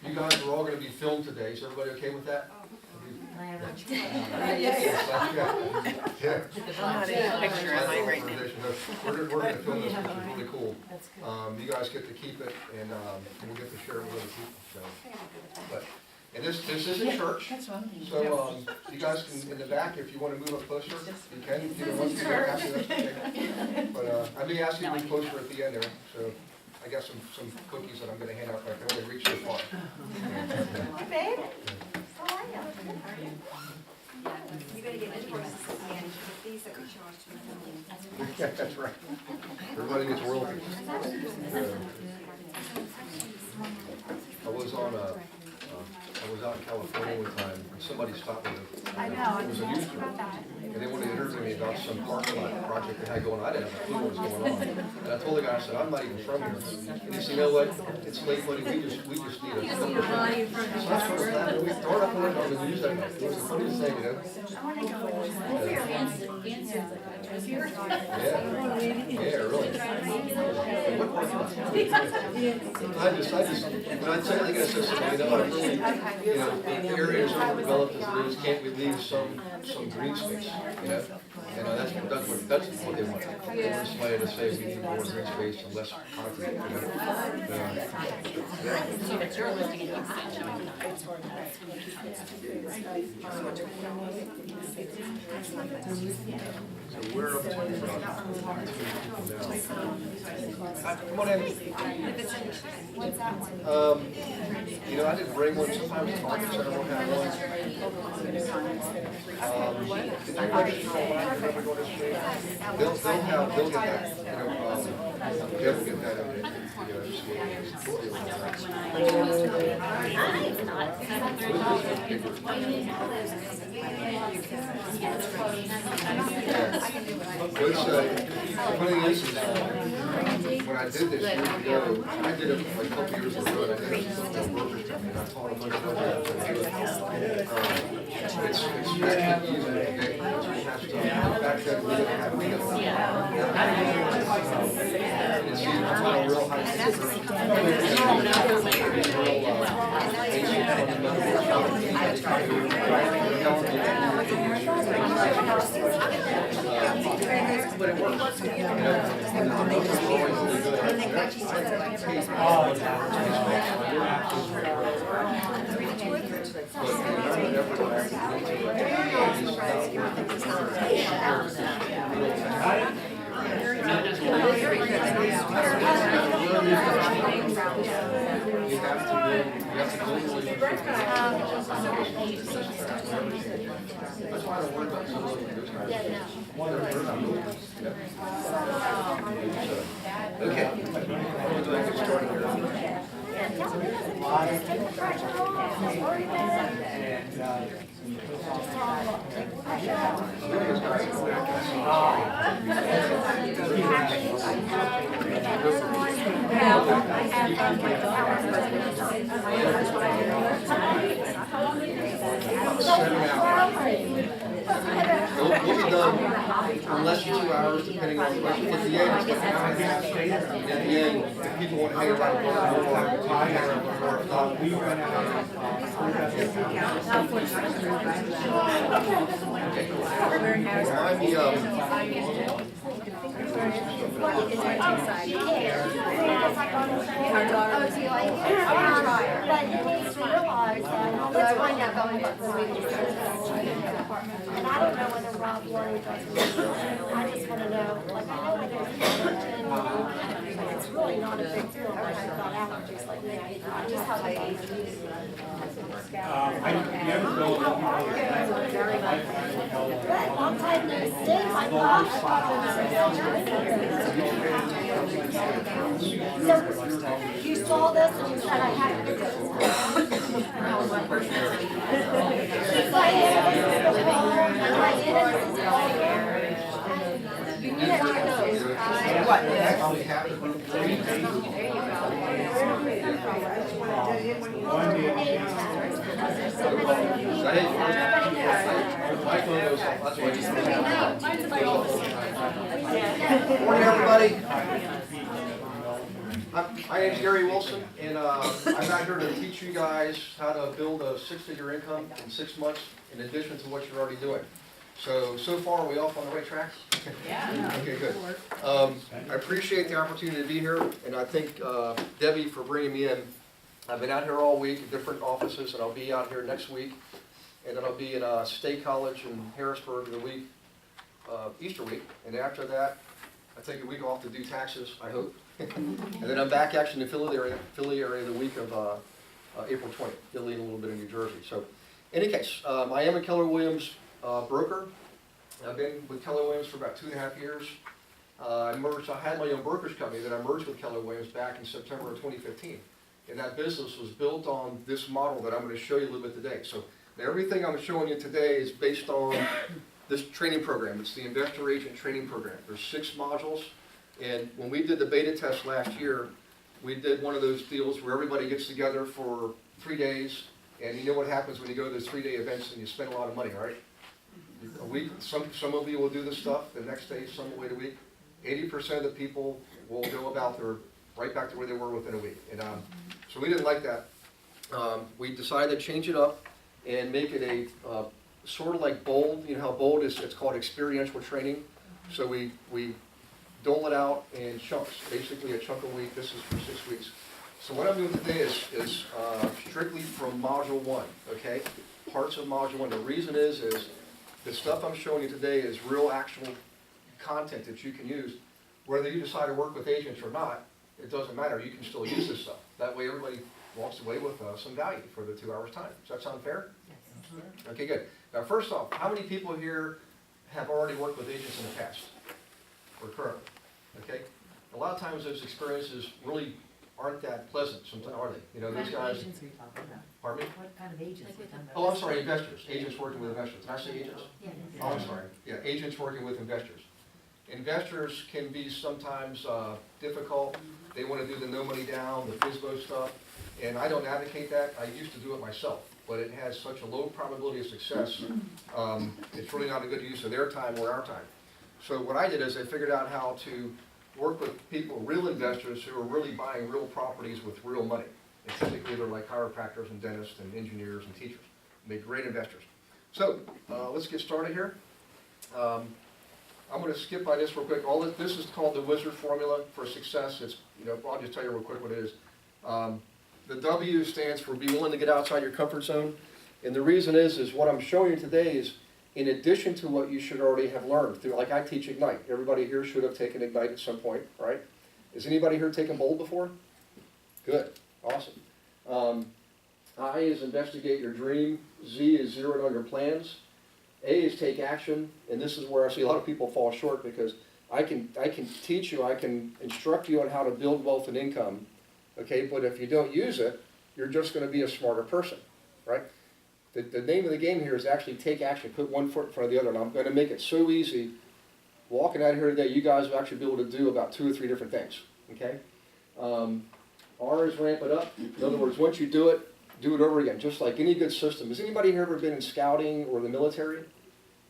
You guys are all gonna be filmed today, is everybody okay with that? Yeah. I'm not in the picture, am I, right now? We're gonna film this, which is really cool. That's good. You guys get to keep it, and we'll get to share it with other people, so. But, and this is a church, That's one. so, you guys can, in the back, if you wanna move up closer, you can. If you don't want to, you don't have to, that's okay. But, I may ask you to move closer at the end there, so I got some cookies that I'm gonna hand out, but I can only reach so far. Hey, babe. How are you? You gotta get invoices at the end, because these that we charged to the building. Yeah, that's right. Everybody gets royalties. I was out in California one time, and somebody stopped me. I know, I It was was a news asking about that. and they wanted to interview me about some parking lot project they had going on. I didn't have a clue what was going on. And I told the guy, I said, I'm not even from here. And he said, you know what, it's late money, we just need a. So that's what happened. We started up on the news that night. It was the funniest thing, you know? Yeah, really. What part of it? When I tell you, I said, you know, I really, you know, the area is overdeveloped as it is, can't we leave some green space, you know? And that's what they want. They want somebody to say we need more green space and less concrete, you know? So that you're lifting it, it's So we're up to about 2 people now. Come on in. What's that one? You know, I didn't bring one. Sometimes the market center will have one. Did you register online? Remember going to the they'll get that. You know, Jeff will get that in. You know, funny is, when I did this years ago, I did it like a couple years ago, and I did it with the workers company, and I taught them how to do it. It's actually easy to get. Back then, we didn't have it. It's a real but it works. You know, and the numbers are always really good. That's why I don't worry about some of those guys. Okay. We're going to get started here. We'll be done in less than 2 hours, depending on the question. At the end, it's like an hour and a half. At the end, if people want to hang around, we'll hang around more. If not, we okay, cool. Remind me of. Let's find out going back to and I don't know whether Rob Warren does this. I just want to know, like, I know where there's it's really not a big deal, like I thought allergies, like, I just have a I never know. long time no see, my gosh. So, you saw this and you said I had to do this. Morning, everybody. My name's Gary Wilson, and I'm out here to teach you guys how to build a six-figure income in 6 months in addition to what you're already doing. So far, are we off on the right track? Yeah. Okay, good. I appreciate the opportunity to be here, and I thank Debbie for bringing me in. I've been out here all week at different offices, and I'll be out here next week. And then I'll be in State College in Harrisburg the week, Easter week. And after that, I take a week off to do taxes, I hope. And then I'm back actually in the Philly area the week of April 20th, Philly and a little bit of New Jersey. So, in any case, I am a Keller Williams broker. I've been with Keller Williams for about 2.5 years. I had my own brokerage company that I merged with Keller Williams back in September of 2015. And that business was built on this model that I'm going to show you a little bit today. So now everything I'm showing you today is based on this training program. It's the Investor Agent Training Program. There's 6 modules. And when we did the beta test last year, we did one of those deals where everybody gets together for 3 days. And you know what happens when you go to those 3-day events and you spend a lot of money, right? A week, some of you will do this stuff, the next day, some will wait a week. 80% of the people will go about right back to where they were within a week. And so we didn't like that. We decided to change it up and make it a sort of like BOLD. You know how BOLD is? It's called experiential training. So we dole it out in chunks, basically a chunk a week. This is for 6 weeks. So what I'm doing today is strictly from Module 1, okay? Parts of Module 1. The reason is the stuff I'm showing you today is real actual content that you can use. Whether you decide to work with agents or not, it doesn't matter. You can still use this stuff. That way everybody walks away with some value for the 2 hours time. Does that sound fair? Yes. Okay, good. Now first off, how many people here have already worked with agents in the past? Or currently? Okay? A lot of times those experiences really aren't that pleasant sometimes, are they? You know, those guys. What kind of agents are you talking about? Pardon me? What kind of agents are you talking about? Oh, I'm sorry, investors. Agents working with investors. Did I say agents? Yeah. Oh, I'm sorry. Yeah, agents working with investors. Investors can be sometimes difficult. They want to do the no money down, the FSBO stuff, and I don't advocate that. I used to do it myself, but it has such a low probability of success. It's really not a good use of their time or our time. So what I did is I figured out how to work with people, real investors who are really buying real properties with real money. And typically they're like chiropractors and dentists and engineers and teachers. Make great investors. So let's get started here. I'm going to skip by this real quick. All this is called the Wizard Formula for Success. It's, I'll just tell you real quick what it is. The W stands for be willing to get outside your comfort zone. And the reason is what I'm showing you today is in addition to what you should already have learned through, like I teach Ignite. Everybody here should have taken Ignite at some point, right? Has anybody here taken BOLD before? Good, awesome. I is investigate your dream. Z is zero in on your plans. A is take action, and this is where I see a lot of people fall short because I can teach you, I can instruct you on how to build wealth and income, okay, but if you don't use it, you're just going to be a smarter person, right? The name of the game here is actually take action, put one foot in front of the other, and I'm going to make it so easy. Walking out of here today, you guys will actually be able to do about 2 or 3 different things, okay? R is ramp it up. In other words, once you do it over again, just like any good system. Has anybody here ever been in scouting or the military?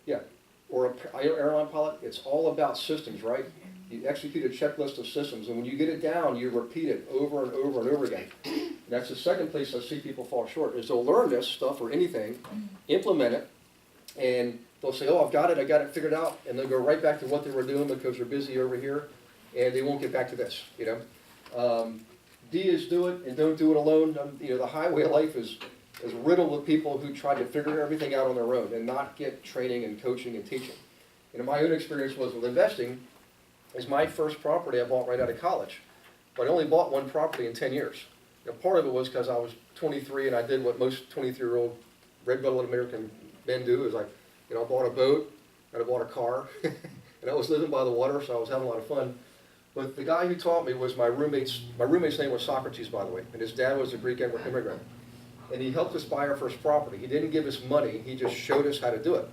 Yeah. Or an airline pilot? It's all about systems, right? You execute a checklist of systems, and when you get it down, you repeat it over and over and over again. And that's the second place I see people fall short, is they'll learn this stuff or anything, implement it, and they'll say, oh, I got it figured out, and they'll go right back to what they were doing because they're busy over here, and they won't get back to this, D is do it and don't do it alone. The highway of life is riddled with people who try to figure everything out on their own and not get training and coaching and teaching. My own experience was with investing is my first property I bought right out of college. But I only bought one property in 10 years. Part of it was because I was 23 and I did what most 23-year-old red-blooded American men do is I bought a boat and I bought a car and I was living by the water, so I was having a lot of fun. But the guy who taught me was my roommate's name was Socrates, by the way, and his dad was a Greek immigrant. And he helped us buy our first property. He didn't give us money, he just showed us how to do it.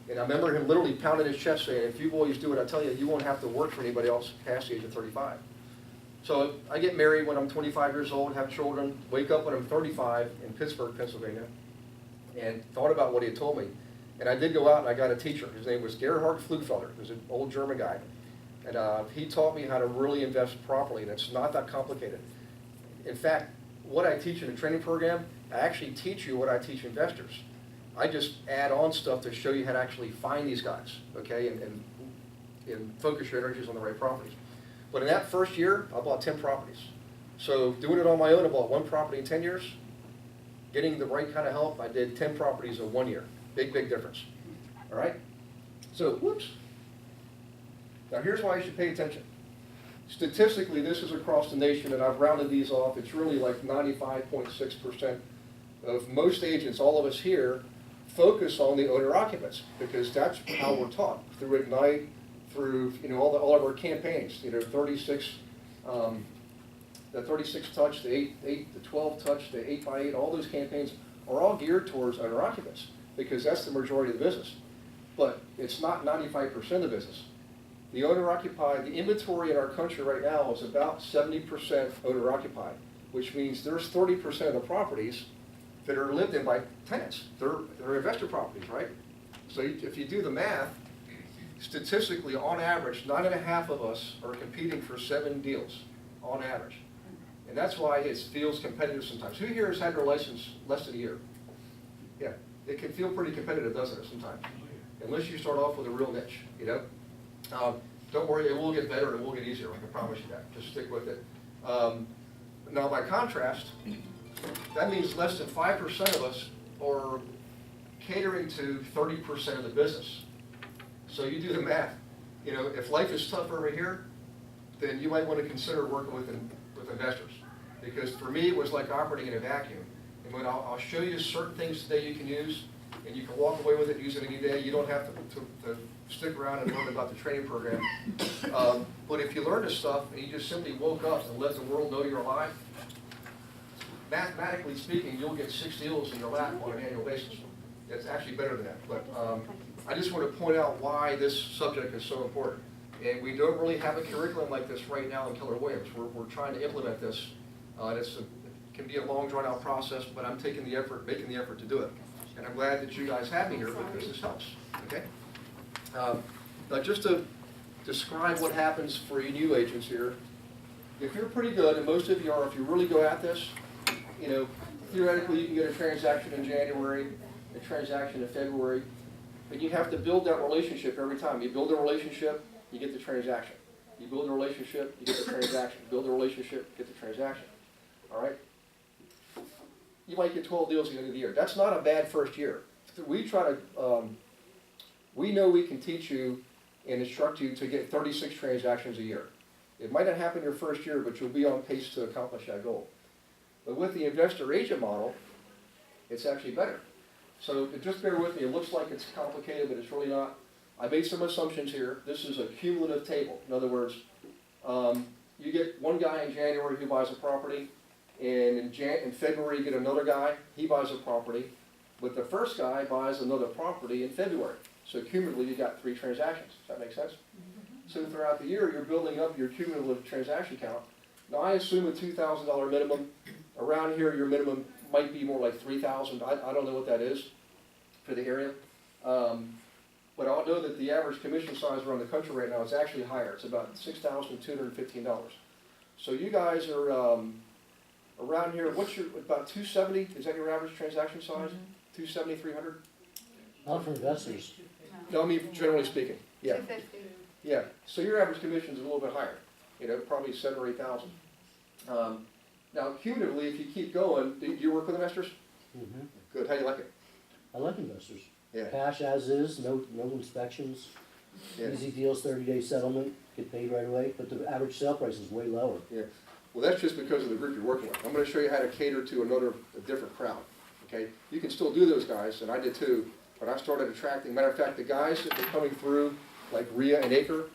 And I remember him literally pounding his chest saying, if you boys do what I tell you, you won't have to work for anybody else past the age of 35. So I get married when I'm 25 years old, have children, wake up when I'm 35 in Pittsburgh, Pennsylvania, and thought about what he had told me. And I did go out and I got a teacher. His name was Gerhard Flugfelder. He was an old German guy. And he taught me how to really invest properly, and it's not that complicated. In fact, what I teach in the training program, I actually teach you what I teach investors. I just add on stuff to show you how to actually find these guys, okay, and focus your energies on the right properties. But in that first year, I bought 10 properties. So doing it on my own, I bought 1 property in 10 years. Getting the right kind of help, I did 10 properties in 1 year. Big, big difference. All right? So, whoops. Now here's why you should pay attention. Statistically, this is across the nation, and I've rounded these off. It's really like 95.6% of most agents, all of us here, focus on the owner occupants, because that's how we're taught, through Ignite, through, you know, all of our campaigns, you know, 36, the 36 touch, the 8, the 12 touch, the 8x8, all those campaigns are all geared towards owner occupants, because that's the majority of the business. But it's not 95% of the business. The owner occupied, the inventory in our country right now is about 70% owner occupied, which means there's 30% of the properties that are lived in by tenants. They're investor properties, right? So if you do the math, statistically, on average, 9.5 of us are competing for 7 deals, on average. And that's why it feels competitive sometimes. Who here has had their license less than a year? Yeah, it can feel pretty competitive, doesn't it, sometimes? Unless you start off with a real niche, you know? Don't worry, it will get better and it will get easier, I can promise you that. Just stick with it. Now, by contrast, that means less than 5% of us are catering to 30% of the business. So you do the math. You know, if life is tough over here, then you might want to consider working with investors. Because for me, it was like operating in a vacuum. And when I'll show you certain things today you can use, and you can walk away with it and use it any day. You don't have to stick around and learn about the training program. But if you learn this stuff and you just simply woke up and let the world know you're alive, mathematically speaking, you'll get 6 deals in your lap on an annual basis. It's actually better than that. But I just want to point out why this subject is so important. And we don't really have a curriculum like this right now in Keller Williams. We're trying to implement this. It can be a long, drawn-out process, but I'm taking the effort, making the effort to do it. And I'm glad that you guys have me here because this helps, okay? Now just to describe what happens for you new agents here, if you're pretty good, and most of you are, if you really go at this, you know, theoretically you can get a transaction in January, a transaction in February, but you have to build that relationship every time. You build a relationship, you get the transaction. You build a relationship, you get the transaction. Build a relationship, get the transaction, all right? You might get 12 deals at the end of the year. That's not a bad first year. We try to, we know we can teach you and instruct you to get 36 transactions a year. It might not happen your first year, but you'll be on pace to accomplish that goal. But with the investor agent model, it's actually better. So just bear with me. It looks like it's complicated, but it's really not. I made some assumptions here. This is a cumulative table. In other words, you get one guy in January who buys a property, and in February you get another guy, he buys a property, but the first guy buys another property in February. So cumulatively you got 3 transactions. Does that make sense? So throughout the year you're building up your cumulative transaction count. Now I assume a $2,000 minimum. Around here your minimum might be more like $3,000. I don't know what that is for the area. But I'll know that the average commission size around the country right now is actually higher. It's about $6,215. So you guys are around here, what's your, about 270? Is that your average transaction size? 270, 300? Not for investors. No, I mean generally speaking. Yeah. 250. Yeah. So your average commission is a little bit higher. You know, probably 7,000 or 8,000. Now, cumulatively, if you keep going, do you work with investors? Mm-hmm. Good. How do you like it? I like investors. Yeah. Cash as is, no inspections, Yeah. easy deals, 30-day settlement, get paid right away, but the average sale price is way lower. Yeah. Well, that's just because of the group you're working with. I'm going to show you how to cater to a different crowd. Okay? You can still do those guys, and I did too, but I started attracting, matter of fact, the guys that were coming through, like Rhea and Acre,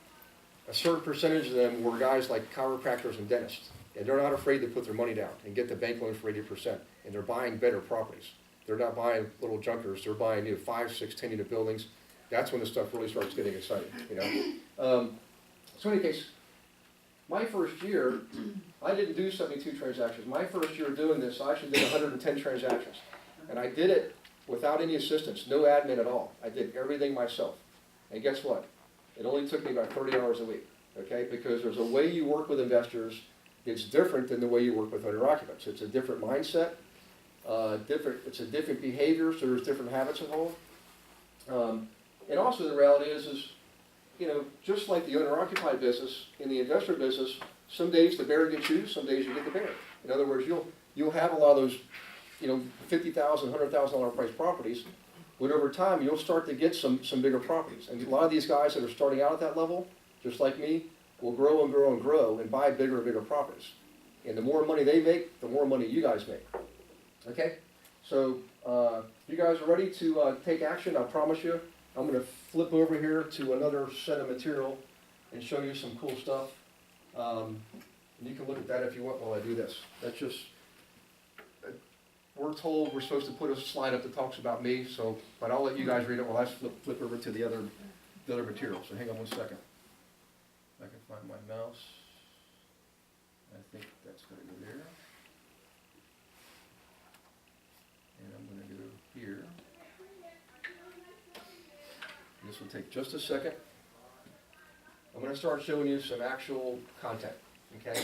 a certain percentage of them were guys like chiropractors and dentists. And they're not afraid to put their money down and get the bank loan for 80%. And they're buying better properties. They're not buying little junkers. They're buying 5, 6, 10-unit buildings. That's when the stuff really starts getting exciting, you know. So in any case, my first year, I didn't do 72 transactions. My first year doing this, I actually did 110 transactions. And I did it without any assistance, no admin at all. I did everything myself. And guess what? It only took me about 30 hours a week. okay? Because there's a way you work with investors, it's different than the way you work with owner occupants. It's a different mindset, it's a different behavior, so there's different habits involved. And also the reality is, you know, just like the owner occupied business, in the investor business, some days the bear gets you, some days you get the bear. In other words, you'll have a lot of those, you know, $50,000, $100,000 price properties, but over time you'll start to get some bigger properties. And a lot of these guys that are starting out at that level, just like me, will grow and grow and grow and buy bigger and bigger properties. And the more money they make, the more money you guys make. Okay? So, you guys are ready to take action? I promise you. I'm going to flip over here to another set of material and show you some cool stuff. And you can look at that if you want while I do this. That's just, we're told we're supposed to put a slide up that talks about me, so, but I'll let you guys read it while I flip over to the other material. So hang on one second. I can find my mouse. I think that's going to go there. And I'm going to go here. This will take just a second. I'm going to start showing you some actual content, okay?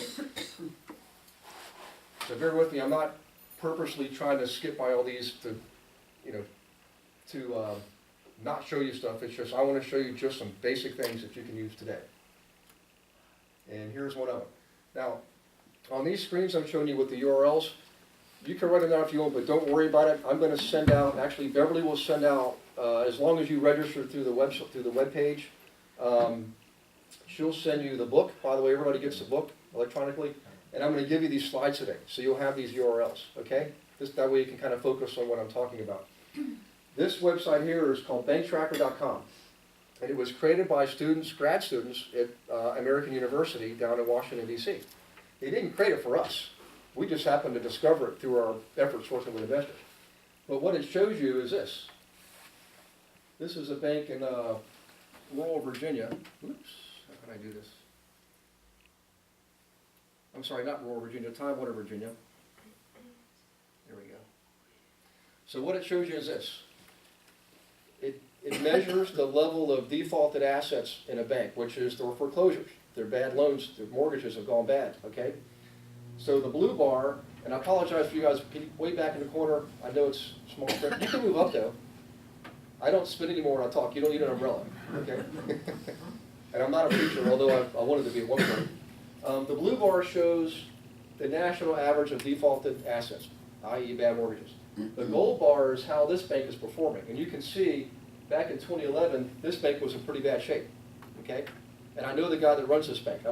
So bear with me, I'm not purposely trying to skip by all these to, you know, to not show you stuff. It's just I want to show you just some basic things that you can use today. And here's one of them. Now, on these screens I'm showing you with the URLs. You can write them down if you want, but don't worry about it. I'm going to send out, actually Beverly will send out, as long as you register through the web page, she'll send you the book. By the way, everybody gets the book electronically. And I'm going to give you these slides today, so you'll have these URLs, okay? That way you can kind of focus on what I'm talking about. This website here is called banktracker.com. And it was created by students, grad students at American University down in Washington, D.C. They didn't create it for us. We just happened to discover it through our efforts working with investors. But what it shows you is this. This is a bank in rural Virginia. Oops, how can I do this? I'm sorry, not rural Virginia, Tidewater, Virginia. There we go. So what it shows you is this. It measures the level of defaulted assets in a bank, which is their foreclosures. Their bad loans, their mortgages have gone bad, okay? So the blue bar, and I apologize for you guys, way back in the corner, I know it's small print. You can move up though. I don't spit anymore when I talk. You don't need an umbrella, okay? And I'm not a preacher, although I wanted to be at one point. The blue bar shows the national average of defaulted assets, i.e. bad mortgages. The gold bar is how this bank is performing. And you can see, back in 2011, this bank was in pretty bad shape, okay? And I know the guy that runs this bank.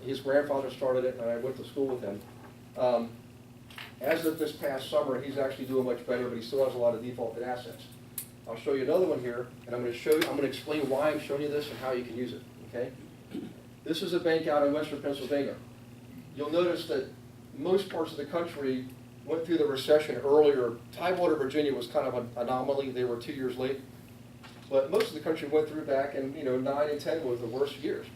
His grandfather started it, and I went to school with him. As of this past summer, he's actually doing much better, but he still has a lot of defaulted assets. I'll show you another one here, and I'm going to explain why I'm showing you this and how you can use it, okay? This is a bank out in western Pennsylvania. You'll notice that most parts of the country went through the recession earlier. Tidewater, Virginia was kind of an anomaly. They were 2 years late. But most of the country went through back in, 9 and 10 was the worst years.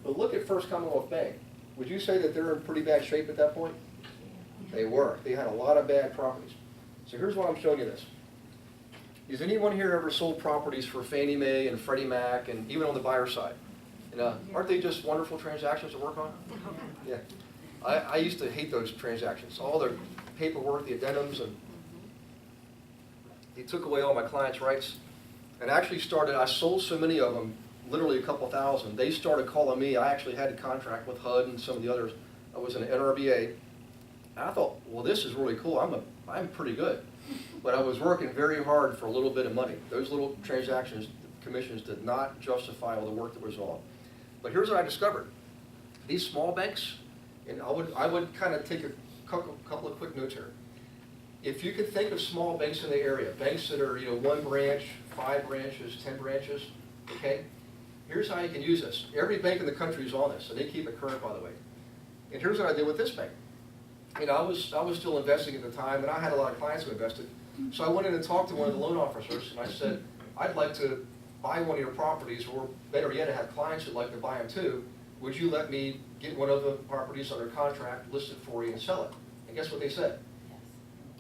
But look at First Commonwealth Bank. Would you say that they're in pretty bad shape at that point? They were. They had a lot of bad properties. So here's why I'm showing you this. Has anyone here ever sold properties for Fannie Mae and Freddie Mac and even on the buyer side? And aren't they just wonderful transactions to work on? Yeah. I used to hate those transactions. All the paperwork, the addendums, and they took away all my clients' rights. And actually I sold so many of them, literally a couple thousand, they started calling me. I actually had a contract with HUD and some of the others. I was an NRBA. And I thought, well, this is really cool. I'm pretty good. But I was working very hard for a little bit of money. Those little transactions, commissions did not justify all the work that was on. But here's what I discovered. These small banks, and I would kind of take a couple of quick notes here. If you could think of small banks in the area, banks that are 1 branch, 5 branches, 10 branches, okay? Here's how you can use this. Every bank in the country is on this, and they keep it current, by the way. And here's what I did with this bank. I was still investing at the time, and I had a lot of clients who invested. So I went in and talked to one of the loan officers, and I said, I'd like to buy one of your properties, or better yet, I have clients who'd like to buy them too. Would you let me get one of the properties under contract, list it for you, and sell it? And guess what they said?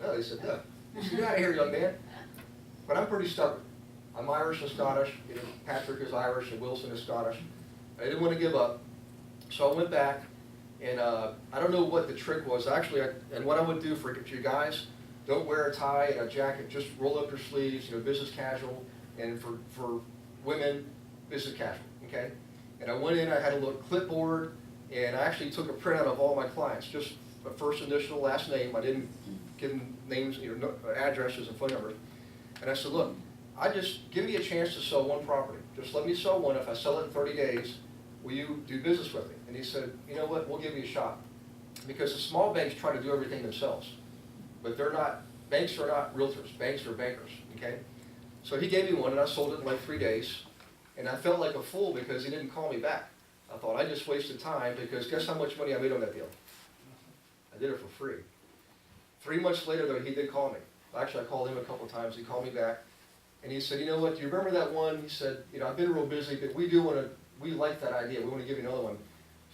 No, they said, no. Get out of here, young man. But I'm pretty stubborn. I'm Irish and Scottish. Patrick is Irish and Wilson is Scottish. I didn't want to give up. So I went back, and I don't know what the trick was, actually, and what I would do for you guys, don't wear a tie and a jacket, just roll up your sleeves, business casual, and for women, business casual, okay? And I went in, I had a little clipboard, and I actually took a printout of all my clients, just a first initial, last name. I didn't give them names, addresses and phone numbers. And I said, look, give me a chance to sell one property. Just let me sell one. If I sell it in 30 days, will you do business with me? And he said, you know what, we'll give you a shot. Because the small banks try to do everything themselves. But banks are not realtors, banks are bankers, okay? So he gave me one, and I sold it in like 3 days. And I felt like a fool because he didn't call me back. I thought I just wasted time, because guess how much money I made on that deal? I did it for free. 3 months later, though, he did call me. Actually, I called him a couple of times. He called me back, and he said, you know what, do you remember that one? He said, I've been real busy, but we like that idea. We want to give you another one.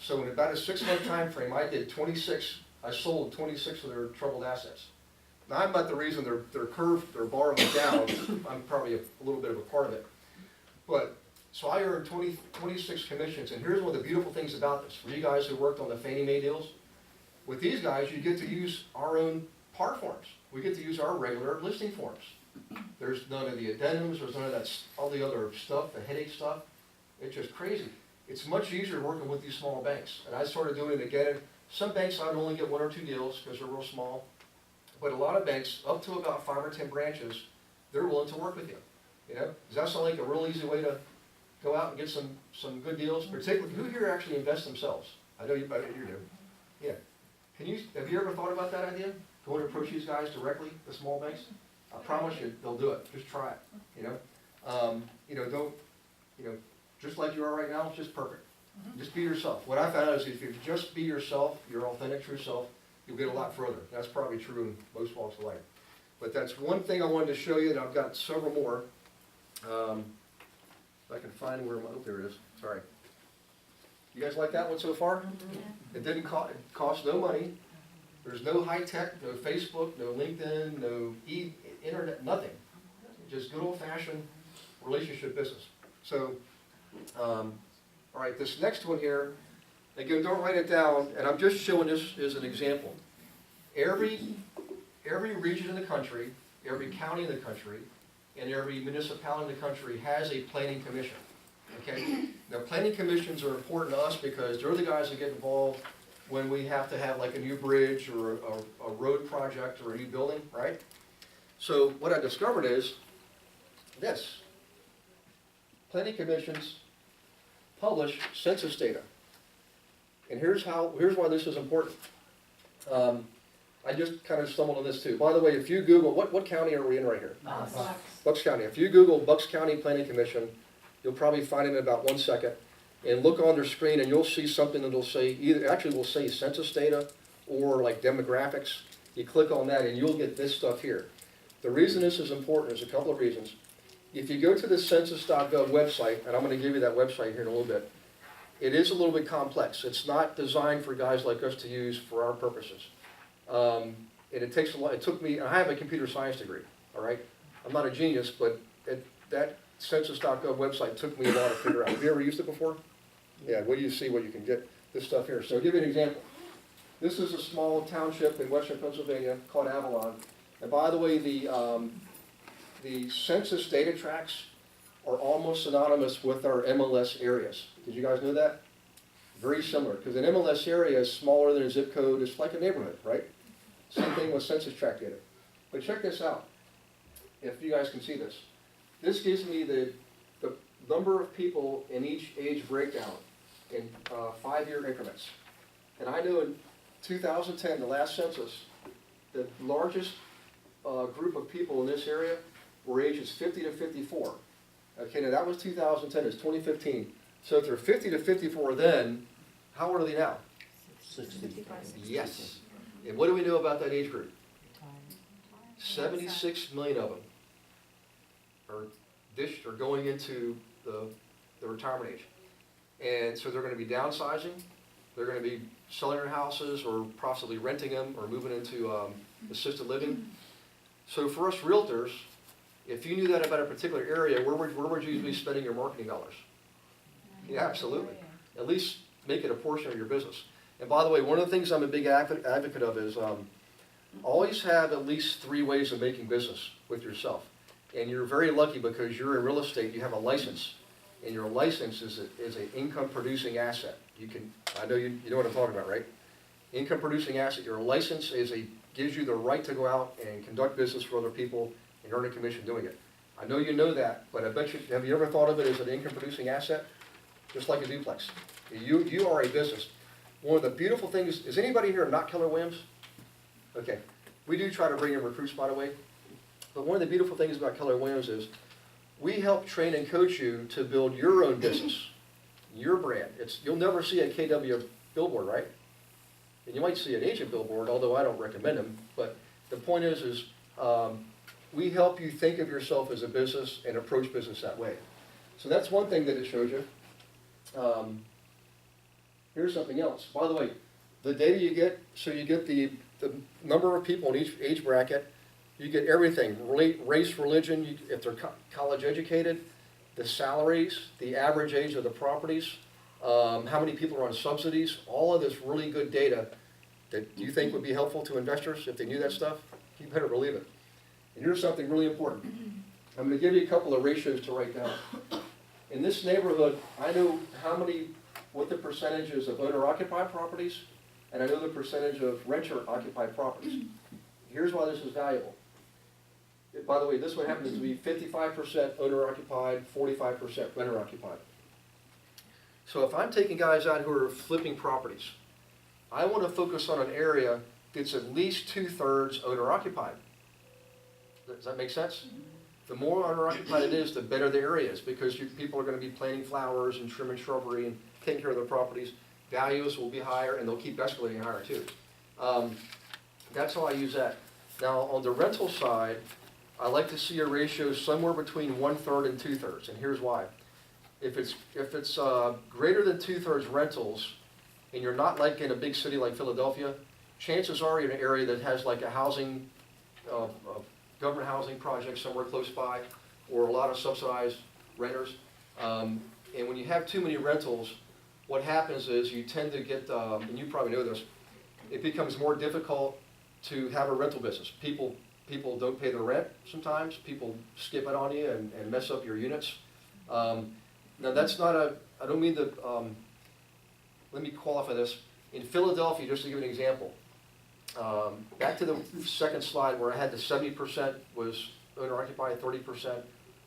So in about a 6-month time frame, I sold 26 of their troubled assets. Now, I'm not the reason their bar went down. I'm probably a little bit of a part of it. But, so I earned 26 commissions, and here's one of the beautiful things about this. For you guys who worked on the Fannie Mae deals, with these guys, you get to use our own par forms. We get to use our regular listing forms. There's none of the addendums, there's none of that, all the other stuff, the headache stuff. It's just crazy. It's much easier working with these small banks. And I started doing it again. Some banks I'd only get 1 or 2 deals because they're real small. But a lot of banks, up to about 5 or 10 branches, they're willing to work with you. Does that sound like a real easy way to go out and get some good deals? Particularly, who here actually invests themselves? I know you do. Yeah. Have you ever thought about that idea? Go and approach these guys directly, the small banks? I promise you, they'll do it. Just try it. Just like you are right now, it's just perfect. Just be yourself. What I found out is if you just be yourself, your authentic, true self, you'll get a lot further. That's probably true in most walks of life. But that's one thing I wanted to show you, and I've got several more. If I can find where there it is. Sorry. You guys like that one so far? It didn't cost no money. There's no high tech, no Facebook, no LinkedIn, no internet, nothing. Just good old fashioned relationship business. So, all right, this next one here, again, don't write it down, and I'm just showing this as an example. Every region in the country, every county in the country, and every municipality in the country has a planning commission. Okay? Now, planning commissions are important to us because they're the guys that get involved when we have to have like a new bridge or a road project or a new building, right? So what I discovered is this. Planning commissions publish census data. And here's why this is important. I just kind of stumbled on this too. By the way, if you Google, what county are we in right here? Bucks County. If you Google Bucks County Planning Commission, you'll probably find it in about 1 second. And look on their screen and you'll see something that'll say, will say census data or like demographics. You click on that and you'll get this stuff here. The reason this is important is a couple of reasons. If you go to the census.gov website, and I'm going to give you that website here in a little bit, it is a little bit complex. It's not designed for guys like us to use for our purposes. And it takes a lot. It took me, I have a computer science degree, all right? I'm not a genius, but that census.gov website took me a while to figure out. Have you ever used it before? Yeah, what do you see what you can get this stuff here? So I'll give you an example. This is a small township in western Pennsylvania called Avalon. And by the way, the census data tracts are almost synonymous with our MLS areas. Did you guys know that? Very similar, because an MLS area is smaller than a zip code. It's like a neighborhood, right? Same thing with census tract data. But check this out, if you guys can see this. This gives me the number of people in each age breakdown in 5-year increments. And I know in 2010, the last census, the largest group of people in this area were ages 50 to 54. Okay, now that was 2010, it's 2015. So if they're 50 to 54 then, how old are they now? 60. Yes. And what do we know about that age group? 76 million of them are going into the retirement age. And so they're going to be downsizing, they're going to be selling their houses or possibly renting them or moving into assisted living. So for us realtors, if you knew that about a particular area, where would you be spending your marketing dollars? Yeah, absolutely. At least make it a portion of your business. And by the way, one of the things I'm a big advocate of is always have at least 3 ways of making business with yourself. And you're very lucky because you're in real estate, you have a license. And your license is an income producing asset. I know you know what I'm talking about, right? Income producing asset. Your license gives you the right to go out and conduct business for other people and earn a commission doing it. I know you know that, but I bet you, have you ever thought of it as an income producing asset? Just like a duplex. You are a business. One of the beautiful things, is anybody here not Keller Williams? Okay, we do try to bring in recruits, by the way. But one of the beautiful things about Keller Williams is we help train and coach you to build your own business, your brand. You'll never see a KW billboard, right? And you might see an agent billboard, although I don't recommend them. But the point is we help you think of yourself as a business and approach business that way. So that's one thing that it shows you. Here's something else. By the way, the data you get, so you get the number of people in each age bracket, you get everything, race, religion, if they're college educated, the salaries, the average age of the properties, how many people are on subsidies, all of this really good data that you think would be helpful to investors if they knew that stuff, you better believe it. And here's something really important. I'm going to give you a couple of ratios to write down. In this neighborhood, I know what the percentage is of owner-occupied properties, and I know the percentage of renter-occupied properties. Here's why this is valuable. By the way, this one happens to be 55% owner-occupied, 45% renter-occupied. So if I'm taking guys out who are flipping properties, I want to focus on an area that's at least 2/3 owner-occupied. Does that make sense? The more owner-occupied it is, the better the area is, because people are going to be planting flowers and trimming shrubbery and taking care of their properties. Values will be higher, and they'll keep escalating higher too. That's how I use that. Now, on the rental side, I like to see a ratio somewhere between 1/3 and 2/3, and here's why. If it's greater than 2/3 rentals, and you're not like in a big city like Philadelphia, chances are you're in an area that has like a housing, government housing project somewhere close by, or a lot of subsidized renters. And when you have too many rentals, what happens is you tend to get, and you probably know this, it becomes more difficult to have a rental business. People don't pay their rent sometimes. People skip it on you and mess up your units. Now that's not I don't mean to, let me qualify this. In Philadelphia, just to give an example, back to the second slide where I had the 70% was owner-occupied, 30%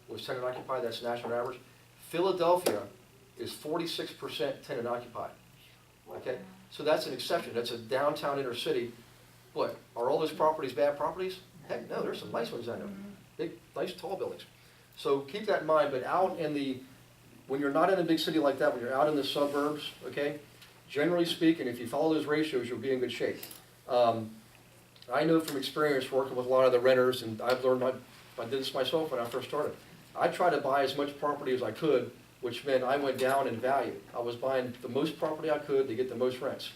was tenant-occupied, that's national average. Philadelphia is 46% tenant-occupied, okay? So that's an exception, that's a downtown inner city. But are all those properties bad properties? Heck no, there's some nice ones I know. Big, nice tall buildings. So keep that in mind, but out in when you're not in a big city like that, when you're out in the suburbs, okay, generally speaking, if you follow those ratios, you'll be in good shape. I know from experience working with a lot of the renters, and I've learned, I did this myself when I first started. I tried to buy as much property as I could, which meant I went down in value. I was buying the most property I could to get the most rents.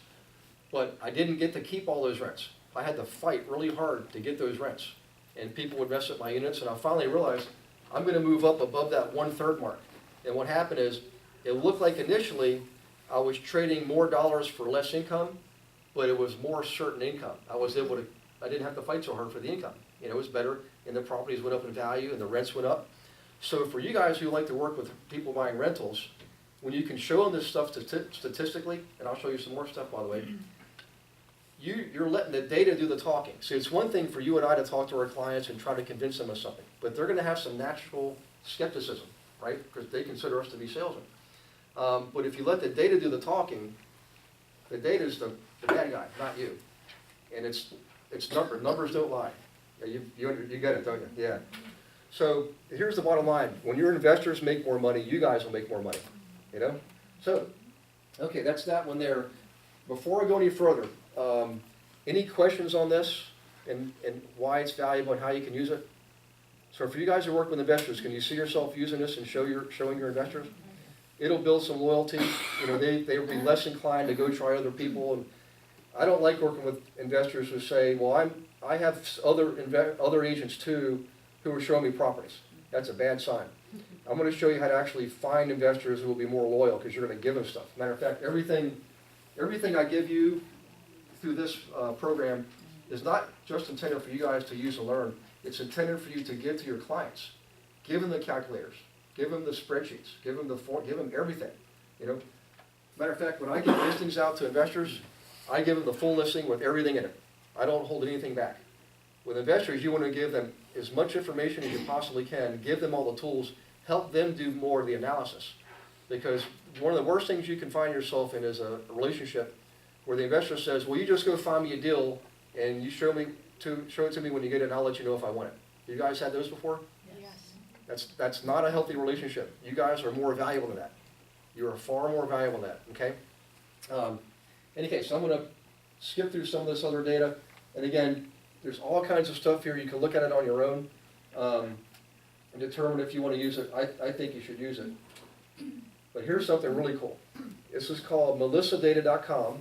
But I didn't get to keep all those rents. I had to fight really hard to get those rents. And people would mess up my units, and I finally realized I'm going to move up above that 1/3 mark. And what happened is, it looked like initially I was trading more dollars for less income, but it was more certain income. I didn't have to fight so hard for the income. It was better, and the properties went up in value, and the rents went up. So for you guys who like to work with people buying rentals, when you can show them this stuff statistically, and I'll show you some more stuff, by the way, you're letting the data do the talking. See, it's one thing for you and I to talk to our clients and try to convince them of something, but they're going to have some natural skepticism, right? Because they consider us to be salesmen. But if you let the data do the talking, the data is the bad guy, not you. And it's numbers don't lie. You get it, don't you? Yeah. So here's the bottom line. When your investors make more money, you guys will make more money. So, okay, that's that one there. Before I go any further, any questions on this and why it's valuable and how you can use it? So for you guys who work with investors, can you see yourself using this and showing your investors? It'll build some loyalty. They'll be less inclined to go try other people. And I don't like working with investors who say, well, I have other agents too who are showing me properties. that's a bad sign. I'm gonna show you how to actually find investors who will be more loyal, because you're gonna give them stuff. Matter of fact, everything I give you through this program is not just intended for you guys to use and learn, it's intended for you to give to your clients. Give them the calculators, give them the spreadsheets, give them everything, you know. Matter of fact, when I give listings out to investors, I give them the full listing with everything in it. I don't hold anything back. With investors, you want to give them as much information as you possibly can, give them all the tools, help them do more of the analysis. Because one of the worst things you can find yourself in is a relationship where the investor says, well, you just go find me a deal and you show it to me when you get it and I'll let you know if I want it. You guys had those before? Yes. That's not a healthy relationship. You guys are more valuable than that. You are far more valuable than that, okay? Any case, so I'm gonna skip through some of this other data. And again, there's all kinds of stuff here. You can look at it on your own and determine if you want to use it. I think you should use it. But here's something really cool. This is called melissadata.com.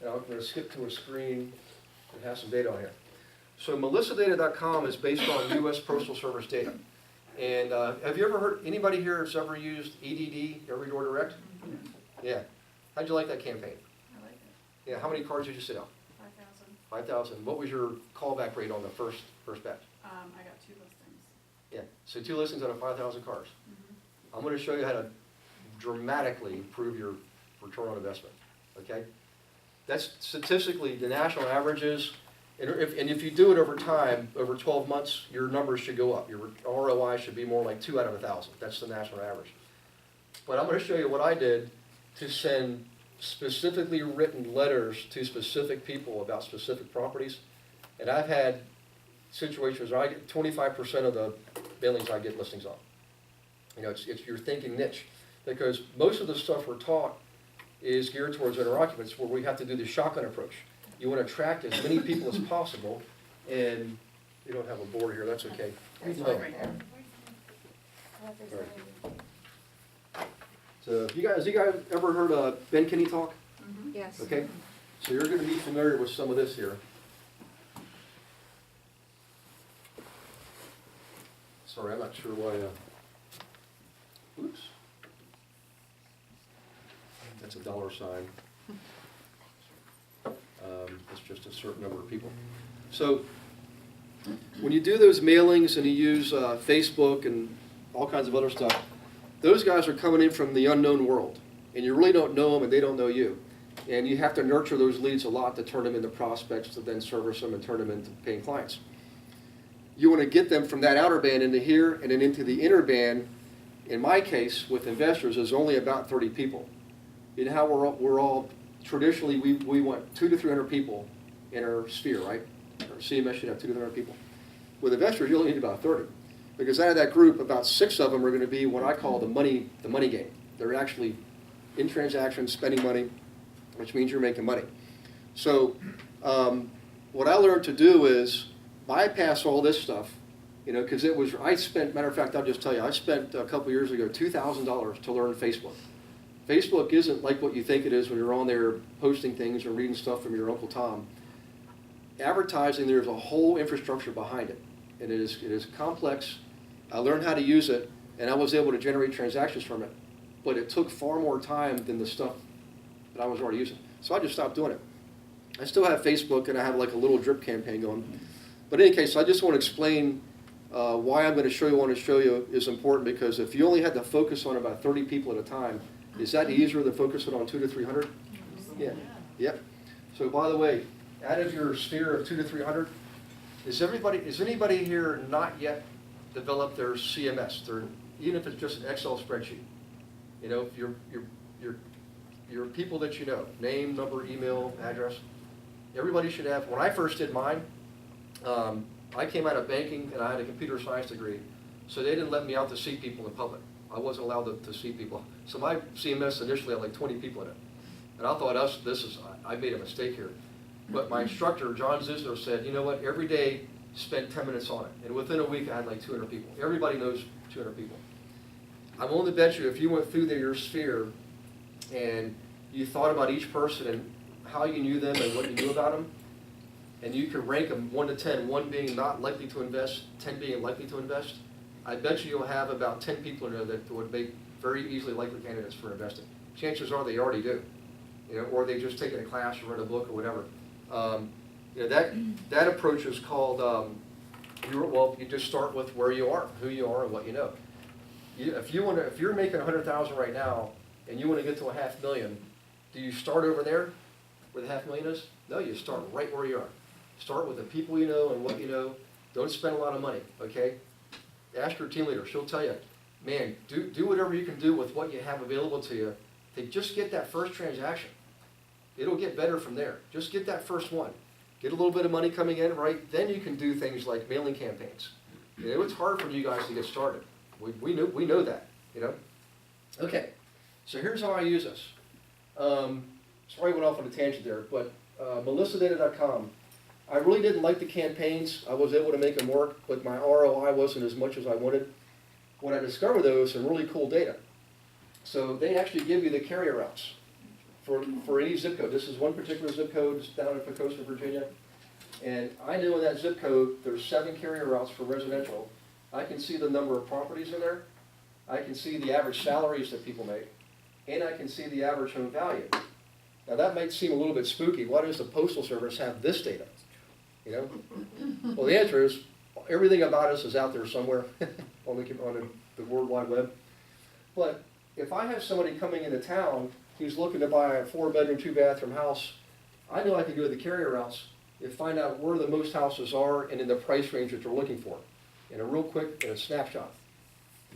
And I'm going to skip to a screen that has some data on here. So melissadata.com is based on U.S. Postal Service data. And have you ever heard, anybody here has ever used EDD, Every Door Direct? Yeah. How'd you like that campaign? I like it. Yeah, how many cards did you sit out? 5,000. 5,000. What was your callback rate on the first batch? I got 2 listings. Yeah, so 2 listings out of 5,000 cars. Mm-hmm. I'm going to show you how to dramatically improve your return on investment, okay? That's statistically the national averages, and if you do it over time, over 12 months, your numbers should go up. Your ROI should be more like 2 out of 1,000. That's the national average. But I'm going to show you what I did to send specifically written letters to specific people about specific properties. And I've had situations where I get 25% of the mailings I get listings on. You know, it's you're thinking niche, because most of the stuff we're taught is geared towards owner occupants, where we have to do the shotgun approach. You want to attract as many people as possible, and you don't have a board here, that's okay. There's Oh. one right there. So you guys ever heard Ben Kinney talk? Mm-hmm. Yes. Okay, so you're going to be familiar with some of this here. Sorry, I'm not sure why, oops. That's a dollar sign. It's just a certain number of people. So when you do those mailings and you use Facebook and all kinds of other stuff, those guys are coming in from the unknown world, and you really don't know them and they don't know you. And you have to nurture those leads a lot to turn them into prospects, to then service them and turn them into paying clients. You want to get them from that outer band into here and then into the inner band. In my case, with investors, is only about 30 people. You know how we're all traditionally, we want 200 to 300 people in our sphere, right? Our CMS should have 200 to 300 people. With investors, you only need about 30. Because out of that group, about 6 of them are going to be what I call the money game. They're actually in transactions, spending money, which means you're making money. So what I learned to do is bypass all this stuff, you know, because matter of fact, I'll just tell you, I spent a couple years ago $2,000 to learn Facebook. Facebook isn't like what you think it is when you're on there posting things or reading stuff from your Uncle Tom. Advertising, there's a whole infrastructure behind it, and it is complex. I learned how to use it, and I was able to generate transactions from it, but it took far more time than the stuff that I was already using. So I just stopped doing it. I still have Facebook, and I have like a little drip campaign going. But in any case, I just want to explain why I'm going to show you what I want to show you is important, because if you only had to focus on about 30 people at a time, is that easier than focusing on 200 to 300? Yeah. Yep. So by the way, out of your sphere of 200 to 300, is anybody here not yet developed their CMS? Even if it's just an Excel spreadsheet. You know, your people that you know, name, number, email, address. Everybody should have. When I first did mine, I came out of banking and I had a computer science degree, so they didn't let me out to see people in public. I wasn't allowed to see people. So my CMS initially had like 20 people in it. And I thought, I made a mistake here. But my instructor, John Zisner, said, you know what, every day spend 10 minutes on it. And within a week, I had like 200 people. Everybody knows 200 people. I'm willing to bet you if you went through your sphere and you thought about each person and how you knew them and what you knew about them, and you could rank them 1 to 10, 1 being not likely to invest, 10 being likely to invest, I bet you you'll have about 10 people in there that would make very easily likely candidates for investing. Chances are they already do, you know, or they just taken a class or read a book or whatever. You know, that approach is called, you just start with where you are, who you are, and what you know. If you're making 100,000 right now and you want to get to $500,000, do you start over there where the $500,000 is? No, you start right where you are. Start with the people you know and what you know. Don't spend a lot of money, okay? Ask your team leader, she'll tell you, man, do whatever you can do with what you have available to you to just get that first transaction. It'll get better from there. Just get that first one. Get a little bit of money coming in, right? Then you can do things like mailing campaigns. You know, it's hard for you guys to get started. We know that, you know? Okay, so here's how I use this. Sorry I went off on a tangent there, but melissadata.com, I really didn't like the campaigns. I was able to make them work, but my ROI wasn't as much as I wanted. What I discovered though is some really cool data. So they actually give you the carrier routes for any zip code. This is one particular zip code it's down in Pocosa, Virginia. And I know in that zip code there's 7 carrier routes for residential. I can see the number of properties in there. I can see the average salaries that people make. And I can see the average home value. Now that might seem a little bit spooky. Why does the Postal Service have this data? You know? Well, the answer is everything about us is out there somewhere on the World Wide Web. But if I have somebody coming into town who's looking to buy a 4-bedroom, 2-bathroom house, I know I can go to the carrier routes and find out where the most houses are and in the price range that they're looking for in a real quick, in a snapshot.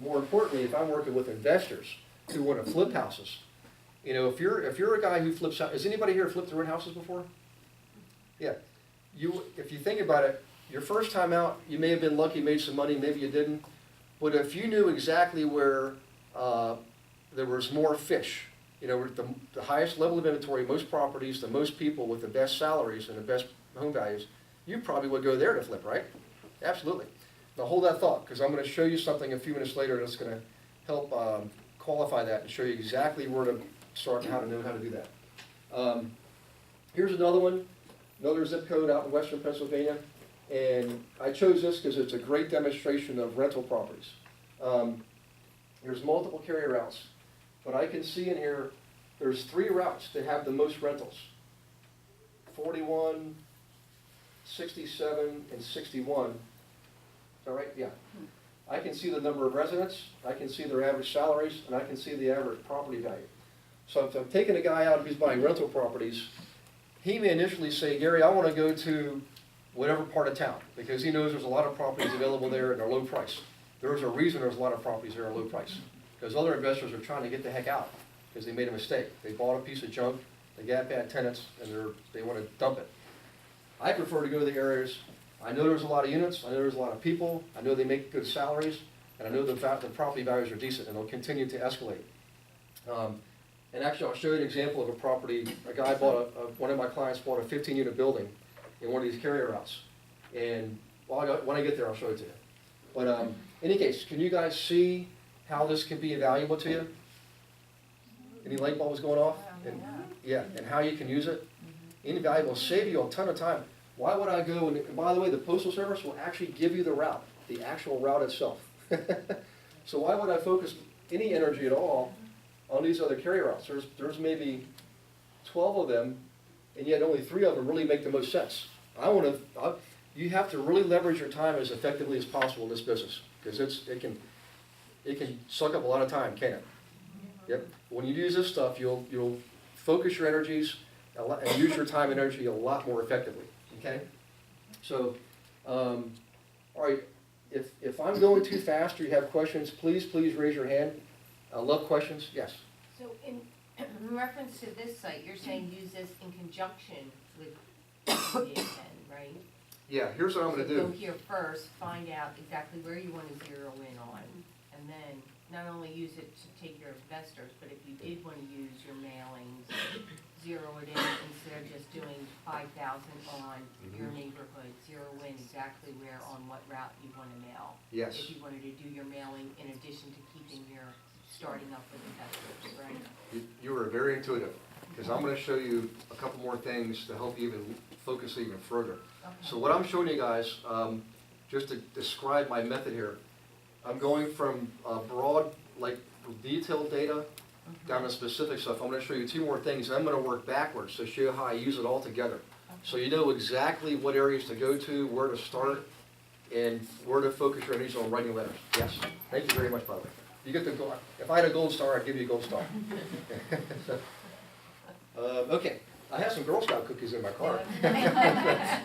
More importantly, if I'm working with investors who want to flip houses, you know, if you're a guy who flips out, has anybody here flipped their own houses before? Yeah. If you think about it, your first time out, you may have been lucky, made some money, maybe you didn't. But if you knew exactly where there was more fish, you know, the highest level of inventory, most properties, the most people with the best salaries and the best home values, you probably would go there to flip, right? Absolutely. Now hold that thought, because I'm going to show you something a few minutes later that's going to help qualify that and show you exactly where to start and how to know how to do that. Here's another one, another zip code out in western Pennsylvania. And I chose this because it's a great demonstration of rental properties. There's multiple carrier routes, but I can see in here there's 3 routes that have the most rentals. 41, 67, and 61. Is that right? Yeah. I can see the number of residents, I can see their average salaries, and I can see the average property value. So if I'm taking a guy out who's buying rental properties, he may initially say, Gary, I want to go to whatever part of town, because he knows there's a lot of properties available there and they're low price. There's a reason there's a lot of properties there at low price, because other investors are trying to get the heck out because they made a mistake. They bought a piece of junk, they got bad tenants, and they want to dump it. I prefer to go to the areas, I know there's a lot of units, I know there's a lot of people, I know they make good salaries, and I know the property values are decent and they'll continue to escalate. And actually I'll show you an example of a property. A guy bought, one of my clients bought a 15-unit building in one of these carrier routes. And when I get there, I'll show it to you. But in any case, can you guys see how this can be valuable to you? Any light bulbs going off? And, yeah, and how you can use it? Invaluable, save you a ton of time. Why would I go, and by the way, the Postal Service will actually give you the route, the actual route itself. So why would I focus any energy at all on these other carrier routes? There's maybe 12 of them, and yet only 3 of them really make the most sense. You have to really leverage your time as effectively as possible in this business, because it can suck up a lot of time, can't it? Yep. When you use this stuff, you'll focus your energies and use your time and energy a lot more effectively. Okay. So, all right. If I'm going too fast or you have questions, please raise your hand. I love questions. Yes. So in reference to this site, you're saying use this in conjunction with Indeed, right? Yeah, here's what I'm going to do. Go here first, find out exactly where you want to zero in on, and then not only use it to take your investors, but if you did want to use your mailings, zero it in instead of just doing 5,000 on your neighborhood, zero in exactly where on what route you want to mail. Yes. If you wanted to do your mailing in addition to keeping your starting up with investors, right? You are very intuitive, because I'm going to show you a couple more things to help you even focus even further. Okay. So what I'm showing you guys, just to describe my method here, I'm going from broad, like detailed data down to specific stuff. I'm gonna show you two more things, and I'm gonna work backwards to show you how I use it all together. So you know exactly what areas to go to, where to start, and where to focus your energies on writing letters. Yes, thank you very much, by the way. You get the gold, if I had a gold star, I'd give you a gold star. Okay, I have some Girl Scout cookies in my car. I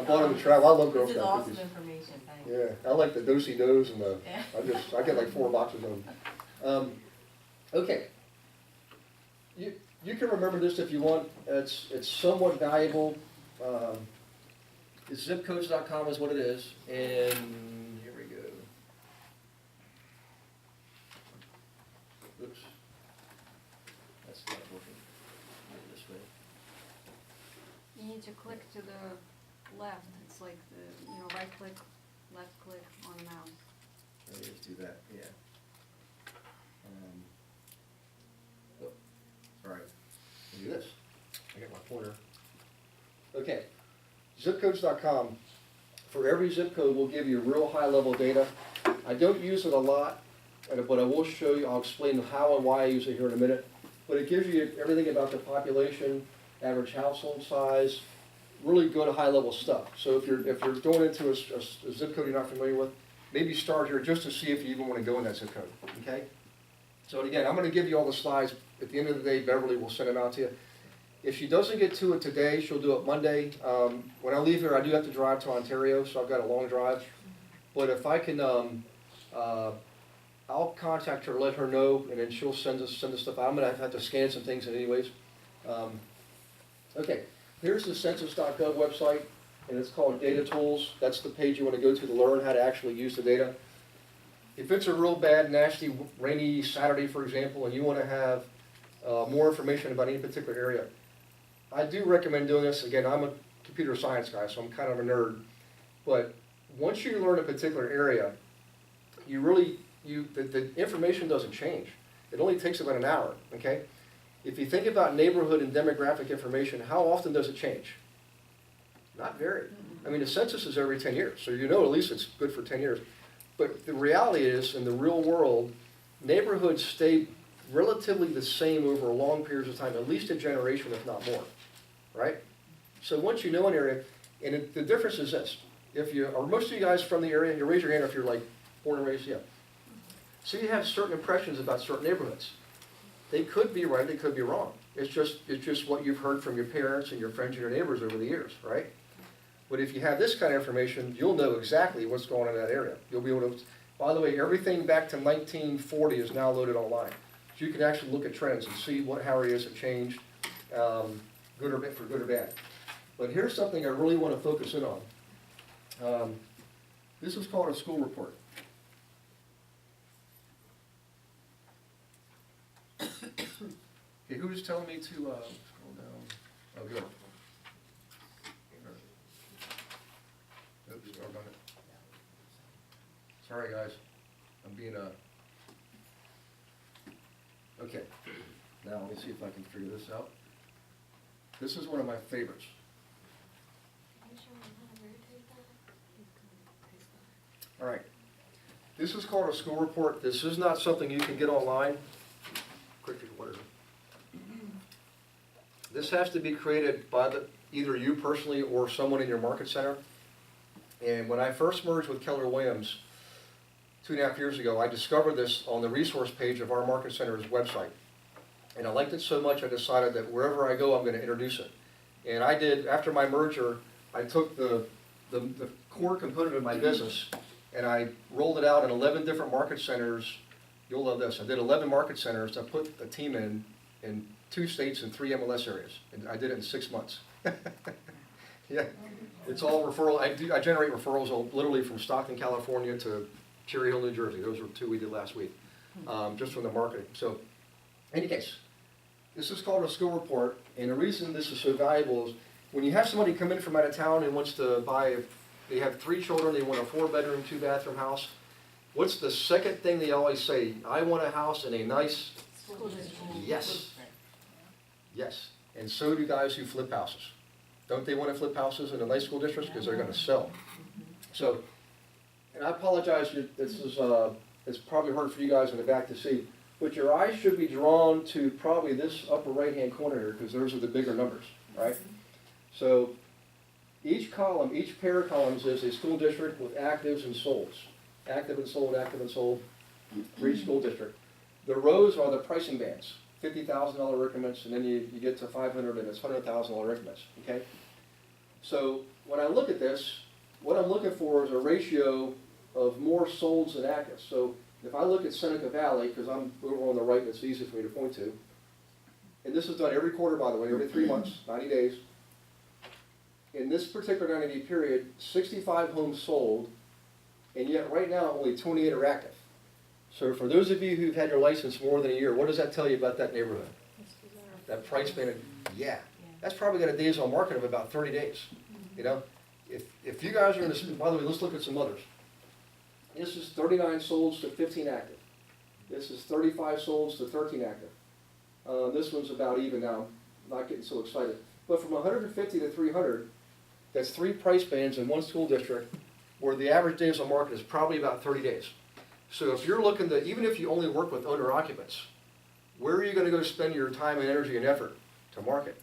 bought them to travel, I love Girl This is Scout awesome cookies. information, thanks. Yeah, I like the do-si-dos and the, Yeah. I get like 4 boxes of them. Okay. You can remember this if you want, it's somewhat valuable. Zipcodes.com is what it is, and here we go. Oops. That's not working. Maybe this way. You need to click to the left, it's like the, right click, left click on the mouse. Let me just do that, yeah. Oh, all right, I'll do this. I got my pointer. Okay, zipcodes.com. For every zip code, we'll give you real high-level data. I don't use it a lot, but I will show you, I'll explain how and why I use it here in a minute. But it gives you everything about the population, average household size, really good high-level stuff. So if you're going into a zip code you're not familiar with, maybe start here just to see if you even want to go in that zip code, okay? So again, I'm going to give you all the slides. At the end of the day, Beverly will send them out to you. If she doesn't get to it today, she'll do it Monday. When I leave here, I do have to drive to Ontario, so I've got a long drive. But if I can, I'll contact her, let her know, and then she'll send the stuff out. I'm going to have to scan some things in anyways. Okay, here's the census.gov website, and it's called Data Tools. That's the page you want to go to learn how to actually use the data. If it's a real bad, nasty, rainy Saturday, for example, and you want to have more information about any particular area, I do recommend doing this. Again, I'm a computer science guy, so I'm kind of a nerd. But once you learn a particular area, the information doesn't change. It only takes about an hour, okay? If you think about neighborhood and demographic information, how often does it change? Not very. I mean, the census is every 10 years, so you know at least it's good for 10 years. But the reality is, in the real world, neighborhoods stay relatively the same over long periods of time, at least a generation, if not more, right? So once you know an area, and the difference is this, are most of you guys from the area, you raise your hand if you're like born and raised, yeah. So you have certain impressions about certain neighborhoods. They could be right, they could be wrong. It's just what you've heard from your parents and your friends and your neighbors over the years, right? But if you have this kind of information, you'll know exactly what's going on in that area. You'll be able to, by the way, everything back to 1940 is now loaded online. So you can actually look at trends and see how areas have changed, good or bad. But here's something I really want to focus in on. This is called a school report. Okay, who's telling me to scroll down? Oh, good. Oops, sorry about it. Sorry, guys. I'm being Okay, now let me see if I can figure this out. This is one of my favorites. All right. This is called a school report. This is not something you can get online. Quickly, what is it? This has to be created by either you personally or someone in your market center. And when I first merged with Keller Williams 2.5 years ago, I discovered this on the resource page of our market center's website. And I liked it so much, I decided that wherever I go, I'm going to introduce it. And I did, after my merger, I took the core component of my business and I rolled it out in 11 different market centers. You'll love this. I did 11 market centers. I put a team in 2 states and 3 MLS areas. And I did it in 6 months. Yeah, it's all referral. I generate referrals literally from Stockton, California to Cherry Hill, New Jersey. Those were 2 we did last week, just from the marketing. So, in any case, this is called a school report, and the reason this is so valuable is when you have somebody come in from out of town and wants to buy, they have 3 children, they want a 4-bedroom, 2-bathroom house. What's the second thing they always say? I want a house in a nice. Yes. Yes. And so do guys who flip houses. Don't they want to flip houses in a nice school district because they're going to sell? So, and I apologize, this is, it's probably hard for you guys in the back to see, but your eyes should be drawn to probably this upper right-hand corner here, because those are the bigger numbers, right? So each column, each pair of columns is a school district with actives and solds. Active and sold, for each school district. The rows are the pricing bands, $50,000 increments, and then you get to 500 and it's $100,000 increments, okay? So when I look at this, what I'm looking for is a ratio of more solds than actives. So if I look at Seneca Valley, because I'm over on the right and it's easy for me to point to, and this is done every quarter, by the way, every 3 months, 90 days. In this particular 90-day period, 65 homes sold, and yet right now only 28 are active. So for those of you who've had your license more than a year, what does that tell you about that neighborhood? That price band, yeah, that's probably got a days on market of about 30 days, you know? If you guys are in this, by the way, let's look at some others. This is 39 solds to 15 active. This is 35 solds to 13 active. This one's about even now, I'm not getting so excited. But from 150 to 300, that's 3 price bands in one school district where the average days on market is probably about 30 days. So if you're looking to, even if you only work with owner occupants, where are you going to go spend your time and energy and effort? To market.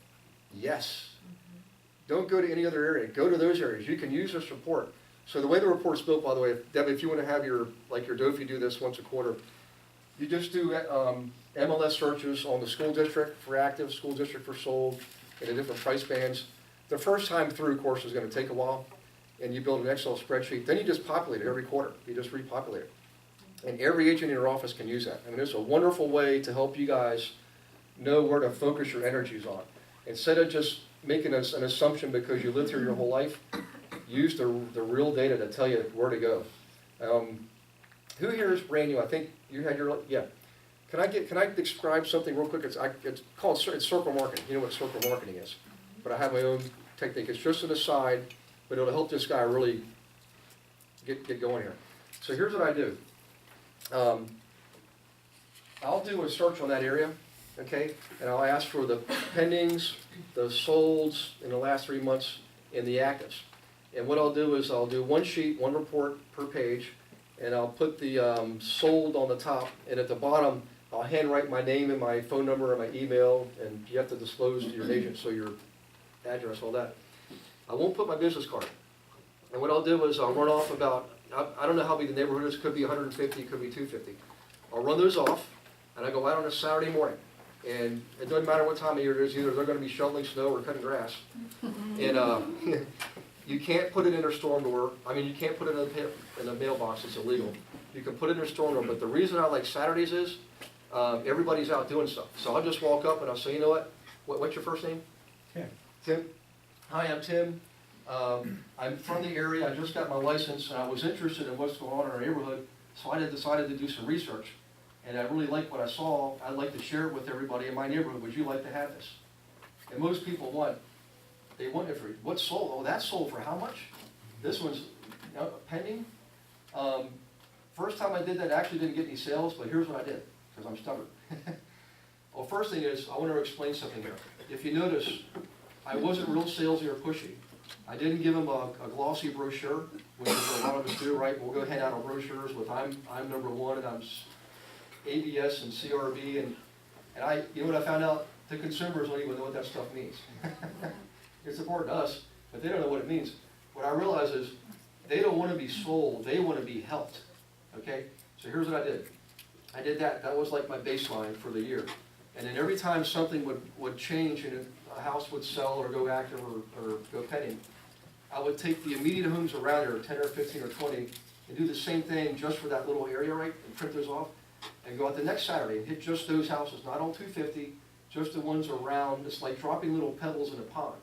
Yes. Don't go to any other area. Go to those areas. You can use this report. So the way the report's built, by the way, Debbie, if you want to have your, like your Dofi do this once a quarter, you just do MLS searches on the school district for active, school district for sold, and the different price bands. The first time through, of course, is going to take a while, and you build an Excel spreadsheet. Then you just populate it every quarter. You just repopulate it. And every agent in your office can use that. I mean, it's a wonderful way to help you guys know where to focus your energies on. Instead of just making an assumption because you lived here your whole life, use the real data to tell you where to go. Who here is brand new? I think you had your, yeah. Can I describe something real quick? It's called circle marketing. You know what circle marketing is. But I have my own technique. It's just an aside, but it'll help this guy really get going here. So here's what I do. I'll do a search on that area, okay, and I'll ask for the pendings, the solds in the last 3 months, and the actives. And what I'll do is I'll do one sheet, one report per page, and I'll put the sold on the top, and at the bottom, I'll handwrite my name and my phone number and my email, and you have to disclose to your agent, so your address, all that. I won't put my business card. And what I'll do is I'll run off about, I don't know how big the neighborhood is, could be 150, could be 250. I'll run those off, and I go out on a Saturday morning. And it doesn't matter what time of year it is, either they're gonna be shoveling snow or cutting grass. And you can't put it in their storm door. I mean, you can't put it in a mailbox, it's illegal. You can put it in their storm door, but the reason I like Saturdays is, everybody's out doing stuff. So I'll just walk up and I'll say, you know what's your first name? Tim. Tim. Hi, I'm Tim. I'm from the area, I just got my license, and I was interested in what's going on in our neighborhood, so I decided to do some research. And I really liked what I saw. I'd like to share it with everybody in my neighborhood. Would you like to have this? And most people want it for, what's sold? Oh, that's sold for how much? This one's pending. First time I did that, I actually didn't get any sales, but here's what I did, because I'm stubborn. Well, first thing is, I want to explain something here. If you notice, I wasn't real salesy or pushy. I didn't give them a glossy brochure, which is what a lot of us do, right? We'll go hand out our brochures with I'm number one, and I'm ABS and CRB, and you know what I found out? The consumers don't even know what that stuff means. It's important to us, but they don't know what it means. What I realize is they don't want to be sold, they want to be helped, okay? So here's what I did. I did that. That was like my baseline for the year. And then every time something would change and a house would sell or go active or go pending, I would take the immediate homes around here, 10 or 15 or 20, and do the same thing just for that little area, right, and print those off, and go out the next Saturday and hit just those houses, not all 250, just the ones around. It's like dropping little pebbles in a pond.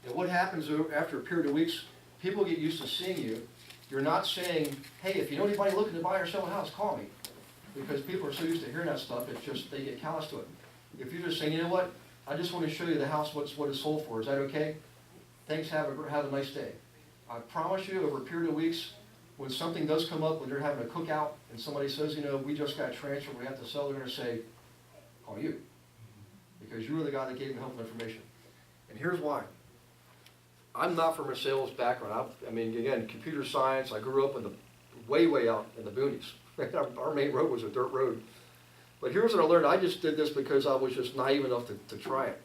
And what happens after a period of weeks, people get used to seeing you. You're not saying, hey, if you know anybody looking to buy or sell a house, call me. Because people are so used to hearing that stuff, it's just, they get callous to it. If you're just saying, you know what, I just want to show you the house, what it's sold for, is that okay? Thanks, have a nice day. I promise you, over a period of weeks, when something does come up, when they're having a cookout, and somebody says, you know, we just got transferred, we have to sell, they're going to say, call you. Because you were the guy that gave them helpful information. And here's why. I'm not from a sales background. I mean, again, computer science, I grew up in the way, way out in the boonies. Our main road was a dirt road. But here's what I learned. I just did this because I was just naive enough to try it.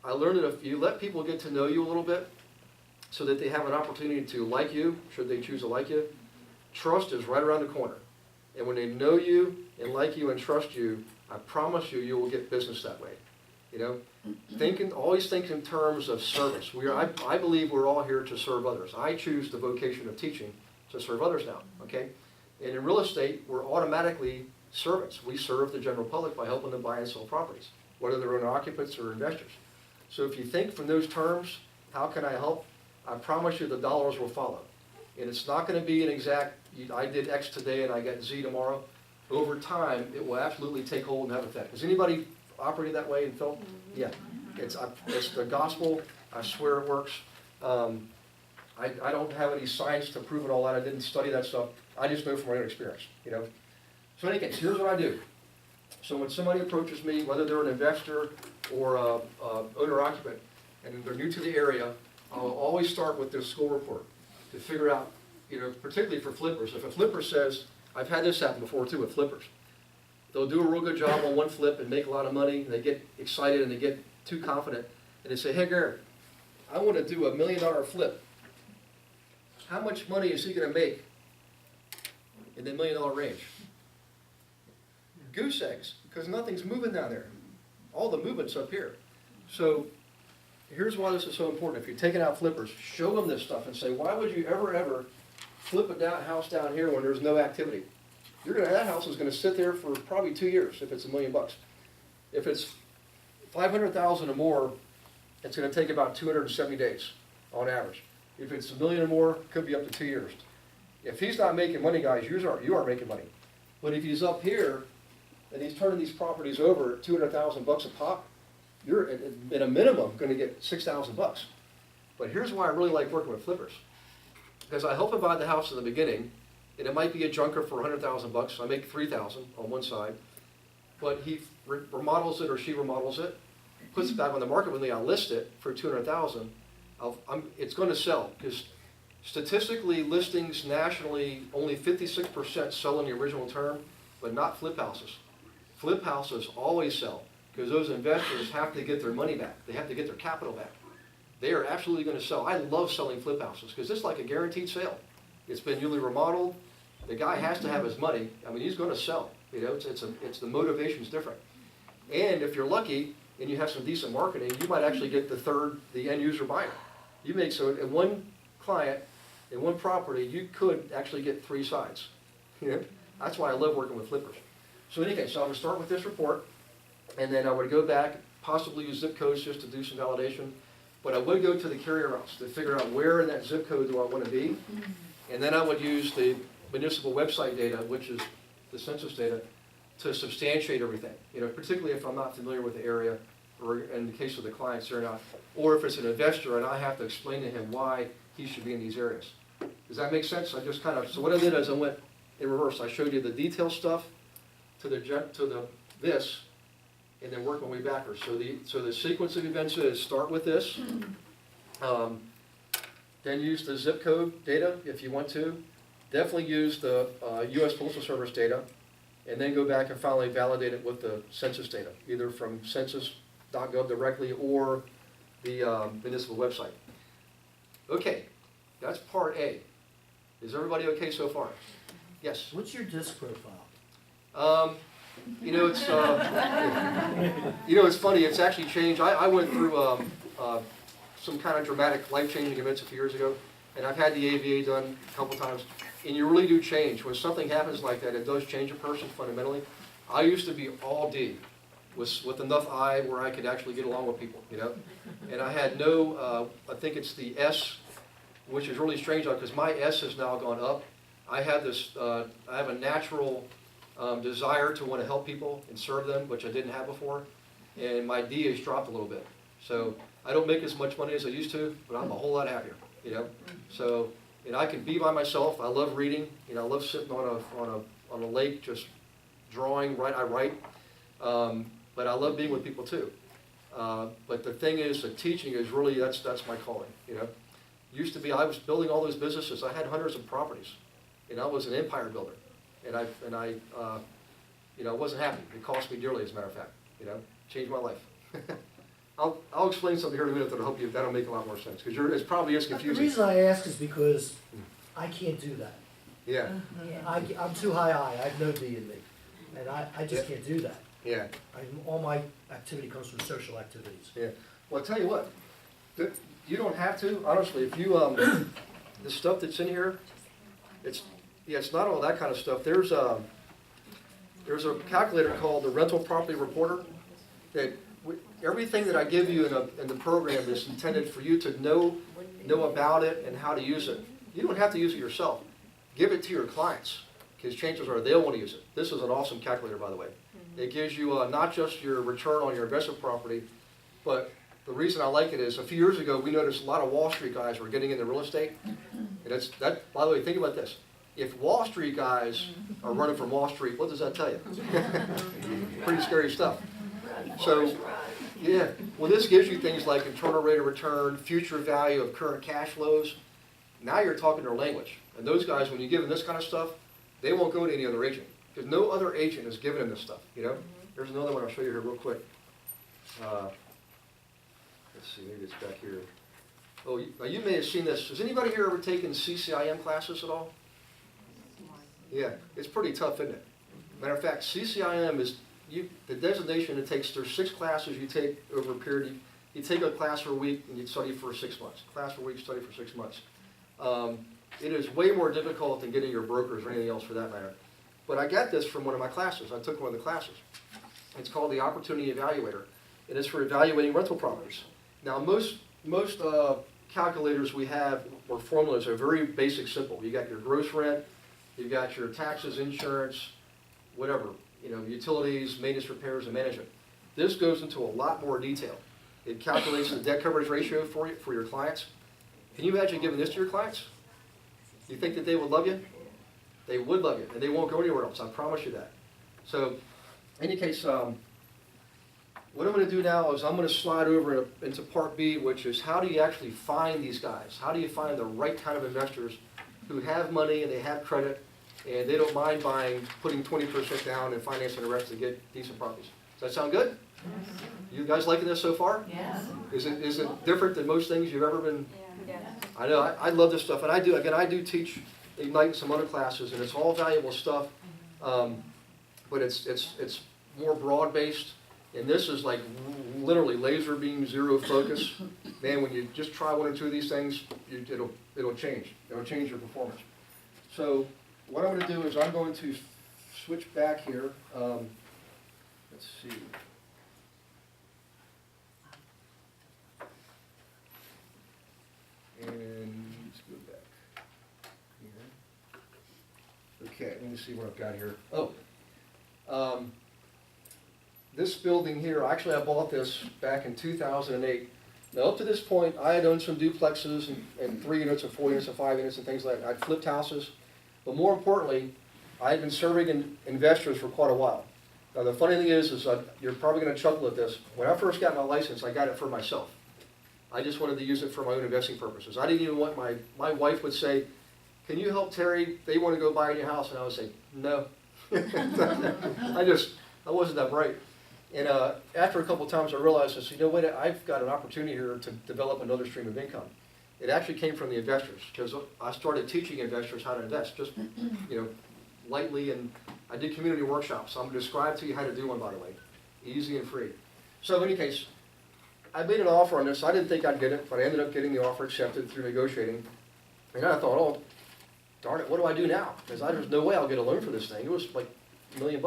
I learned that if you let people get to know you a little bit, so that they have an opportunity to like you, should they choose to like you, trust is right around the corner. And when they know you and like you and trust you, I promise you, you will get business that way. You know, always think in terms of service. I believe we're all here to serve others. I choose the vocation of teaching to serve others now, okay? And in real estate, we're automatically servants. We serve the general public by helping them buy and sell properties, whether they're owner occupants or investors. So if you think from those terms, how can I help? I promise you the dollars will follow. And it's not going to be an exact, I did X today and I got Z tomorrow. Over time, it will absolutely take hold and have effect. Has anybody operated that way and felt? Yeah. It's the gospel. I swear it works. I don't have any science to prove it all out. I didn't study that stuff. I just know from my own experience, you know. So in any case, here's what I do. So when somebody approaches me, whether they're an investor or a owner occupant, and they're new to the area, I'll always start with their school report to figure out, you know, particularly for flippers. If a flipper says, I've had this happen before too with flippers. They'll do a real good job on one flip and make a lot of money, and they get excited and they get too confident, and they say, hey Gary, I want to do $1 million flip. How much money is he going to make in the $1 million range? Goose eggs, because nothing's moving down there. All the movement's up here. So here's why this is so important. If you're taking out flippers, show them this stuff and say, why would you ever flip a house down here when there's no activity? That house is going to sit there for probably 2 years if it's $1 million. If it's 500,000 or more, it's going to take about 270 days on average. If it's $1 million or more, it could be up to 2 years. If he's not making money, guys, you are making money. But if he's up here and he's turning these properties over at 200,000 bucks a pop, you're at a minimum going to get 6,000 bucks. But here's why I really like working with flippers, because I help him buy the house in the beginning, and it might be a junker for 100,000 bucks. I make 3,000 on one side, but he remodels it or she remodels it, puts it back on the market. When I list it for 200,000, it's going to sell, because statistically, listings nationally, only 56% sell in the original term, but not flip houses. Flip houses always sell, because those investors have to get their money back. They have to get their capital back. They are absolutely going to sell. I love selling flip houses, because it's like a guaranteed sale. It's been newly remodeled. The guy has to have his money. I mean, he's going to sell. You know, it's the motivation's different. And if you're lucky and you have some decent marketing, you might actually get the end user buyer. You make so in one client, in one property, you could actually get 3 sides. You know, that's why I love working with flippers. So anyway, so I would start with this report, and then I would go back, possibly use zip codes just to do some validation. But I would go to the carrier routes to figure out where in that zip code do I want to be. And then I would use the municipal website data, which is the census data, to substantiate everything. You know, particularly if I'm not familiar with the area, or in the case of the clients, they're not, or if it's an investor and I have to explain to him why he should be in these areas. Does that make sense? So what I did is I went in reverse. I showed you the detail stuff to this, and then work my way backwards. So the sequence of events is start with this, then use the zip code data if you want to. Definitely use the U.S. Postal Service data, and then go back and finally validate it with the census data, either from census.gov directly or the municipal website. Okay, that's part A. Is everybody okay so far? Yes? What's your disc profile? You know, it's funny. It's actually changed. I went through some kind of dramatic, life-changing events a few years ago, and I've had the AVA done a couple times. And you really do change. When something happens like that, it does change a person fundamentally. I used to be all D, with enough I where I could actually get along with people, you know. And I had no, I think it's the S, which is really strange because my S has now gone up. I have this, I have a natural desire to want to help people and serve them, which I didn't have before. And my D has dropped a little bit. So I don't make as much money as I used to, but I'm a whole lot happier, you know. So, and I can be by myself. I love reading. You know, I love sitting on a lake just drawing. I write. But I love being with people too. But the thing is, the teaching is really that's my calling. You know, used to be I was building all those businesses. I had hundreds of properties, and I was an empire builder. And I wasn't happy. It cost me dearly, as a matter of fact, changed my life. I'll explain something here in a minute that'll make a lot more sense, because it probably is The confusing. reason I ask is because I can't do that. Yeah, I'm too high I have no D in me, and I just can't do that. yeah, All my activity comes from social activities. yeah. Well, I'll tell you what, you don't have to, honestly, if you, the stuff that's in here, it's not all that kind of stuff. There's a calculator called the Rental Property Reporter that everything that I give you in the program is intended for you to know about it and how to use it. You don't have to use it yourself. Give it to your clients, because chances are they'll want to use it. This is an awesome calculator, by the way. It gives you not just your return on your investment property, but the reason I like it is a few years ago we noticed a lot of Wall Street guys were getting into real estate. And by the way, think about this. If Wall Street guys are running from Wall Street, what does that tell you? Pretty scary stuff. So, yeah, well, this gives you things like internal rate of return, future value of current cash flows. Now you're talking their language. And those guys, when you give them this kind of stuff, they won't go to any other agent, because no other agent is giving them this stuff, There's another one I'll show you here real quick. Let's see, maybe it's back here. Oh, now you may have seen this. Has anybody here ever taken CCIM classes at all? Yeah, it's pretty tough, isn't it? Matter of fact, CCIM is the designation it takes. There's 6 classes you take over a period. You take a class for a week and you study for 6 months. Class for a week, study for 6 months. It is way more difficult than getting your brokers or anything else for that matter. But I got this from one of my classes. I took one of the classes. It's called the Opportunity Evaluator. It is for evaluating rental properties. Now, most calculators we have, or formulas, are very basic, simple. You got your gross rent, you've got your taxes, insurance, whatever, utilities, maintenance, repairs, and management. This goes into a lot more detail. It calculates the debt coverage ratio for your clients. Can you imagine giving this to your clients? You think that they would love you? They would love you, and they won't go anywhere else, I promise you that. So, in any case, what I'm going to do now is I'm going to slide over into part B, which is how do you actually find these guys? How do you find the right kind of investors who have money and they have credit and they don't mind putting 20% down and financing the rest to get decent properties? Does that sound good? You guys liking this so far? Yes. Is it different than most things you've ever been? Yeah. I know, I love this stuff, and I do teach Ignite and some other classes, and it's all valuable stuff, but it's more broad-based, and this is like literally laser beam, zero focus. Man, when you just try one or two of these things, it'll change. It'll change your performance. So what I'm going to do is I'm going to switch back here. Let's see. And let's go back here. Okay, let me see what I've got here. This building here, actually I bought this back in 2008. Now up to this point, I had owned some duplexes and 3 units and 4 units and 5 units and things like that. I'd flipped houses. But more importantly, I had been serving investors for quite a while. Now the funny thing is you're probably going to chuckle at this. When I first got my license, I got it for myself. I just wanted to use it for my own investing purposes. I didn't even want my wife would say, can you help Terry? They want to go buy your house. And I would say, no. I wasn't that bright. And after a couple of times I realized, wait, I've got an opportunity here to develop another stream of income. It actually came from the investors, because I started teaching investors how to invest, just, lightly, and I did community workshops. I'm going to describe to you how to do one, by the way. Easy and free. So in any case, I made an offer on this. I didn't think I'd get it, but I ended up getting the offer accepted through negotiating. And then I thought, oh, darn it, what do I do now? Because there's no way I'll get a loan for this thing. It was like $1 million.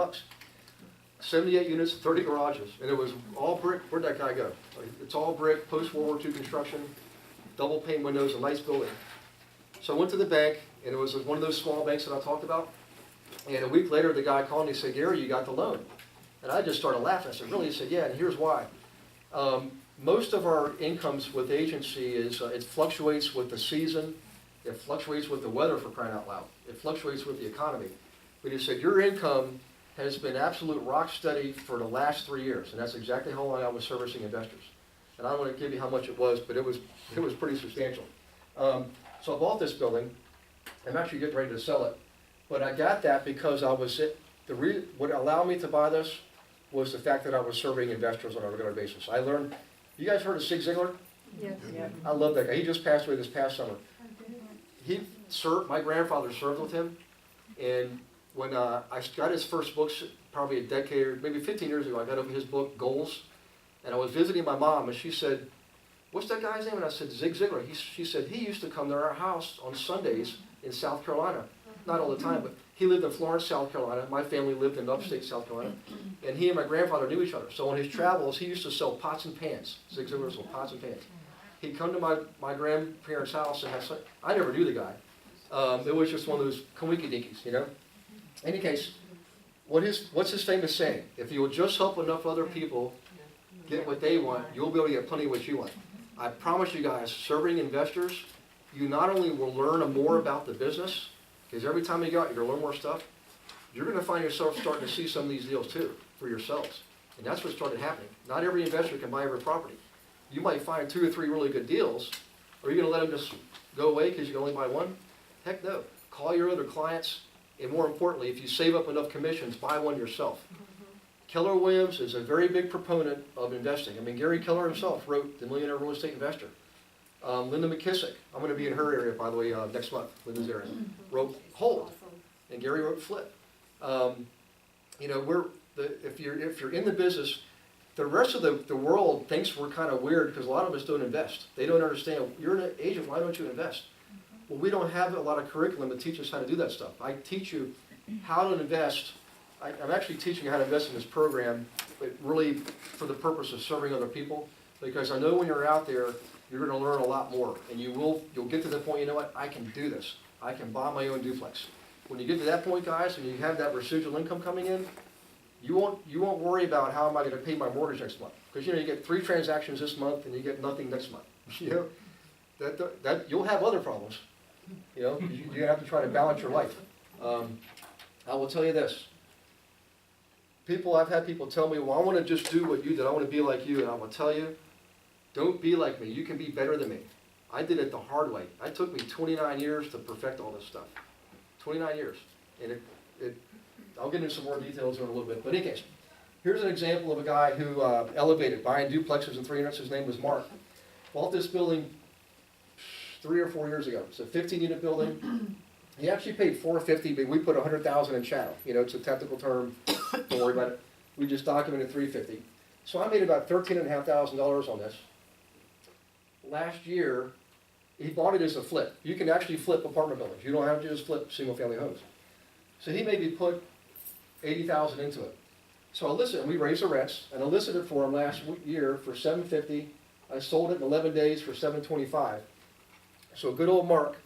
78 units, 30 garages, and it was all brick. Where'd that guy go? It's all brick, post-World War II construction, double pane windows, a nice building. So I went to the bank, and it was one of those small banks that I talked about. And a week later, the guy called me and said, Gary, you got the loan. And I just started laughing. I said, really? He said, yeah, and here's why. Most of our incomes with agency is, it fluctuates with the season, it fluctuates with the weather, for crying out loud. It fluctuates with the economy. But he said, your income has been absolute rock steady for the last 3 years, and that's exactly how long I was servicing investors. And I don't want to give you how much it was, but it was pretty substantial. So I bought this building. I'm actually getting ready to sell it. But I got that because what allowed me to buy this was the fact that I was serving investors on a regular basis. I learned, you guys heard of Zig Ziglar? Yes. I love that guy. He just passed away this past summer. He served, my grandfather served with him, and when I got his first books, probably a decade or maybe 15 years ago, I got his book, Goals, and I was visiting my mom, and she said, "What's that guy's name?" And I said, "Zig Ziglar." She said, "He used to come to our house on Sundays in South Carolina. Not all the time, but he lived in Florence, South Carolina. My family lived in upstate South Carolina. And he and my grandfather knew each other. So on his travels, he used to sell pots and pans. Zig Ziglar sold pots and pans. He'd come to my grandparents' house and have some, I never knew the guy. It was just one of those coinky-dinkies, you know? In any case, what's his famous saying? If you will just help enough other people get what they want, you'll be able to get plenty of what you want. I promise you guys, serving investors, you not only will learn more about the business, because every time you go out, you're going to learn more stuff. You're going to find yourself starting to see some of these deals too, for yourselves. And that's what started happening. Not every investor can buy every property. You might find 2 or 3 really good deals. Are you going to let them just go away because you can only buy one? Heck no. Call your other clients. And more importantly, if you save up enough commissions, buy one yourself. Keller Williams is a very big proponent of investing. I mean, Gary Keller himself wrote The Millionaire Real Estate Investor. Linda McKissick, I'm going to be in her area, by the way, next month, Linda's area, wrote Hold, and Gary wrote Flip. You know, if you're in the business, the rest of the world thinks we're kind of weird because a lot of us don't invest. They don't understand, you're an agent, why don't you invest? Well, we don't have a lot of curriculum to teach us how to do that stuff. I teach you how to invest. I'm actually teaching you how to invest in this program, but really for the purpose of serving other people, because I know when you're out there, you're going to learn a lot more, and you'll get to the point, you know what, I can do this. I can buy my own duplex. When you get to that point, guys, and you have that residual income coming in, you won't worry about how am I going to pay my mortgage next month, because you know you get 3 transactions this month and you get nothing next month. You know that you'll have other problems. You know you have to try to balance your life. I will tell you this. I've had people tell me, well, I want to just do what you did. I want to be like you, and I will tell you, don't be like me. You can be better than me. I did it the hard way. It took me 29 years to perfect all this stuff. 29 years. And I'll get into some more details in a little bit. But in any case, here's an example of a guy who elevated, buying duplexes and 3 units. His name was Mark. Bought this building 3 or 4 years ago. It's a 15-unit building. He actually paid $450, but we put $100,000 in chattel. You know, it's a technical term. Don't worry about it. We just documented $350. So I made about $13,500 on this. Last year, he bought it as a flip. You can actually flip apartment buildings. You don't have to just flip single-family homes. So he made me put $80,000 into it. So I listened. We raised the rents, and I listed it for him last year for $750. I sold it in 11 days for $725. So good old Mark,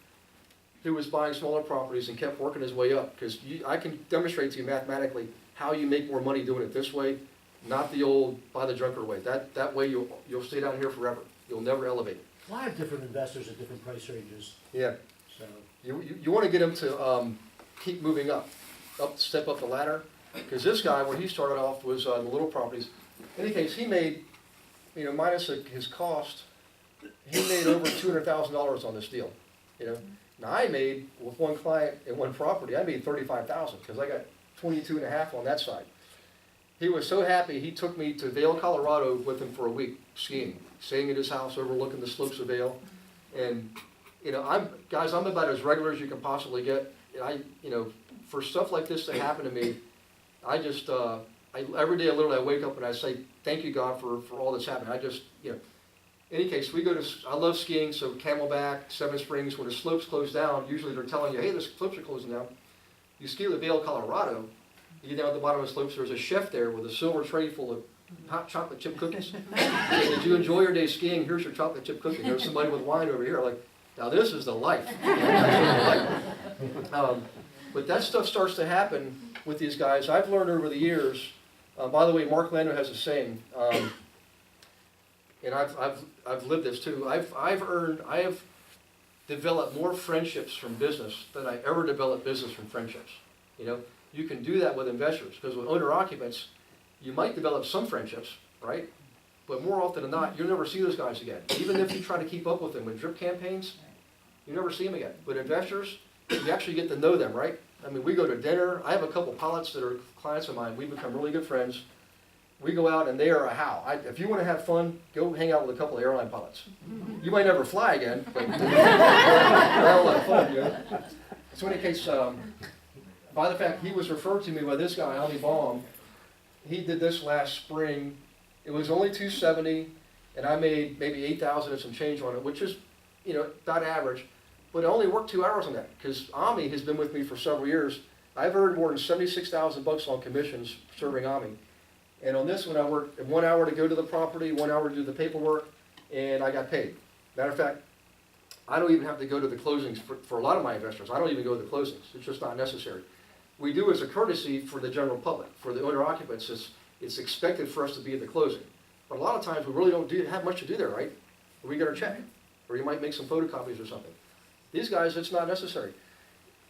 who was buying smaller properties and kept working his way up, because I can demonstrate to you mathematically how you make more money doing it this way, not the old buy the junker way. That way you'll stay down here forever. You'll never elevate. Well, I have different investors at different price ranges, Yeah. so. You want to get them to keep moving up, step up the ladder, because this guy, where he started off, was the little properties. In any case, he made, you know, minus his cost, he made over $200,000 on this deal. You know, now I made with one client and one property, I made $35,000 because I got 22.5 on that side. He was so happy, he took me to Vail, Colorado with him for a week skiing, staying at his house overlooking the slopes of Vail. And, you know, I'm about as regular as you can possibly get. You know, for stuff like this to happen to me, I just, every day I wake up and I say, thank you, God, for all that's happened. I just, you know, in any case, I love skiing, so Camelback, Seven Springs, when the slopes close down, usually they're telling you, hey, the slopes are closing down. You ski to Vail, Colorado, you get down at the bottom of the slopes, there's a chef there with a silver tray full of hot chocolate chip cookies. Hey, did you enjoy your day skiing? Here's your chocolate chip cookie. There's somebody with wine over here. Like, now this is the life. But that stuff starts to happen with these guys. I've learned over the years, by the way, Mark Lando has a saying, and I've lived this too. I have developed more friendships from business than I ever developed business from friendships. You know, you can do that with investors, because with owner-occupants, you might develop some friendships, right? But more often than not, you'll never see those guys again. Even if you try to keep up with them with drip campaigns, you never see them again. But investors, you actually get to know them, right? I mean, we go to dinner. I have a couple pilots that are clients of mine. We've become really good friends. We go out and they are a how. If you want to have fun, go hang out with a couple of airline pilots. You might never fly again, but they're a lot of fun, you know. So in any case, by the fact he was referred to me by this guy, Ali Baum, he did this last spring. It was only $270, and I made maybe $8,000 and some change on it, which is, you know, not average. But I only worked 2 hours on that because Ami has been with me for several years. I've earned more than $76,000 on commissions serving Ami. And on this one, I worked 1 hour to go to the property, 1 hour to do the paperwork, and I got paid. Matter of fact, I don't even have to go to the closings for a lot of my investors. I don't even go to the closings. It's just not necessary. We do as a courtesy for the general public. For the owner occupants, it's expected for us to be at the closing. But a lot of times, we really don't have much to do there, right? We get our check, or you might make some photocopies or something. These guys, it's not necessary.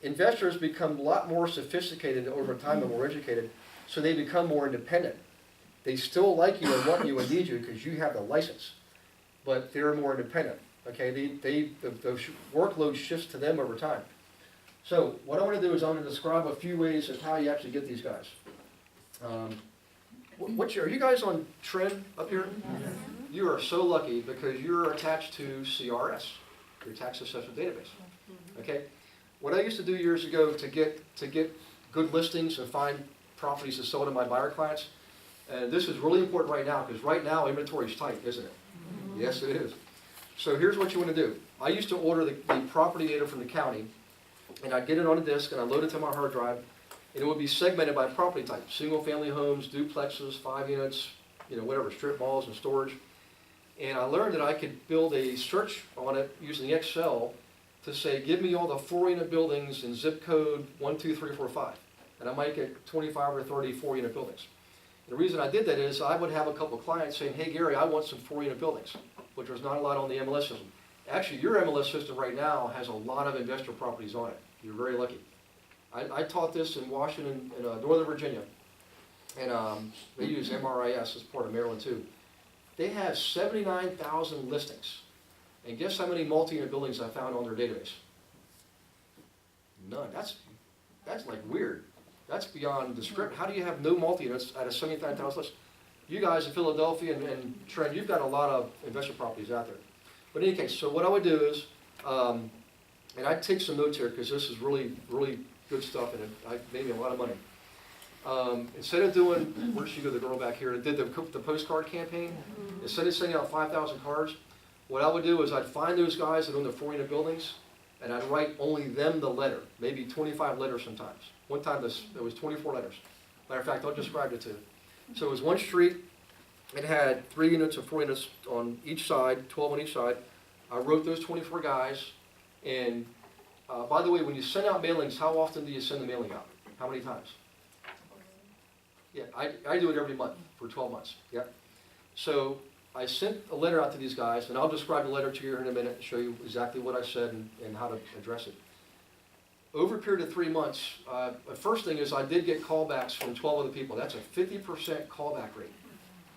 Investors become a lot more sophisticated over time and more educated, so they become more independent. They still like you and want you and need you because you have the license, but they're more independent. Okay, the workload shifts to them over time. So what I want to do is I'm going to describe a few ways of how you actually get these guys. Are you guys on Trend up here? You are so lucky because you're attached to CRS, your tax assessment database. Okay, what I used to do years ago to get good listings and find properties to sell to my buyer clients. And this is really important right now, because right now inventory is tight, isn't it? Yes, it is. So here's what you want to do. I used to order the property data from the county, and I'd get it on a disk, and I'd load it to my hard drive, and it would be segmented by property type. Single-family homes, duplexes, 5 units, you know, whatever, strip malls and storage. And I learned that I could build a search on it using Excel to say, give me all the 4-unit buildings in zip code 1, 2, 3, 4, 5. And I might get 25 or 30 4-unit buildings. The reason I did that is I would have a couple of clients saying, hey Gary, I want some 4-unit buildings, which was not a lot on the MLS system. Actually, your MLS system right now has a lot of investor properties on it. You're very lucky. I taught this in Washington, in Northern Virginia, and they use MRIS as part of Maryland too. They have 79,000 listings. And guess how many multi-unit buildings I found on their database? None. That's like weird. That's beyond the script. How do you have no multi-units out of 79,000 lists? You guys in Philadelphia and Trent, you've got a lot of investor properties out there. But in any case, so what I would do is, and I take some notes here because this is really, really good stuff, and it made me a lot of money. Instead of doing, where'd she go, the girl back here, that did the postcard campaign, instead of sending out 5,000 cards, what I would do is I'd find those guys that own the 4-unit buildings, and I'd write only them the letter, maybe 25 letters sometimes. One time there was 24 letters. Matter of fact, I'll describe it to you. So it was one street. It had 3 units or 4 units on each side, 12 on each side. I wrote those 24 guys. And by the way, when you send out mailings, how often do you send the mailing out? How many times? Yeah, I do it every month for 12 months. Yeah. So I sent a letter out to these guys, and I'll describe the letter to you in a minute and show you exactly what I said and how to address it. Over a period of 3 months, the first thing is I did get callbacks from 12 other people. That's a 50% callback rate.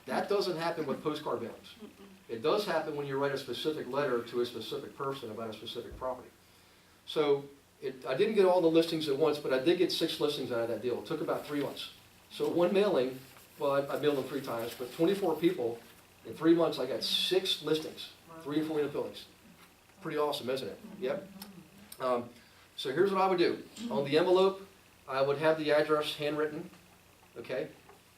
That doesn't happen with postcard mailings. It does happen when you write a specific letter to a specific person about a specific property. So I didn't get all the listings at once, but I did get 6 listings out of that deal. It took about 3 months. So one mailing, well, I mailed them 3 times, but 24 people, in 3 months I got 6 listings, 3 and 4 unit buildings. Pretty awesome, isn't it? Yep. So here's what I would do. On the envelope, I would have the address handwritten, okay?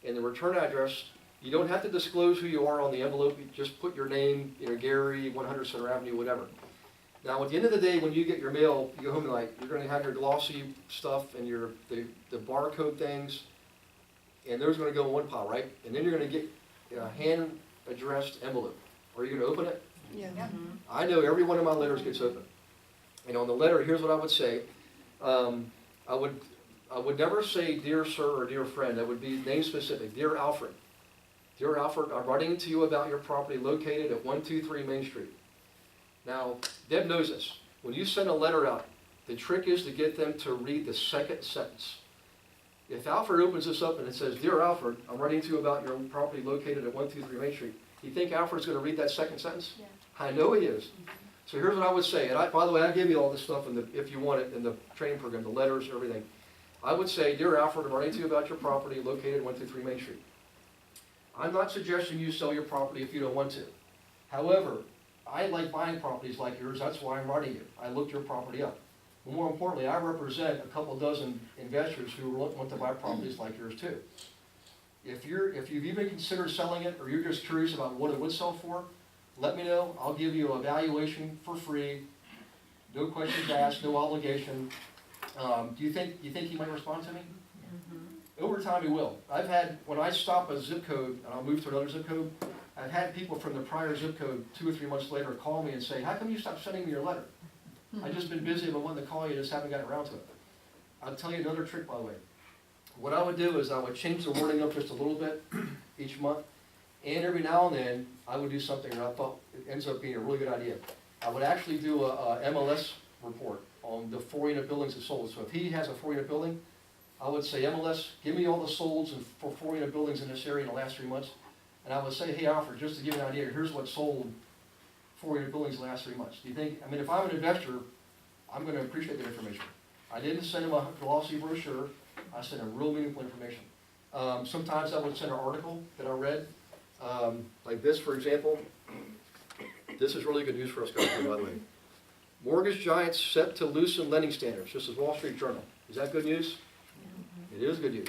And the return address, you don't have to disclose who you are on the envelope. You just put your name, you know, Gary, 100 Center Avenue, whatever. Now, at the end of the day, when you get your mail, you go home tonight, you're going to have your glossy stuff and the barcode things, and those are going to go in one pile, right? And then you're going to get a hand-addressed envelope. Are you going to open it? Yeah. I know every one of my letters gets open. And on the letter, here's what I would say. I would never say, dear sir or dear friend. That would be name specific. Dear Alfred. Dear Alfred, I'm writing to you about your property located at 123 Main Street. Now, Deb knows this. When you send a letter out, the trick is to get them to read the second sentence. If Alfred opens this up and it says, Dear Alfred, I'm writing to you about your property located at 123 Main Street, you think Alfred's going to read that second sentence? Yeah. I know he is. So here's what I would say, and by the way, I give you all this stuff if you want it in the training program, the letters and everything. I would say, dear Alfred, I'm writing to you about your property located 123 Main Street. I'm not suggesting you sell your property if you don't want to. However, I like buying properties like yours, that's why I'm writing you. I looked your property up. But more importantly, I represent a couple dozen investors who want to buy properties like yours too. If you've even considered selling it, or you're just curious about what it would sell for, let me know. I'll give you a valuation for free. No questions asked, no obligation. Do you think he might respond to me? Over time he will. When I stop a zip code and I'll move to another zip code, I've had people from the prior zip code 2 or 3 months later call me and say, how come you stopped sending me your letter? I've just been busy, but wanted to call you, just haven't gotten around to it. I'll tell you another trick, by the way. What I would do is I would change the wording up just a little bit each month, and every now and then I would do something that I thought it ends up being a really good idea. I would actually do a MLS report on the 4 unit buildings that sold. So if he has a 4 unit building, I would say, MLS, give me all the solds for 4 unit buildings in this area in the last 3 months. And I would say, hey Alfred, just to give you an idea, here's what sold 4 unit buildings in the last 3 months. Do you think, I mean, if I'm an investor, I'm going to appreciate that information. I didn't send him a glossy brochure, I sent him real meaningful information. Sometimes I would send an article that I read, like this, for example. This is really good news for us guys, by the way. Mortgage giants set to loosen lending standards. This is Wall Street Journal. Is that good news? It is good news.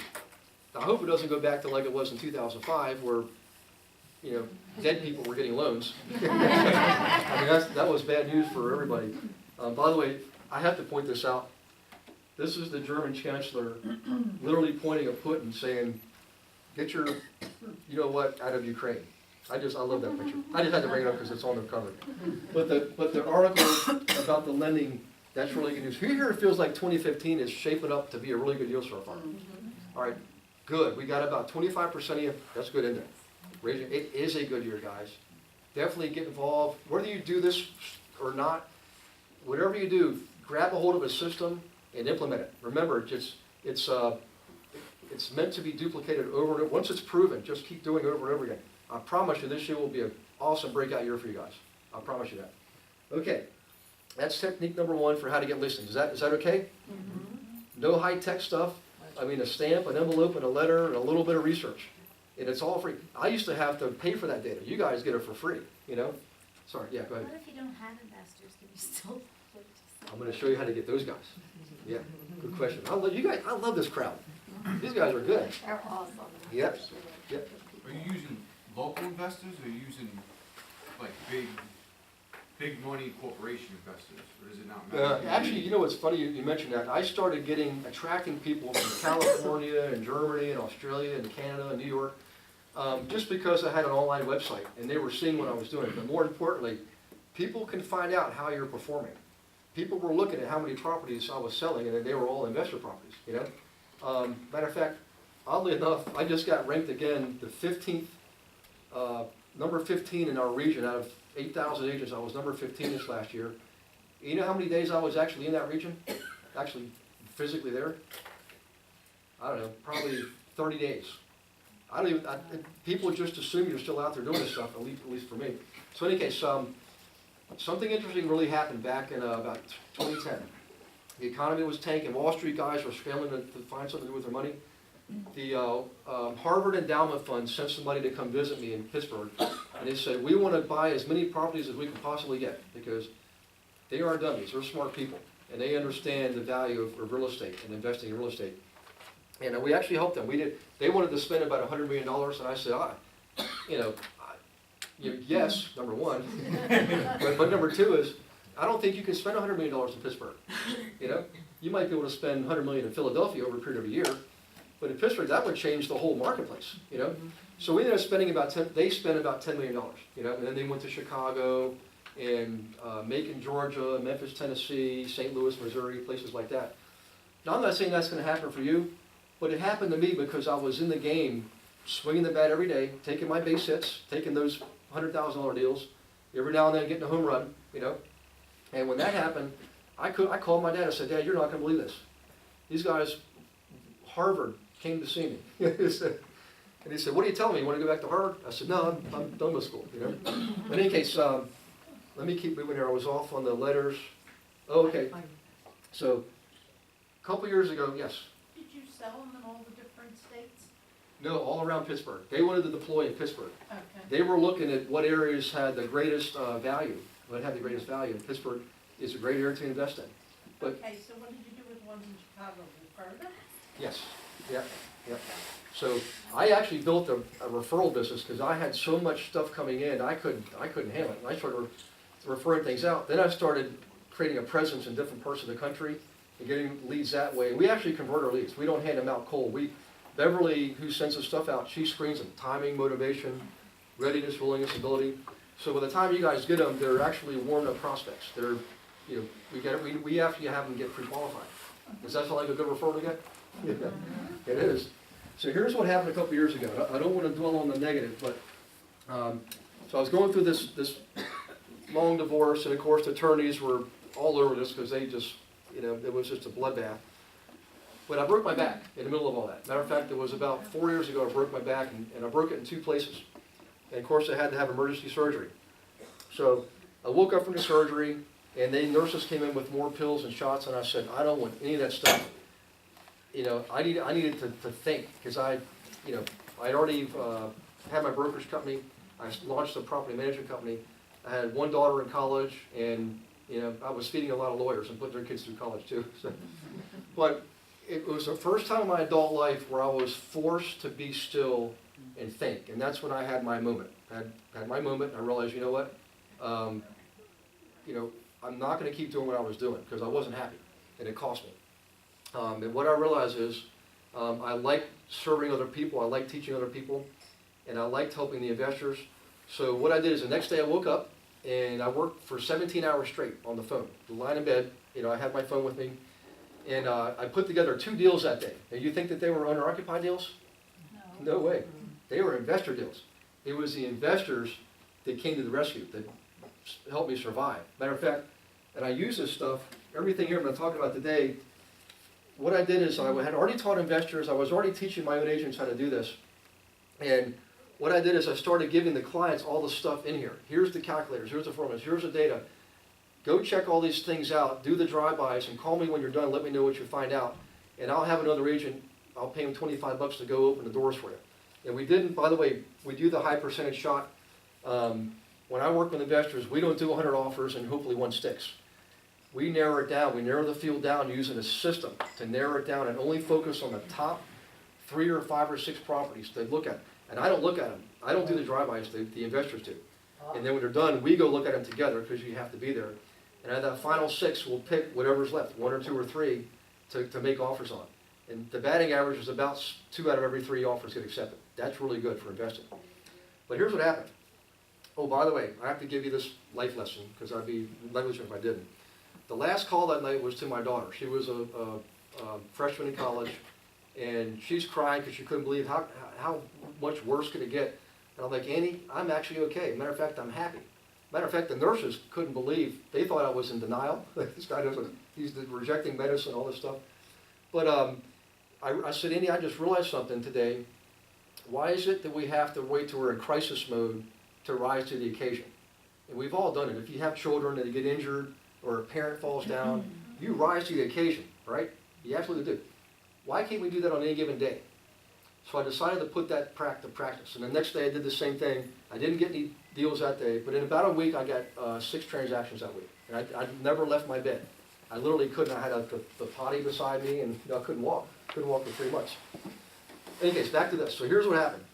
Now, I hope it doesn't go back to like it was in 2005, where dead people were getting loans. I mean, that was bad news for everybody. By the way, I have to point this out. This is the German chancellor literally pointing at Putin saying, get your, you know what, out of Ukraine. I love that picture. I just had to bring it up because it's on the cover. But the article about the lending, that's really good news. Who here feels like 2015 is shaping up to be a really good year so far? All right, good. We got about 25% of you. That's good in there. It is a good year, guys. Definitely get involved. Whether you do this or not, whatever you do, grab a hold of a system and implement it. Remember, it's meant to be duplicated over and over. Once it's proven, just keep doing it over and over again. I promise you this year will be an awesome breakout year for you guys. I promise you that. Okay, that's technique number 1 for how to get listings. Is that okay? No high-tech stuff. I mean, a stamp, an envelope, and a letter, and a little bit of research. And it's all free. I used to have to pay for that data. You guys get it for free, Sorry, yeah, go ahead. What if you don't have investors? Can you still? I'm going to show you how to get those guys. Yeah, good question. I love this crowd. These guys are good. They're awesome. Yep. Are you using local investors, or are you using like big money corporation investors, or does it not matter? Actually, it's funny you mentioned that. I started attracting people from California and Germany and Australia and Canada and New York, just because I had an online website and they were seeing what I was doing. But more importantly, people can find out how you're performing. People were looking at how many properties I was selling, and they were all investor properties, Matter of fact, oddly enough, I just got ranked again the 15th, number 15 in our region. Out of 8,000 agents, I was number 15 this last year. You know how many days I was actually in that region? Actually, physically there? I don't know, probably 30 days. People just assume you're still out there doing this stuff, at least for me. So in any case, something interesting really happened back in about 2010. The economy was tanking. Wall Street guys were scrambling to find something to do with their money. The Harvard Endowment Fund sent somebody to come visit me in Pittsburgh, and they said, we want to buy as many properties as we can possibly get, because they aren't dummies. They're smart people, and they understand the value of real estate and investing in real estate. And we actually helped them. They wanted to spend about $100 million, and I said, yes, number 1. but number 2 is, I don't think you can spend $100 million in Pittsburgh. You might be able to spend $100 million in Philadelphia over a period of a year, but in Pittsburgh, that would change the whole marketplace. So we ended up spending they spent about $10 million, and then they went to Chicago and Macon, Georgia, Memphis, Tennessee, St. Louis, Missouri, places like that. Now, I'm not saying that's going to happen for you, but it happened to me because I was in the game, swinging the bat every day, taking my base hits, taking those $100,000 deals, every now and then getting a home run, And when that happened, I called my dad and said, Dad, you're not going to believe this. These guys, Harvard, came to see me. And he said, what are you telling me? You want to go back to Harvard? I said, no, I'm done with school. In any case, let me keep moving here. I was off on the letters. Oh, okay. So, a couple years ago, yes. sell them in all the different states? No, all around Pittsburgh. They wanted to deploy in Pittsburgh. Okay. They were looking at what areas had the greatest value, what had the greatest value, and Pittsburgh is a great area to invest in. But Okay, so what did you do with ones in Chicago? Further? yes, yep. So I actually built a referral business because I had so much stuff coming in, I couldn't handle it. And I started referring things out. Then I started creating a presence in different parts of the country and getting leads that way. And we actually convert our leads. We don't hand them out cold. Beverly, who sends the stuff out, she screens them. Timing, motivation, readiness, willingness, ability. So by the time you guys get them, they're actually warmed up prospects. They're, we actually have them get pre-qualified. Does that sound like a good referral to get? Yeah, it is. So here's what happened a couple years ago. I don't want to dwell on the negative, but so I was going through this long divorce, and of course the attorneys were all over this because they just, it was just a bloodbath. But I broke my back in the middle of all that. Matter of fact, it was about 4 years ago I broke my back, and I broke it in 2 places. And of course I had to have emergency surgery. So I woke up from the surgery, and the nurses came in with more pills and shots, and I said, I don't want any of that stuff. I needed to think, because I'd already had my brokerage company. I launched a property management company. I had 1 daughter in college, and I was feeding a lot of lawyers and putting their kids through college too. So, but it was the first time in my adult life where I was forced to be still and think, and that's when I had my moment. I had my moment, and I realized, you know what, I'm not going to keep doing what I was doing because I wasn't happy, and it cost me. And what I realized is, I like serving other people, I like teaching other people, and I liked helping the investors. So what I did is the next day I woke up, and I worked for 17 hours straight on the phone, lying in bed. I had my phone with me, and I put together 2 deals that day. Now you think that they were owner-occupied deals? No way. They were investor deals. It was the investors that came to the rescue, that helped me survive. Matter of fact, and I use this stuff, everything here I'm going to talk about today, what I did is I had already taught investors, I was already teaching my own agents how to do this, and what I did is I started giving the clients all the stuff in here. Here's the calculators, here's the formulas, here's the data. Go check all these things out, do the drive-bys, and call me when you're done, let me know what you find out, and I'll have another agent, I'll pay him $25 to go open the doors for you. And we didn't, by the way, we do the high percentage shot. When I work with investors, we don't do 100 offers and hopefully 1 sticks. We narrow it down, we narrow the field down using a system to narrow it down and only focus on the top 3 or 5 or 6 properties to look at. And I don't look at them. I don't do the drive-bys, the investors do. And then when they're done, we go look at them together because you have to be there. And at that final 6, we'll pick whatever's left, 1 or 2 or 3, to make offers on. And the batting average is about 2 out of every 3 offers get accepted. That's really good for investing. But here's what happened. Oh, by the way, I have to give you this life lesson because I'd be negligent if I didn't. The last call that night was to my daughter. She was a freshman in college, and she's crying because she couldn't believe how much worse could it get. And I'm like, Annie, I'm actually okay. Matter of fact, I'm happy. Matter of fact, the nurses couldn't believe. They thought I was in denial. This guy doesn't, he's rejecting medicine, all this stuff. But I said, Annie, I just realized something today. Why is it that we have to wait till we're in crisis mode to rise to the occasion? And we've all done it. If you have children and they get injured or a parent falls down, you rise to the occasion, right? You absolutely do. Why can't we do that on any given day? So I decided to put that to practice. And the next day I did the same thing. I didn't get any deals that day, but in about a week I got 6 transactions that week. And I never left my bed. I literally couldn't. I had the potty beside me, and I couldn't walk. Couldn't walk for 3 months. In any case, back to this. So here's what happened.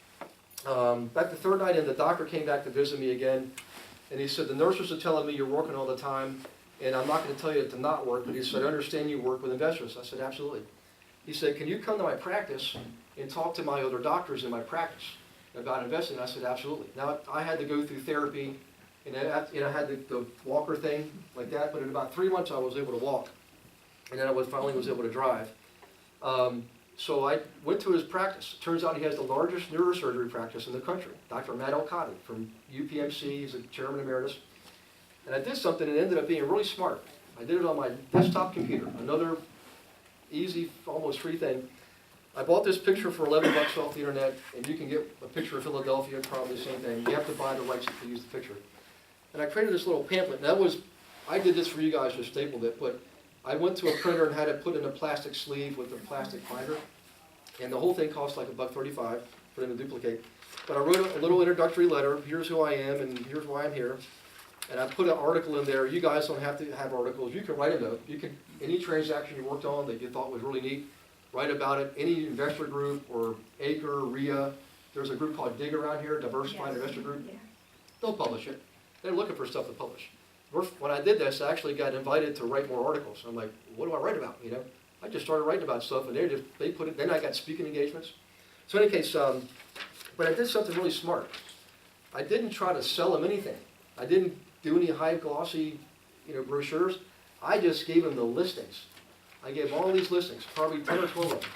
Back the 3rd night in, the doctor came back to visit me again, and he said, the nurses are telling me you're working all the time, and I'm not going to tell you to not work, but he said, I understand you work with investors. I said, absolutely. He said, can you come to my practice and talk to my other doctors in my practice about investing? I said, absolutely. Now, I had to go through therapy, and I had the walker thing like that, but in about 3 months I was able to walk, and then I finally was able to drive. So I went to his practice. It turns out he has the largest neurosurgery practice in the country, Dr. Matt Elkadi from UPMC. He's a chairman emeritus. And I did something that ended up being really smart. I did it on my desktop computer, another easy, almost free thing. I bought this picture for $11 off the internet, and you can get a picture of Philadelphia, probably the same thing. You have to buy the rights to use the picture. And I created this little pamphlet, and I did this for you guys, just stapled it, but I went to a printer and had it put in a plastic sleeve with a plastic binder, And the whole thing cost like $1.35 for them to duplicate. But I wrote a little introductory letter, here's who I am and here's why I'm here. And I put an article in there. You guys don't have to have articles. You can write a note. You can, any transaction you worked on that you thought was really neat, write about it. Any investor group or Acre, RIA, there's a group called DIG around here, Diversified Investor Group. They'll publish it. They're looking for stuff to publish. When I did this, I actually got invited to write more articles. I'm like, what do I write about? You know, I just started writing about stuff, and they put it. Then I got speaking engagements. So in any case, but I did something really smart. I didn't try to sell them anything. I didn't do any high glossy, brochures. I just gave them the listings. I gave all these listings, probably 10 or 12 of them.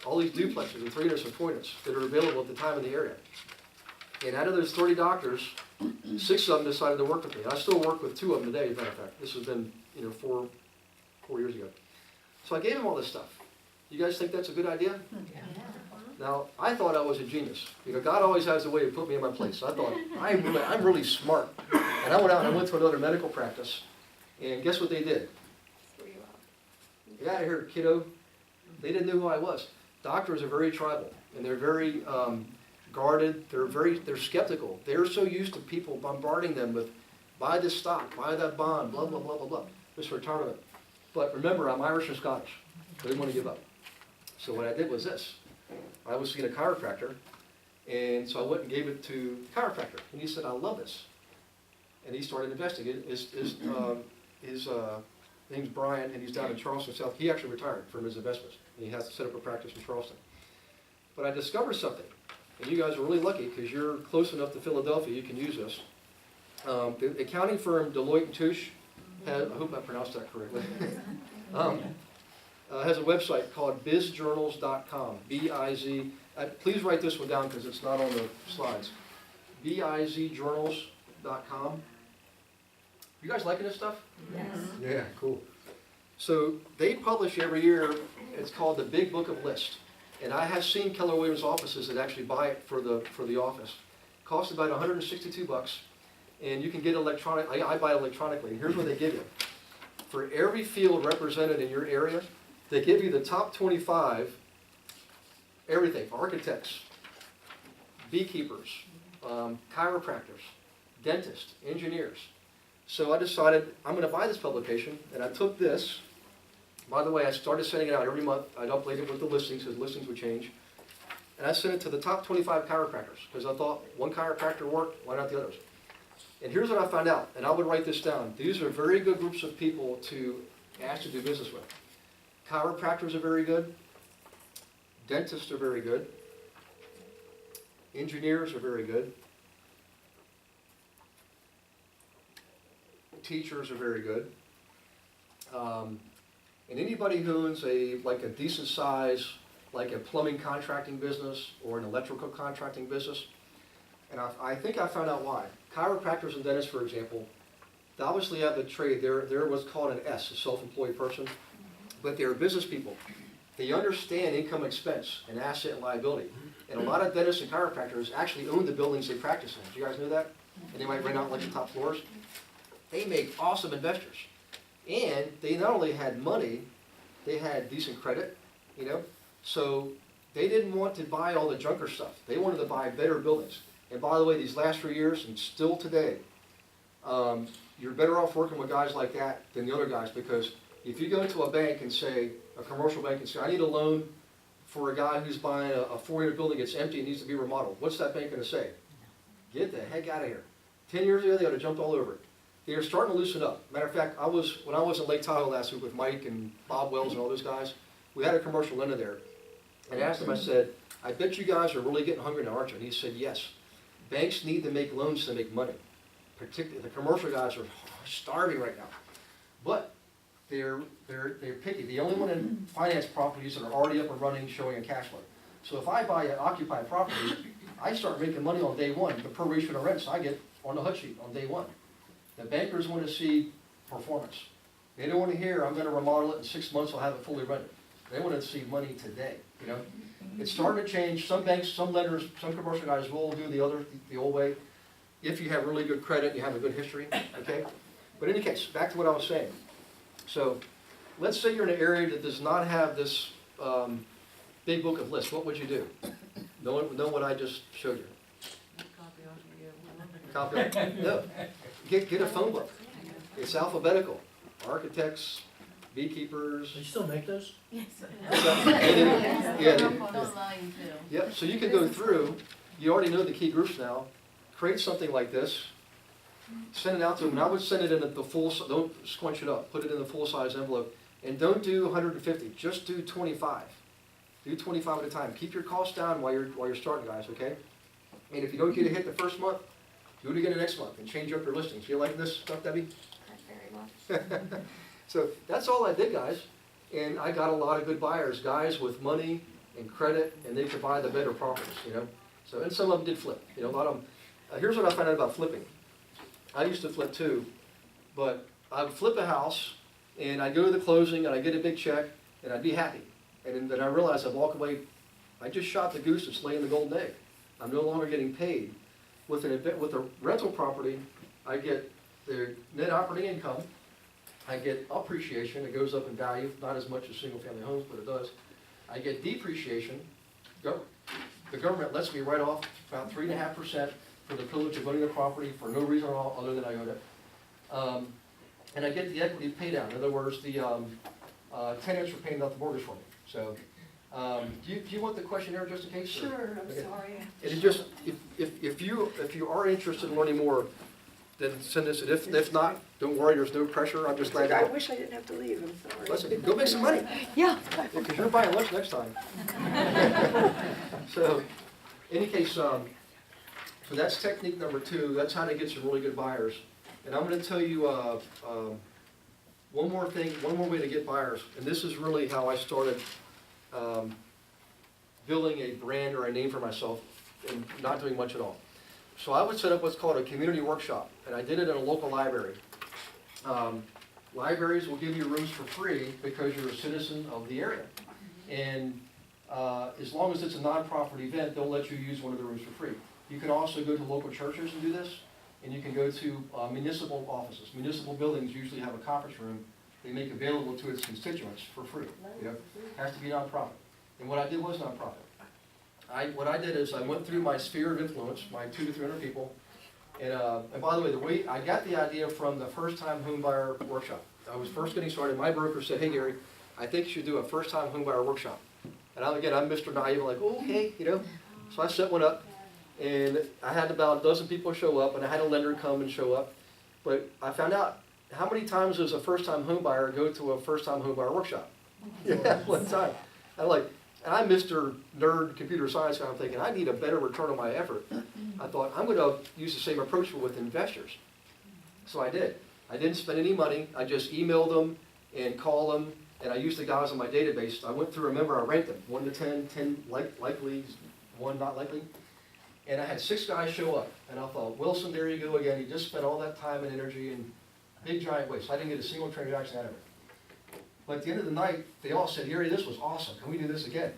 All these duplexes and 300 appointments that are available at the time in the area. And out of those 30 doctors, 6 of them decided to work with me. I still work with 2 of them today, as a matter of fact. This has been, 4 years ago. So I gave them all this stuff. You guys think that's a good idea? Now, I thought I was a genius. God always has a way to put me in my place. So I thought, I'm really smart. And I went out and I went to another medical practice. And guess what they did? Get out of here, kiddo. They didn't know who I was. Doctors are very tribal. And they're very guarded. They're skeptical. They're so used to people bombarding them with, buy this stock, buy that bond, blah, blah, blah, blah, blah. This retirement. But remember, I'm Irish and Scottish. I didn't want to give up. So what I did was this. I was seeing a chiropractor, and so I went and gave it to the chiropractor. And he said, I love this. And he started investing. His name's Brian, and he's down in Charleston, South. He actually retired from his investments, and he has to set up a practice in Charleston. But I discovered something, and you guys are really lucky because you're close enough to Philadelphia, you can use this. The accounting firm Deloitte & Touche, I hope I pronounced that correctly, has a website called bizjournals.com, B-I-Z. Please write this one down because it's not on the slides. bizjournals.com. You guys liking this stuff? Yes. Yeah, cool. So they publish every year, it's called the Big Book of List. And I have seen Keller Williams offices that actually buy it for the office. Costs about $162, and you can get electronic. I buy it electronically. Here's what they give you. For every field represented in your area, they give you the top 25, everything, architects, beekeepers, chiropractors, dentists, engineers. So I decided I'm going to buy this publication, and I took this. By the way, I started sending it out every month. I'd update it with the listings, because listings would change. And I sent it to the top 25 chiropractors, because I thought one chiropractor worked, why not the others? And here's what I found out, and I would write this down. These are very good groups of people to ask to do business with. Chiropractors are very good. Dentists are very good. Engineers are very good. Teachers are very good. And anybody who owns a decent size, like a plumbing contracting business or an electrical contracting business, and I think I found out why. Chiropractors and dentists, for example, they obviously have the trade. They're what's called an S, a self-employed person, but they're business people. They understand income expense and asset and liability. And a lot of dentists and chiropractors actually own the buildings they practice in. Do you guys know that? And they might rent out like the top floors. They make awesome investors. And they not only had money, they had decent credit, So they didn't want to buy all the junker stuff. They wanted to buy better buildings. And by the way, these last 3 years and still today, you're better off working with guys like that than the other guys, because if you go to a bank and say, a commercial bank, and say, I need a loan for a guy who's buying a 4-unit building that's empty and needs to be remodeled, what's that bank going to say? Get the heck out of here. 10 years ago, they would have jumped all over it. They're starting to loosen up. Matter of fact, when I was in Lake Tahoe last week with Mike and Bob Wells and all those guys, we had a commercial lender there. And I asked him, I said, I bet you guys are really getting hungry now, aren't you? And he said, yes. Banks need to make loans to make money. Particularly, the commercial guys are starving right now. But they're picky. They only want to finance properties that are already up and running, showing a cash flow. So if I buy an occupied property, I start making money on day one. The proration of rents I get on the HUD sheet on day one. The bankers want to see performance. They don't want to hear, I'm going to remodel it in 6 months, I'll have it fully rented. They want to see money today, It's starting to change. Some banks, some lenders, some commercial guys will do the old way, if you have really good credit, you have a good history, okay? But in any case, back to what I was saying. So, let's say you're in an area that does not have this big book of lists, what would you do? Know what I just showed you? Copy off, no, get a phone book. It's alphabetical. Architects, beekeepers. You still make those? Yeah, Online too. yep, so you can go through, you already know the key groups now, create something like this, send it out to them, and I would send it in the full, don't squinch it up, put it in the full-size envelope, and don't do 150, just do 25. Do 25 at a time. Keep your costs down while you're starting, guys, okay? And if you don't get a hit the first month, do it again the next month and change up your listings. You like this stuff, Debbie? Very much. So that's all I did, guys, and I got a lot of good buyers, guys with money and credit, and they could buy the better properties, you know? So, and some of them did flip, you know, a lot of them. Here's what I found out about flipping. I used to flip too, but I would flip a house, and I'd go to the closing, and I'd get a big check, and I'd be happy. And then I realized I'd walk away, I just shot the goose that's laying the golden egg. I'm no longer getting paid. With a rental property, I get the net operating income, I get appreciation, it goes up in value, not as much as single-family homes, but it does. I get depreciation. The government lets me write off about 3.5% for the privilege of owning the property for no reason at all other than I own it. And I get the equity pay down. In other words, the tenants are paying off the mortgage for me. So, do you want the questionnaire just in case? Sure, I'm Okay. sorry. And it just, if you are interested in learning more, then send us, if not, don't worry, there's no pressure, I'm just glad to I help. wish I didn't have to leave, I'm sorry. Listen, go make some money, Yeah. because you're buying lunch next time. So, any case, so that's technique number 2, that's how to get some really good buyers. And I'm gonna tell you, one more thing, one more way to get buyers, and this is really how I started, building a brand or a name for myself and not doing much at all. So I would set up what's called a community workshop, and I did it in a local library. Libraries will give you rooms for free because you're a citizen of the area. And as long as it's a nonprofit event, they'll let you use one of the rooms for free. You can also go to local churches and do this, and you can go to municipal offices. Municipal buildings usually have a conference room they make available to its constituents for free. You know, has to be nonprofit. And what I did was nonprofit. What I did is I went through my sphere of influence, my 200 to 300 people, and by the way, I got the idea from the first-time homebuyer workshop. I was first getting started. My broker said, "Hey Gary, I think you should do a first-time homebuyer workshop." And I'm Mr. Naive, I'm like, oh, okay, you know. So I set one up, and I had about a dozen people show up, and I had a lender come and show up. But I found out how many times does a first-time homebuyer go to a first-time homebuyer workshop? Yeah, one time. And I'm Mr. Nerd Computer Science guy. I'm thinking, I need a better return on my effort. I thought, I'm going to use the same approach with investors. So I did. I didn't spend any money. I just emailed them and called them, and I used the guys on my database. I went through, remember, I ranked them, 1 to 10, 10 likely, 1 not likely. And I had 6 guys show up. And I thought, Wilson, there you go again. You just spent all that time and energy and big giant waste. I didn't get a single transaction out of it. But at the end of the night, they all said, Gary, this was awesome. Can we do this again?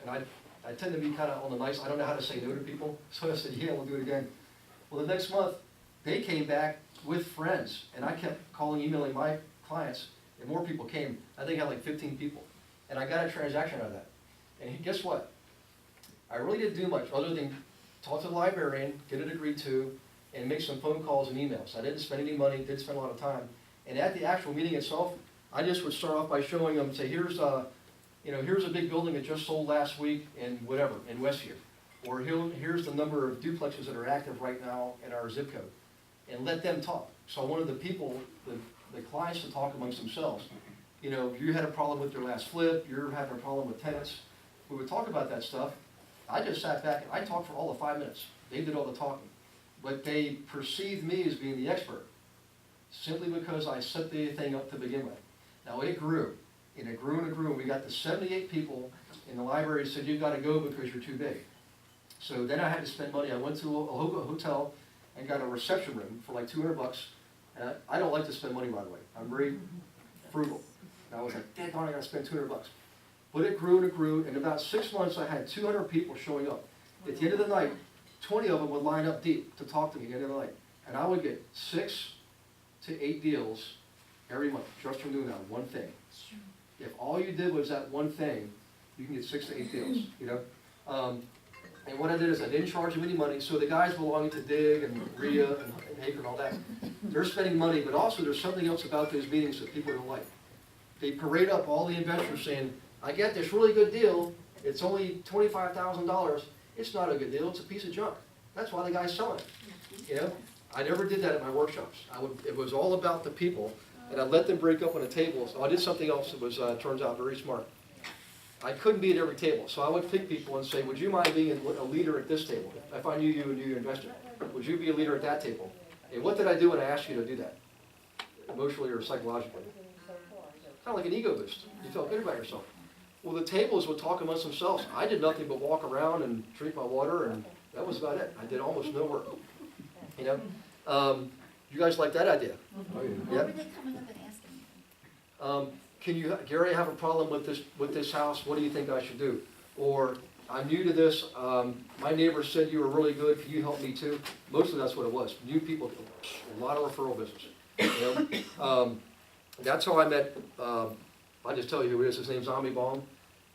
And I tend to be kind of on the nice, I don't know how to say no to people. So I said, yeah, we'll do it again. Well, the next month, they came back with friends. And I kept calling, emailing my clients, and more people came. I think I had like 15 people. And I got a transaction out of that. And guess what? I really didn't do much other than talk to the librarian, get it agreed to, and make some phone calls and emails. I didn't spend any money, didn't spend a lot of time. And at the actual meeting itself, I just would start off by showing them, say, here's a big building that just sold last week in whatever, in Westview. Or here's the number of duplexes that are active right now in our zip code. And let them talk. So I wanted the people, the clients to talk amongst themselves. You know, you had a problem with your last flip, you're having a problem with tenants. We would talk about that stuff. I just sat back and I talked for all of 5 minutes. They did all the talking. But they perceived me as being the expert, simply because I set the thing up to begin with. Now it grew, and it grew and it grew, and we got to 78 people, and the library said, you've got to go because you're too big. So then I had to spend money. I went to a hotel and got a reception room for like $200. And I don't like to spend money, by the way. I'm very frugal. And I was like, dang, I got to spend $200. But it grew and it grew. In about 6 months, I had 200 people showing up. At the end of the night, 20 of them would line up deep to talk to me at the end of the night. And I would get 6 to 8 deals every month, just from doing that one thing. If all you did was that one thing, You can get 6 to 8 deals, you know? And what I did is I didn't charge them any money, so the guys belonging to DIG and RIA and Haker and all that, they're spending money, but also there's something else about those meetings that people don't like. They parade up all the investors saying, I get this really good deal, it's only $25,000, it's not a good deal, it's a piece of junk. That's why the guy's selling it, you know? I never did that at my workshops. It was all about the people, and I let them break up on the tables. I did something else that was, turns out, very smart. I couldn't be at every table, so I would pick people and say, would you mind being a leader at this table? If I knew you and knew your investor, would you be a leader at that table? And what did I do when I asked you to do that? Emotionally or psychologically? Kind of like an ego boost. You felt good about yourself. Well, the tables would talk amongst themselves. I did nothing but walk around and drink my water, and that was about it. I did almost no work. You know? You guys like that idea? What Yep. were they coming up and asking you? Can you, Gary, I have a problem with this house, what do you think I should do? Or, I'm new to this, my neighbor said you were really good, can you help me too? Mostly that's what it was, new people, a lot of referral business. You know? That's how I met, I'll just tell you who it is, his name's Ami Baum,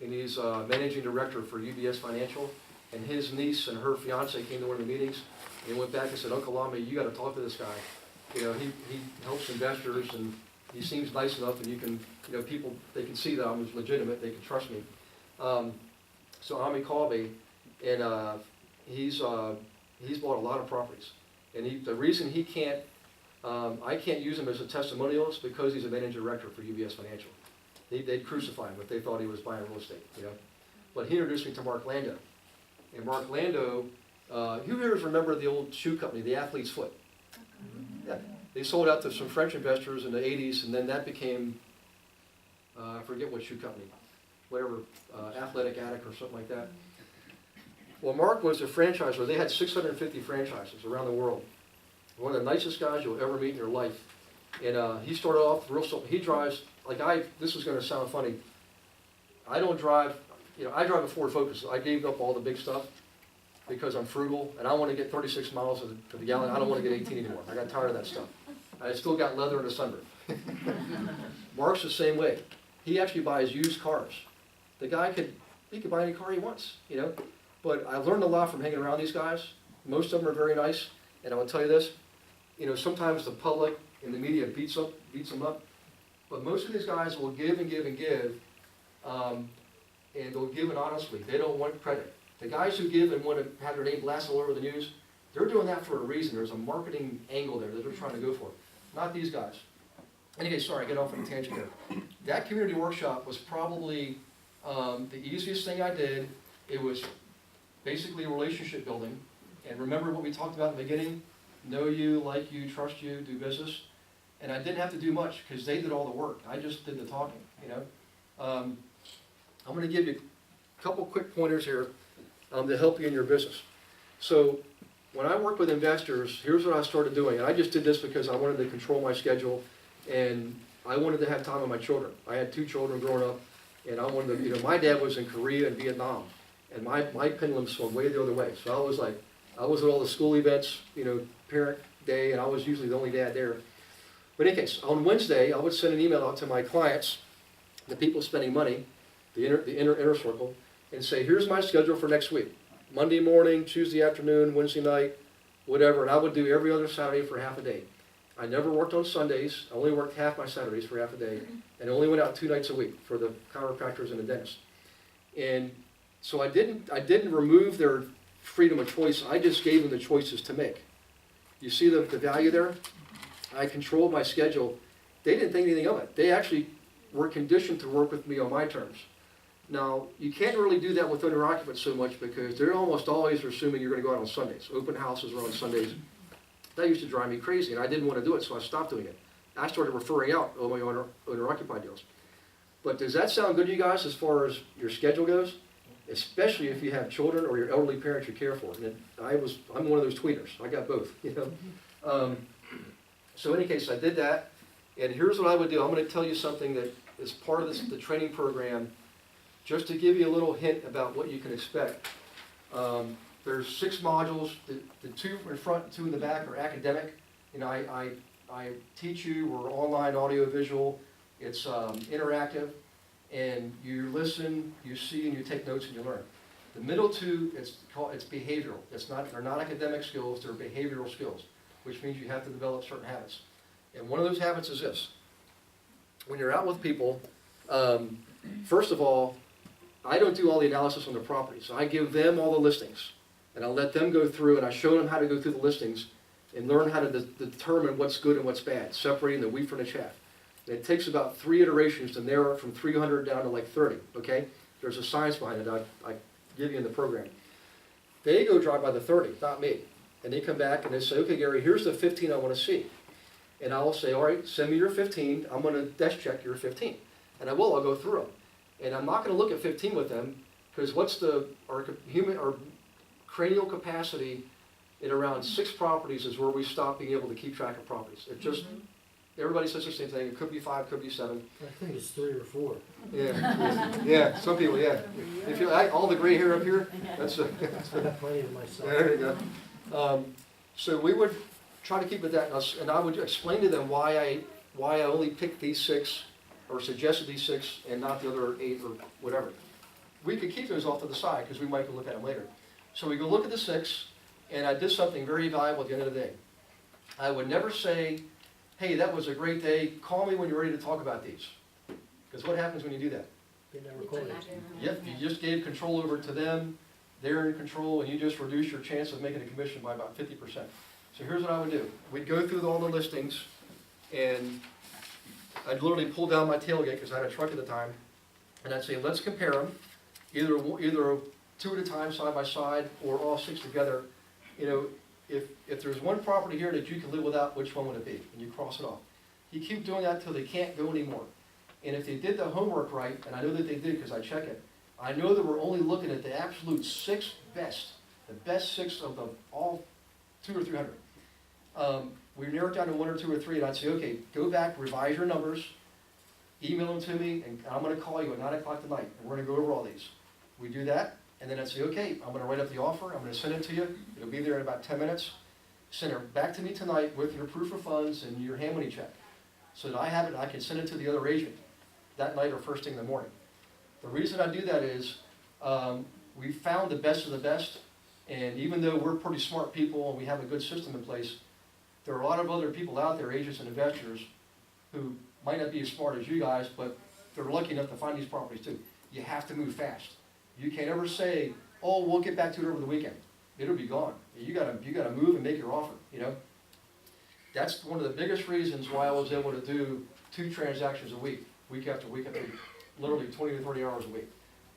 and he's managing director for UBS Financial, and his niece and her fiance came to one of the meetings, and went back and said, Uncle Ami, you gotta talk to this guy. You know, he helps investors, and he seems nice enough, and you can, you know, people, they can see that I'm legitimate, they can trust me. So Ami called me, and he's bought a lot of properties. And the reason he can't, I can't use him as a testimonial is because he's a managing director for UBS Financial. They'd crucify him if they thought he was buying real estate, you know. But he introduced me to Mark Lando. And Mark Lando, who here remember the old shoe company, the Athlete's Foot? Yeah. They sold out to some French investors in the 80s, and then that became, I forget what shoe company, whatever, Athletic Attic or something like that. Well, Mark was a franchisor. They had 650 franchises around the world. One of the nicest guys you'll ever meet in your life. And he started off real simple. He drives, like this is going to sound funny. I don't drive, you know, I drive a Ford Focus. I gave up all the big stuff because I'm frugal, and I want to get 36 miles to the gallon. I don't want to get 18 anymore. I got tired of that stuff. I still got leather in the sunroof. Mark's the same way. He actually buys used cars. The guy could buy any car he wants, you know. But I learned a lot from hanging around these guys. Most of them are very nice, and I will tell you this, you know, sometimes the public and the media beats them up, but most of these guys will give and give and give, and they'll give it honestly. They don't want credit. The guys who give and want to have their name blasted all over the news, they're doing that for a reason. There's a marketing angle there that they're trying to go for. Not these guys. Anyway, sorry, I get off on a tangent there. That community workshop was probably the easiest thing I did. It was basically relationship building. And remember what we talked about in the beginning? Know you, like you, trust you, do business. And I didn't have to do much because they did all the work. I just did the talking, you know. I'm going to give you a couple quick pointers here to help you in your business. So when I work with investors, here's what I started doing. And I just did this because I wanted to control my schedule, and I wanted to have time with my children. I had 2 children growing up, and I wanted to, you know, my dad was in Korea and Vietnam, and my pendulum swung way the other way. So I was at all the school events, you know, parent day, and I was usually the only dad there. But in any case, on Wednesday, I would send an email out to my clients, the people spending money, the inner circle, and say, here's my schedule for next week. Monday morning, Tuesday afternoon, Wednesday night, whatever, and I would do every other Saturday for half a day. I never worked on Sundays. I only worked half my Saturdays for half a day, and only went out 2 nights a week for the chiropractors and the dentist. And so I didn't remove their freedom of choice. I just gave them the choices to make. You see the value there? I controlled my schedule. They didn't think anything of it. They actually were conditioned to work with me on my terms. Now, you can't really do that with owner occupants so much because they're almost always assuming you're going to go out on Sundays. Open houses are on Sundays. That used to drive me crazy, and I didn't want to do it, so I stopped doing it. I started referring out all my owner-occupied deals. But does that sound good to you guys as far as your schedule goes? Especially if you have children or your elderly parents you care for. And I'm one of those tweeners. I got both, you know. So in any case, I did that, and here's what I would do. I'm going to tell you something that is part of the training program, just to give you a little hint about what you can expect. There's 6 modules. The 2 in front, 2 in the back are academic. You know, I teach you. We're online, audio, visual. It's interactive. and you listen, you see, and you take notes and you learn. The middle two, it's behavioral. They're not academic skills, they're behavioral skills, which means you have to develop certain habits. And one of those habits is this. When you're out with people, first of all, I don't do all the analysis on the property, so I give them all the listings, and I'll let them go through, and I show them how to go through the listings and learn how to determine what's good and what's bad, separating the wheat from the chaff. And it takes about 3 iterations to narrow it from 300 down to like 30, okay? There's a science behind it I give you in the program. They go drive by the 30, not me. And they come back and they say, okay, Gary, here's the 15 I want to see. And I'll say, all right, send me your 15. I'm going to desk check your 15. And I'll go through them. And I'm not going to look at 15 with them, because what's our cranial capacity in around 6 properties is where we stop being able to keep track of properties. It just, everybody says the same thing. It could be 5, could be 7. I think it's 3 or 4. Yeah, some people, yeah. If you all the gray hair up here, that's I have plenty of myself. there you go. So we would try to keep it that, and I would explain to them why I only picked these 6 or suggested these 6 and not the other 8 or whatever. We could keep those off to the side because we might go look at them later. So we go look at the 6, and I did something very valuable at the end of the day. I would never say, hey, that was a great day, call me when you're ready to talk about these. Because what happens when you do that? They never call you. Yep, you just gave control over to them, they're in control, and you just reduce your chance of making a commission by about 50%. So here's what I would do. We'd go through all the listings, and I'd literally pull down my tailgate, because I had a truck at the time, and I'd say, let's compare them, either 2 at a time, side by side, or all 6 together. You know, if there's one property here that you can live without, which one would it be? And you cross it off. You keep doing that until they can't go anymore. And if they did the homework right, and I know that they did because I check it, I know that we're only looking at the absolute 6 best, the best 6 of all 200 or 300. We narrow it down to 1 or 2 or 3, and I'd say, okay, go back, revise your numbers, email them to me, and I'm going to call you at 9 o'clock tonight, and we're going to go over all these. We do that, and then I'd say, okay, I'm going to write up the offer, I'm going to send it to you, it'll be there in about 10 minutes. Send it back to me tonight with your proof of funds and your hand money check, so that I have it and I can send it to the other agent that night or first thing in the morning. The reason I do that is we found the best of the best, and even though we're pretty smart people and we have a good system in place, there are a lot of other people out there, agents and investors, who might not be as smart as you guys, but they're lucky enough to find these properties too. You have to move fast. You can't ever say, oh, we'll get back to it over the weekend. It'll be gone. You gotta move and make your offer, you know? That's one of the biggest reasons why I was able to do 2 transactions a week after week, literally 20 to 30 hours a week.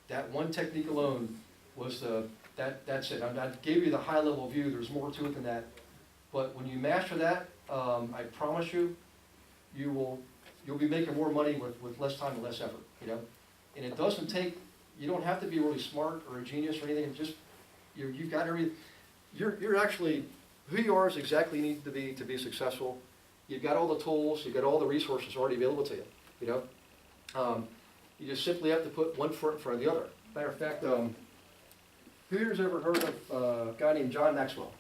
That one technique alone was that's it. I gave you the high level view, there's more to it than that. But when you master that, I promise you, you'll be making more money with less time and less effort, you know? And it doesn't take, you don't have to be really smart or a genius or anything, just, you've got everything. You're actually, who you are is exactly you need to be successful. You've got all the tools, you've got all the resources already available to you, you know? You just simply have to put one foot in front of the other. Matter of fact, who here's ever heard of a guy named John Maxwell?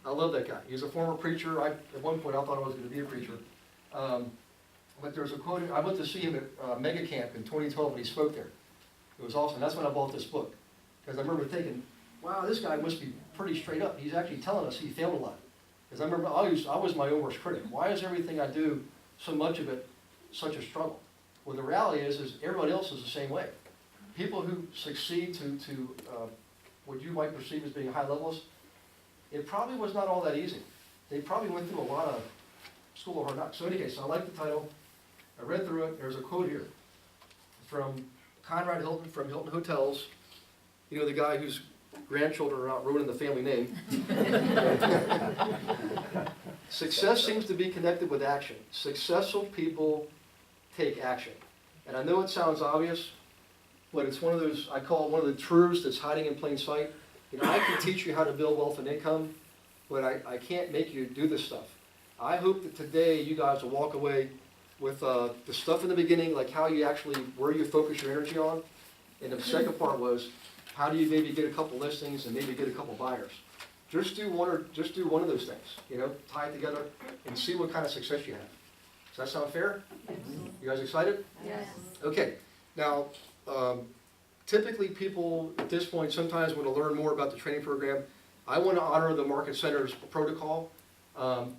I love that guy. He's a former preacher. At one point I thought I was going to be a preacher. But there's a quote, I went to see him at Mega Camp in 2012 when he spoke there. It was awesome. That's when I bought this book. Because I remember thinking, wow, this guy must be pretty straight up. He's actually telling us he failed a lot. Because I remember I was my own worst critic. Why is everything I do, so much of it, such a struggle? Well, the reality is everybody else is the same way. People who succeed to what you might perceive as being high levels, it probably was not all that easy. They probably went through a lot of school of hard knocks. So in any case, I like the title. I read through it. There's a quote here from Conrad Hilton from Hilton Hotels. You know, the guy whose grandchildren are out ruining the family name. Success seems to be connected with action. Successful people take action. And I know it sounds obvious, but it's one of those, I call it one of the truths that's hiding in plain sight. You know, I can teach you how to build wealth and income, but I can't make you do this stuff. I hope that today you guys will walk away with the stuff in the beginning, like how you actually, where you focus your energy on. And the second part was, how do you maybe get a couple listings and maybe get a couple buyers? Just do one of those things, you know, tie it together and see what kind of success you have. Does that sound fair? You guys excited? Yes. Okay, Now, typically people at this point sometimes want to learn more about the training program. I want to honor the Market Center's protocol.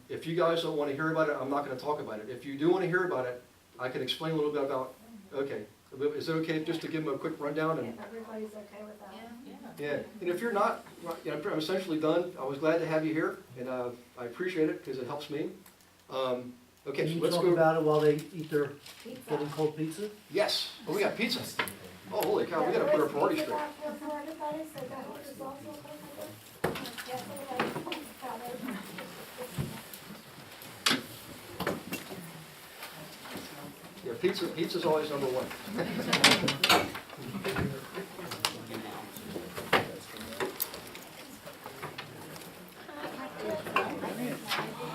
If you guys don't want to hear about it, I'm not going to talk about it. If you do want to hear about it, I can explain a little bit about, okay. Is it okay just to give them a quick rundown? And If everybody's okay with that. yeah, and if you're not, you know, I'm essentially done. I was glad to have you here, and I appreciate it because it helps me. Okay, Can so you let's talk go. about it while they eat their getting cold pizza? Yes, oh, we got pizza. Oh, holy cow, we gotta put our priorities straight. Yeah, pizza's always number one.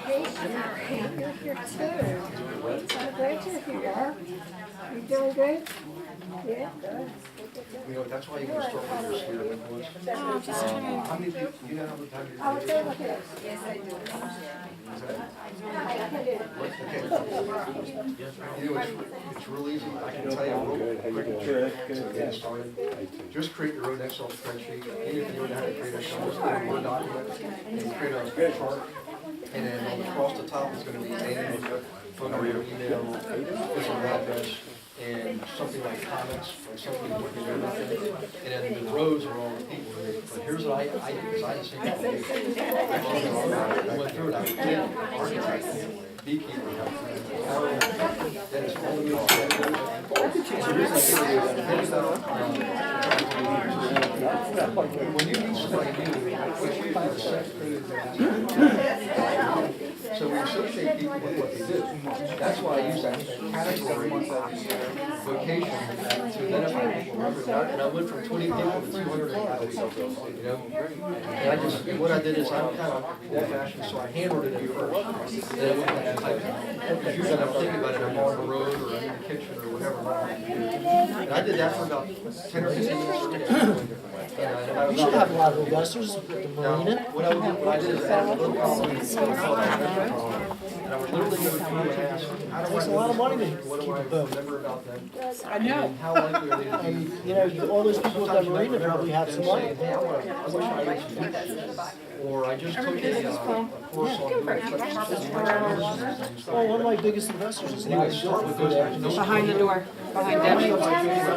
You're here too. So great you're here. You doing good? Yeah, good. You know, that's why you gotta start with your sphere of influence. Oh, just trying. How many people, you know how many times I you're would say look at it. Yes, I do. I can do it. You know, it's real easy. I can tell you real quick. To get started. Just create your own Excel spreadsheet. Even if you don't know how to create a Word document, and create a chart. And then across the top is gonna be name, phone number, email, physical address, and something like comments, or something what you do about it. And then the rows are all the people. But here's what I do, because I just think I went through it, I did architect, beekeeper, then it's all the when you meet somebody new, it's usually the second thing. So we associate people with what they do. That's why I use that category vocation to identify people. And I went from 20 people to 280, you know? And I just, what I did is I'm kind of old fashioned, so I hammered it in first. Then I went and typed. Because usually I'm thinking about it, I'm on the road or in the kitchen or whatever. And I did that for about 10 or 15 years. You should have a lot of investors at the marina. What I did is add a little column. And I would literally go through and ask, how do I Takes a lot of money to what do keep I a boat. remember about them? I know. And how likely are they to And, be? you know, all those people at the marina probably have some money. Hey, I wish I had some pictures. Or I just took a course on doing such. Well, one of my biggest investors is Anyway, Larry start with Silver. those guys. Don't- Behind the door, behind Debbie. Don't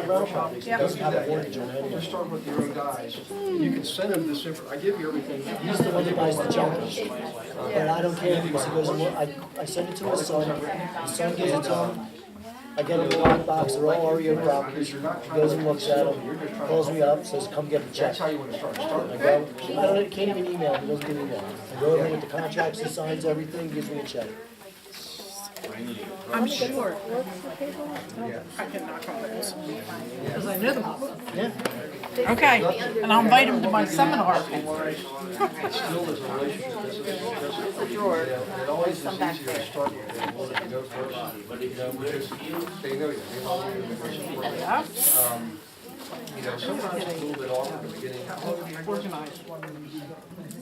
Doesn't do have a that mortgage yet. on it. Just start with your own guys. You can send them this info. I give you everything. He's the one that buys the junkies. But I don't care because he goes, and I send it to his son, his son gives it to him. I get him a lockbox, they're all REO properties. He goes and looks at them, calls me up, says, come get the check. That's how you want to start. Start I go, I don't, can't even email, he doesn't do email. I go over with the contracts, he signs everything, gives me a check. I'm sure. Yeah. I can knock on those. Because I know them all. Yeah. Okay, and I'll invite them to my seminar. It still is a relationship. This is drawer. It always is easier to start with than one that you go first. You know, because they know you. They love you. They support you. Yeah. You know, sometimes it's a little bit awkward at the beginning. Organized.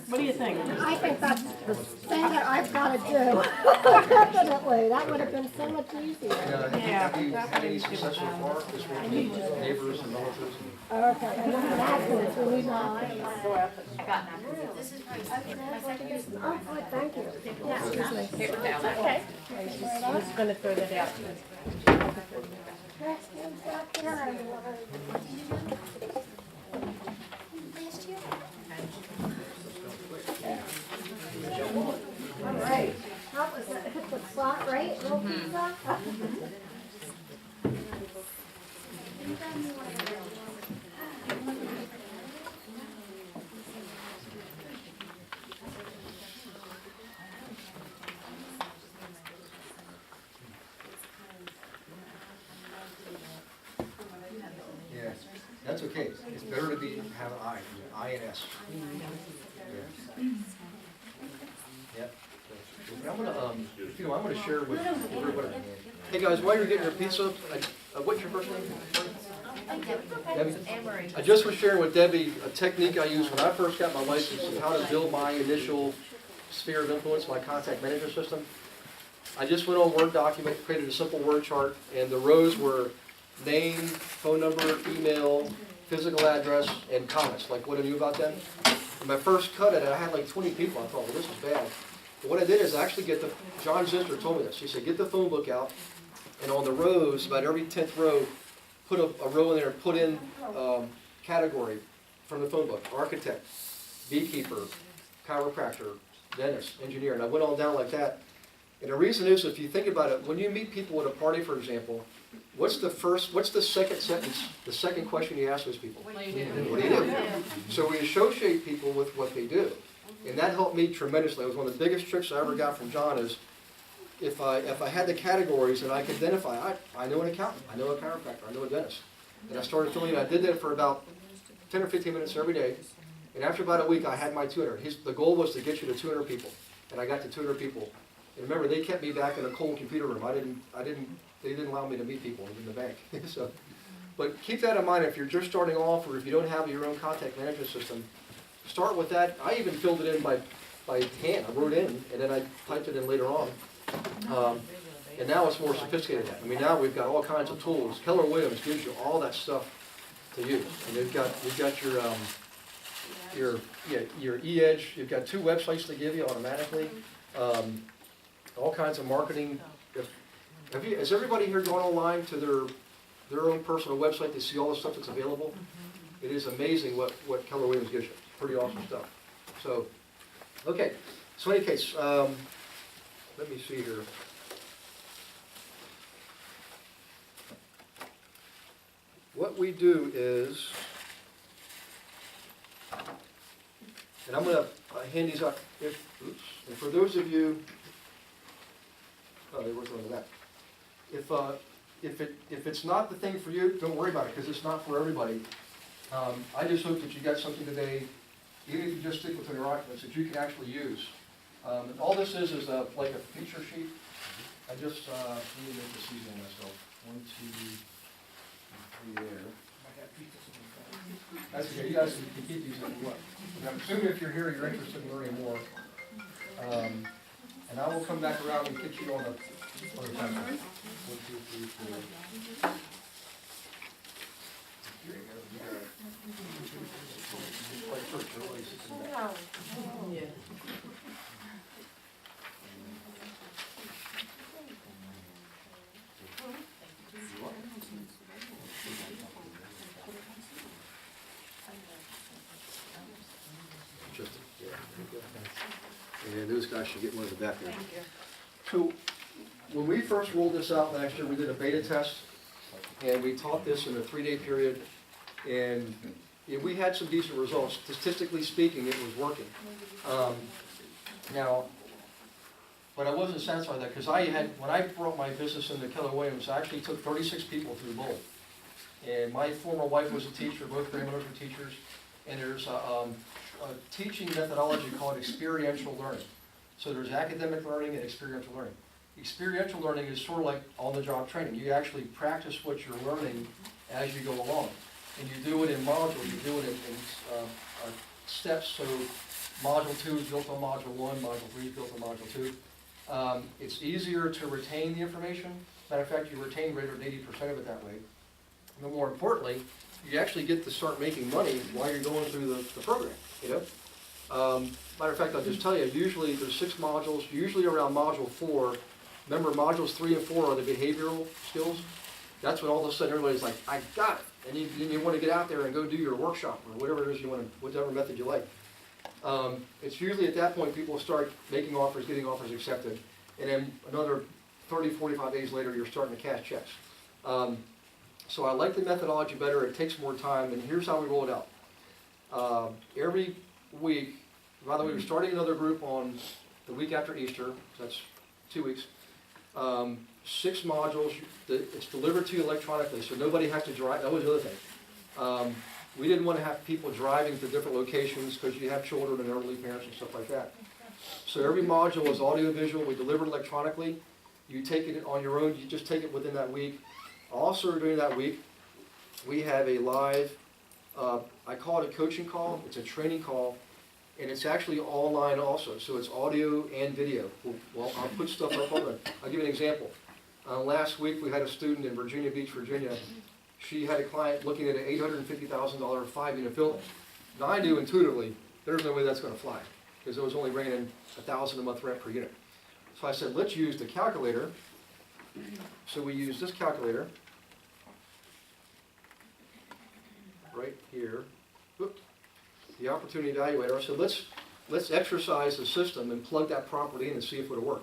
What do you think? I think that's the thing that I've got to do. Definitely, that would have been so much easier. Have you had any success so far? Just working with neighbors and relatives? Okay, and then that's when it's really not. This is probably my second year. Oh, good, thank you. Yeah, excuse me. Paper towel. Okay. I was gonna throw that out. Next one's back here. Last year? All right. That was it. Hit the slot, right? Little pizza? Yeah, that's okay. It's better to be, have an I and S. Yeah. Yep. I'm gonna, if you know, I'm gonna share with everybody. Hey guys, while you're getting your pizza, what's your first name? Debbie? I just was sharing with Debbie a technique I used when I first got my license of how to build my initial sphere of influence, my contact management system. I just went on Word document, created a simple word chart, and the rows were name, phone number, email, physical address, and comments, like what I knew about them. In my first cut at it, I had like 20 people. I thought, well, this is bad. But what I did is actually John Zinsner told me this. He said, get the phone book out, and on the rows, about every 10th row, put a row in there, put in category from the phone book: architect, beekeeper, chiropractor, dentist, engineer. And I went on down like that. And the reason is, if you think about it, when you meet people at a party, for example, what's the second sentence, the second question you ask those people? What do you do? What do you do? So we associate people with what they do. And that helped me tremendously. It was one of the biggest tricks I ever got from John is, if I had the categories and I could identify, I know an accountant, I know a chiropractor, I know a dentist. And I started filling, I did that for about 10 or 15 minutes every day. And after about a week, I had my 200. The goal was to get you to 200 people. And I got to 200 people. And remember, they kept me back in a cold computer room. They didn't allow me to meet people in the bank. So, but keep that in mind if you're just starting off, or if you don't have your own contact management system. Start with that. I even filled it in by hand. I wrote in, and then I typed it in later on. And now it's more sophisticated. I mean, now we've got all kinds of tools. Keller Williams gives you all that stuff to use. And you've got your e-edge. You've got 2 websites they give you automatically. All kinds of marketing. Has everybody here gone online to their own personal website to see all the stuff that's available? It is amazing what Keller Williams gives you. Pretty awesome stuff. So, okay. So in any case, let me see here. What we do is, and I'm going to hand these out. And for those of you, they work on that. If it's not the thing for you, don't worry about it, because it's not for everybody. I just hope that you got something today, even if you just stick with your documents, that you can actually use. And all this is like a feature sheet. I just need to make this easy on myself. 1, 2, 3 there. That's okay. You guys can keep these if you want. I'm assuming if you're here, you're interested in learning more. And I will come back around and get you on the time. 1, 2, 3, 4. Here you go. It's like church, everybody's sitting back. Yeah. And those guys should get one of the back there. Thank you. So, when we first rolled this out last year, we did a beta test, and we taught this in a 3-day period, and we had some decent results. Statistically speaking, it was working. Now, but I wasn't satisfied with that, because when I brought my business into Keller Williams, I actually took 36 people through both. And my former wife was a teacher, both grandmothers were teachers, and there's a teaching methodology called experiential learning. So there's academic learning and experiential learning. Experiential learning is sort of like on-the-job training. You actually practice what you're learning as you go along. And you do it in modules, you do it in steps. So module 2 is built on module 1, module 3 is built on module 2. It's easier to retain the information. Matter of fact, you retain greater than 80% of it that way. And more importantly, you actually get to start making money while you're going through the program, you know? Matter of fact, I'll just tell you, usually there's 6 modules, usually around module 4. Remember, modules 3 and 4 are the behavioral skills. That's when all of a sudden everybody's like, I got it. And you want to get out there and go do your workshop or whatever it is you want to, whatever method you like. It's usually at that point people start making offers, getting offers accepted. And then another 30, 45 days later, you're starting to cash checks. So I like the methodology better. It takes more time, and here's how we roll it out. Every week, by the way, we're starting another group on the week after Easter. So that's 2 weeks. 6 modules. It's delivered to you electronically, so nobody has to drive. That was the other thing. We didn't want to have people driving to different locations because you have children and elderly parents and stuff like that. So every module is audio-visual. We deliver it electronically. You take it on your own. You just take it within that week. Also during that week, we have a live, I call it a coaching call. It's a training call, and it's actually online also. So it's audio and video. Well, I'll put stuff up on it. I'll give you an example. Last week, we had a student in Virginia Beach, Virginia. She had a client looking at an $850,000 5-unit building. Now, I knew intuitively, there's no way that's gonna fly, because it was only bringing in $1,000 a month rent per unit. So I said, let's use the calculator. So we use this calculator right here. Whoop. The opportunity evaluator. I said, let's exercise the system and plug that property in and see if it'll work.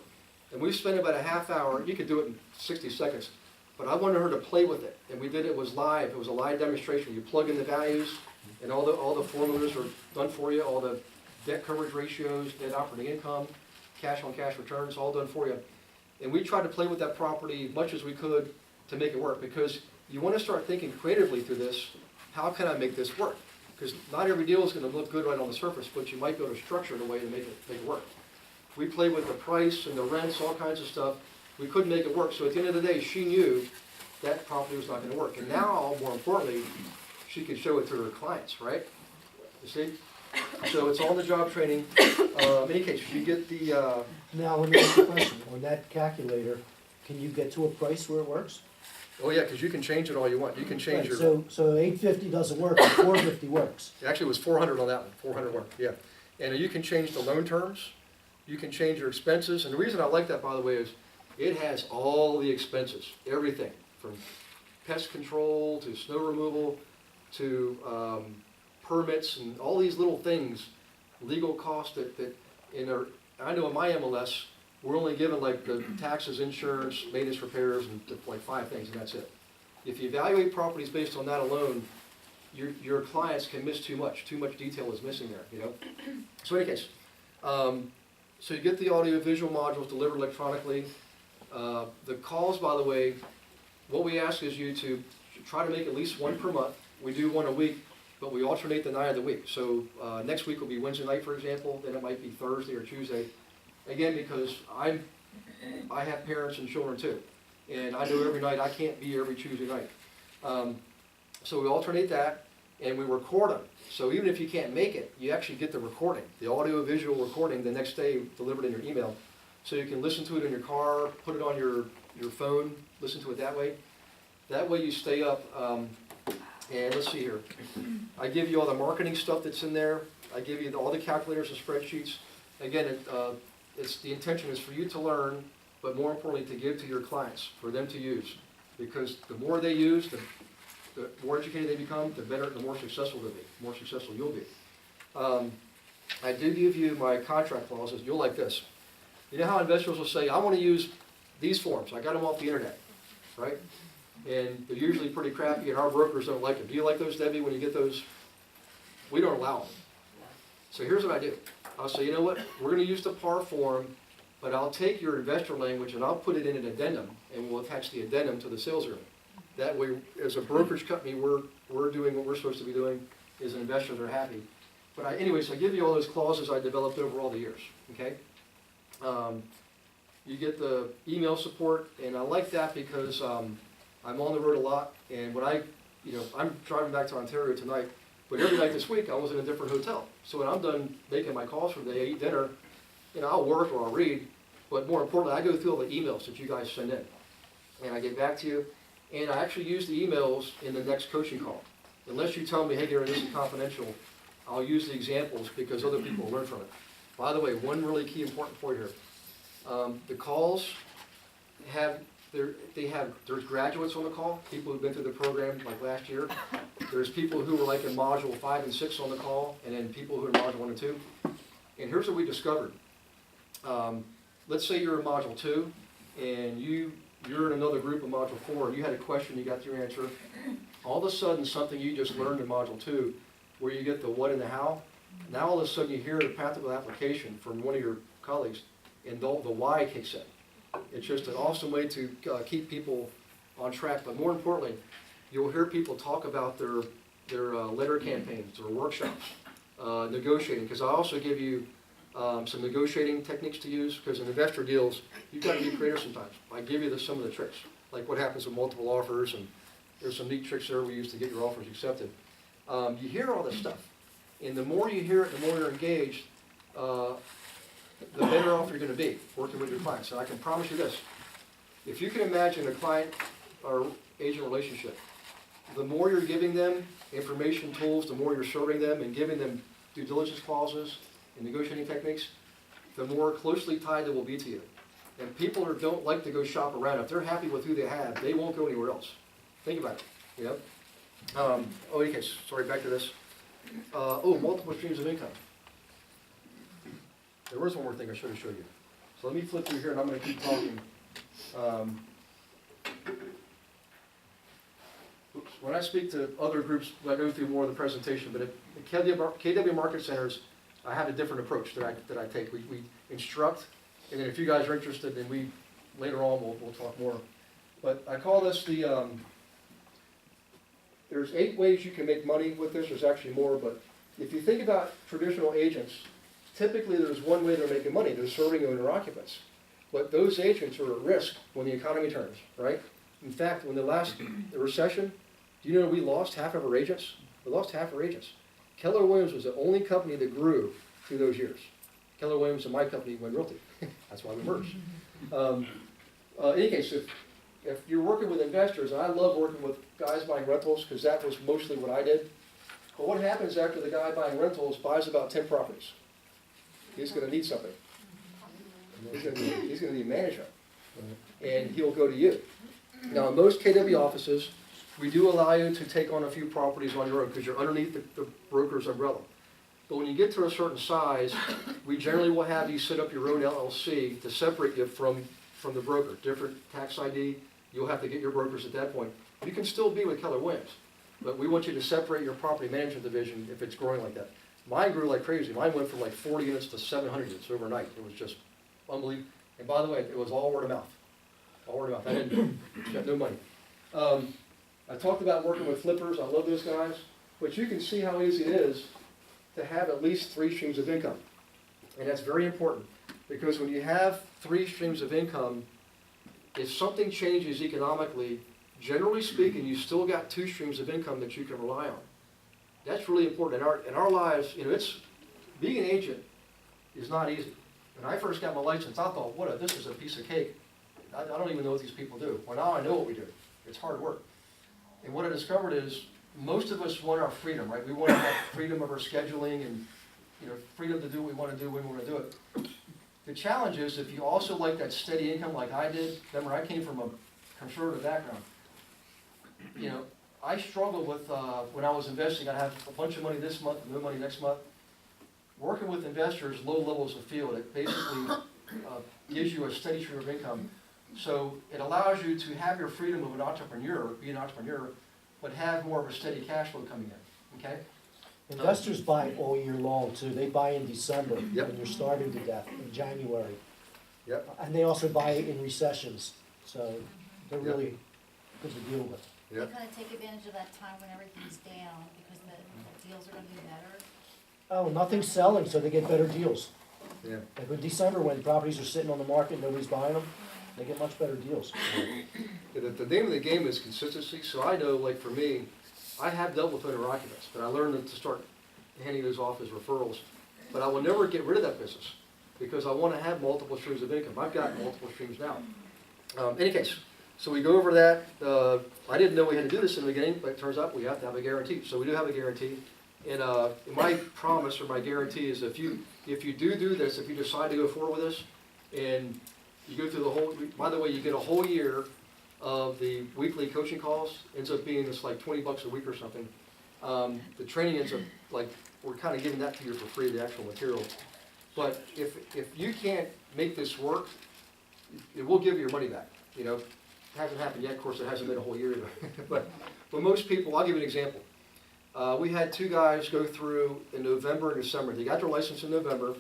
And we spent about a half hour. You could do it in 60 seconds, but I wanted her to play with it. And we did it was live. It was a live demonstration. You plug in the values, and all the formulas are done for you. All the debt coverage ratios, net operating income, cash on cash returns, all done for you. And we tried to play with that property as much as we could to make it work, because you want to start thinking creatively through this. How can I make this work? Because not every deal is going to look good right on the surface, but you might be able to structure it in a way to make it work. We played with the price and the rents, all kinds of stuff. We couldn't make it work. So at the end of the day, she knew that property was not going to work. And now, more importantly, she can show it to her clients, right? You see? So it's all the job training. In any case, you get the... Now, let me ask you a question. On that calculator, can you get to a price where it works? Oh yeah, because you can change it all you want. You can change Right, your... so 850 doesn't work, but 450 works. Actually, it was 400 on that one, 400 worked, yeah. And you can change the loan terms, you can change your expenses, and the reason I like that, by the way, is it has all the expenses, everything, from pest control to snow removal to permits and all these little things, legal costs that I know in my MLS, we're only given like the taxes, insurance, maintenance, repairs, and like 5 things, and that's it. If you evaluate properties based on that alone, your clients can miss too much. Too much detail is missing there, you know? So in any case, so you get the audio-visual modules delivered electronically. The calls, by the way, what we ask is you to try to make at least one per month. We do one a week, but we alternate the night of the week. So next week will be Wednesday night, for example, then it might be Thursday or Tuesday. Again, because I have parents and children too, and I know every night I can't be every Tuesday night. So we alternate that, and we record them. So even if you can't make it, you actually get the recording, the audio-visual recording the next day delivered in your email. So you can listen to it in your car, put it on your phone, listen to it that way. That way you stay up, and let's see here. I give you all the marketing stuff that's in there. I give you all the calculators and spreadsheets. Again, the intention is for you to learn, but more importantly, to give to your clients, for them to use. Because the more they use, the more educated they become, the better, the more successful they'll be, the more successful you'll be. I do give you my contract clauses. You'll like this. You know how investors will say, I want to use these forms. I got them off the internet, right? And they're usually pretty crappy, and our brokers don't like them. Do you like those, Debbie, when you get those? We don't allow them. So here's what I do. I'll say, you know what, we're going to use the PAR form, but I'll take your investor language and I'll put it in an addendum, and we'll attach the addendum to the sales agreement. That way, as a brokerage company, we're doing what we're supposed to be doing. As investors are happy. But anyways, I give you all those clauses I developed over all the years. Okay. You get the email support, and I like that because I'm on the road a lot, and when I'm driving back to Ontario tonight. But every night this week, I was in a different hotel. So when I'm done making my calls for the day, I eat dinner, I'll work or I'll read. But more importantly, I go through all the emails that you guys send in. And I get back to you. And I actually use the emails in the next coaching call. Unless you tell me, hey, Gary, this is confidential, I'll use the examples because other people learn from it. By the way, one really key important point here. The calls there's graduates on the call, people who've been through the program like last year. There's people who were like in module 5 and 6 on the call, and then people who are in module 1 and 2. And here's what we discovered. Let's say you're in module 2, and you're in another group of module 4, and you had a question, you got your answer. All of a sudden, something you just learned in module 2, where you get the what and the how, now all of a sudden you hear the practical application from one of your colleagues, and the why kicks in. It's just an awesome way to keep people on track. But more importantly, you'll hear people talk about their letter campaigns or workshops, negotiating. Because I also give you some negotiating techniques to use. Because in investor deals, you've got to be creative sometimes. I give you some of the tricks, like what happens with multiple offers, and there's some neat tricks there we use to get your offers accepted. You hear all this stuff, and the more you hear it, the more you're engaged. The better off you're going to be working with your clients. And I can promise you this, If you can imagine a client or agent relationship, the more you're giving them information tools, the more you're serving them and giving them due diligence clauses and negotiating techniques, the more closely tied they will be to you. And people who don't like to go shop around, if they're happy with who they have, they won't go anywhere else. Think about it, you know? Okay, sorry, back to this. Multiple streams of income. There was one more thing I should have showed you. So let me flip through here and I'm gonna keep talking. When I speak to other groups, I go through more of the presentation, but at KW Market Centers, I have a different approach that I take. We instruct, and then if you guys are interested, then later on, we'll talk more. But I call this there's 8 ways you can make money with this. There's actually more, but if you think about traditional agents, typically there's one way they're making money. They're serving owner-occupants. But those agents are at risk when the economy turns, right? In fact, when the recession, do you know we lost half of our agents? We lost half our agents. Keller Williams was the only company that grew through those years. Keller Williams and my company, Wynn Realty. That's why we merged. In any case, if you're working with investors, and I love working with guys buying rentals because that was mostly what I did. But what happens after the guy buying rentals buys about 10 properties? He's going to need something. He's going to need management. And he'll go to you. Now, in most KW offices, we do allow you to take on a few properties on your own because you're underneath the broker's umbrella. But when you get to a certain size, we generally will have you set up your own LLC to separate you from the broker. Different tax ID, you'll have to get your brokers at that point. You can still be with Keller Williams, but we want you to separate your property management division if it's growing like that. Mine grew like crazy. Mine went from like 40 units to 700 units overnight. It was just unbelievable. And by the way, it was all word of mouth. All word of mouth. I didn't spend no money. I talked about working with flippers. I love those guys. But you can see how easy it is to have at least 3 streams of income. And that's very important because when you have 3 streams of income, if something changes economically, generally speaking, you still got 2 streams of income that you can rely on. That's really important. In our lives, being an agent is not easy. When I first got my license, I thought, this is a piece of cake. I don't even know what these people do. Well, now I know what we do. It's hard work. And what I discovered is most of us want our freedom, right? We want to have freedom of our scheduling and freedom to do what we want to do when we want to do it. The challenge is if you also like that steady income like I did, remember I came from a conservative background. I struggled with, when I was investing, I have a bunch of money this month and no money next month. Working with investors, low levels of field, it basically gives you a steady stream of income. So it allows you to have your freedom of an entrepreneur, be an entrepreneur, but have more of a steady cash flow coming in, okay? Investors buy all year long too. They buy in December Yep. when you're starving to death, in January. Yep. And they also buy in recessions, so they're Yep. really good to deal with. They kind of take advantage of that time when everything's down because the deals are gonna be better. Oh, nothing's selling, so they get better deals. Yeah. Like in December, when properties are sitting on the market, nobody's buying them, they get much better deals. The name of the game is consistency. So I know, like for me, I have dealt with owner occupants, but I learned to start handing those off as referrals. But I will never get rid of that business because I want to have multiple streams of income. I've got multiple streams now. Any case, so we go over that. I didn't know we had to do this in the beginning, but it turns out we have to have a guarantee. So we do have a guarantee. And my promise or my guarantee is if you do this, if you decide to go forward with this, and you go through the whole, by the way, you get a whole year of the weekly coaching calls, ends up being this like $20 a week or something. The training ends up like, we're kind of giving that to you for free, the actual material. But if you can't make this work, it will give you your money back. It hasn't happened yet, of course it hasn't been a whole year, but most people, I'll give you an example. We had 2 guys go through in November and December. They got their license in November,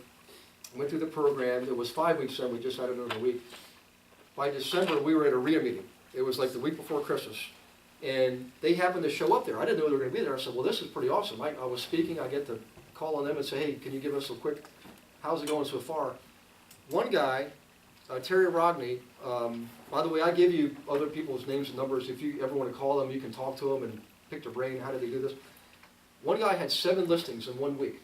went through the program. It was 5 weeks, so we just had it over a week. By December, we were at a RIA meeting. It was like the week before Christmas. And they happened to show up there. I didn't know they were going to be there. I said, well, this is pretty awesome. I was speaking. I get to call on them and say, hey, can you give us a quick, how's it going so far? One guy, Terry Rogney, by the way, I give you other people's names and numbers. If you ever want to call them, you can talk to them and pick their brain. How did they do this? One guy had 7 listings in 1 week.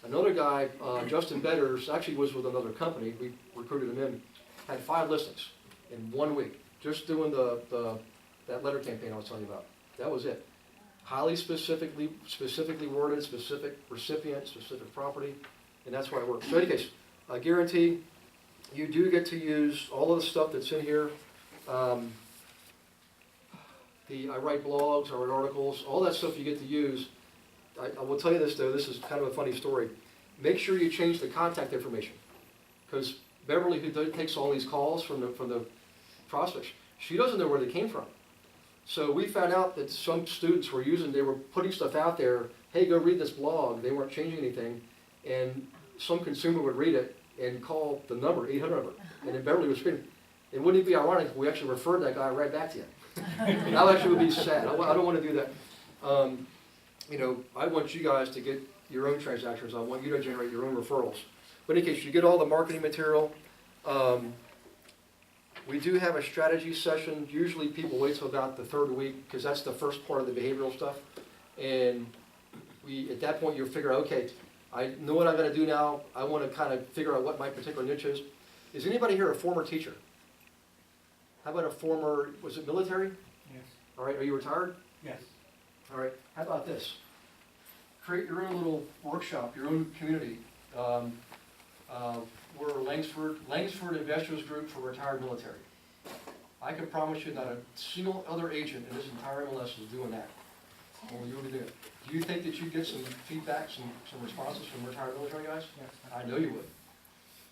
Another guy, Justin Betters, actually was with another company. We recruited him in, had 5 listings in 1 week. just doing that letter campaign I was telling you about. That was it. Highly specifically worded, specific recipient, specific property, and that's why it works. So in any case, I guarantee you do get to use all of the stuff that's in here. I write blogs, I write articles, all that stuff you get to use. I will tell you this though, this is kind of a funny story. Make sure you change the contact information, because Beverly, who takes all these calls from the prospects, she doesn't know where they came from. So we found out that some students they were putting stuff out there, hey, go read this blog. They weren't changing anything, and some consumer would read it and call the number, 800 number, and then Beverly was screaming. And wouldn't it be ironic if we actually referred that guy right back to you? That actually would be sad. I don't want to do that. I want you guys to get your own transactions. I want you to generate your own referrals. But in any case, you get all the marketing material. We do have a strategy session. Usually people wait till about the third week because that's the first part of the behavioral stuff. And at that point you'll figure out, okay, I know what I'm going to do now. I want to kind of figure out what my particular niche is. Is anybody here a former teacher? How about a former, was it military? Yes. All right, are you retired? Yes. All right, how about this? Create your own little workshop, your own community. We're Langsford Investors Group for Retired Military. I can promise you not a single other agent in this entire MLS is doing that. Well, you'll be doing it. Do you think that you'd get some feedback, some responses from retired military guys? Yes. I know you would.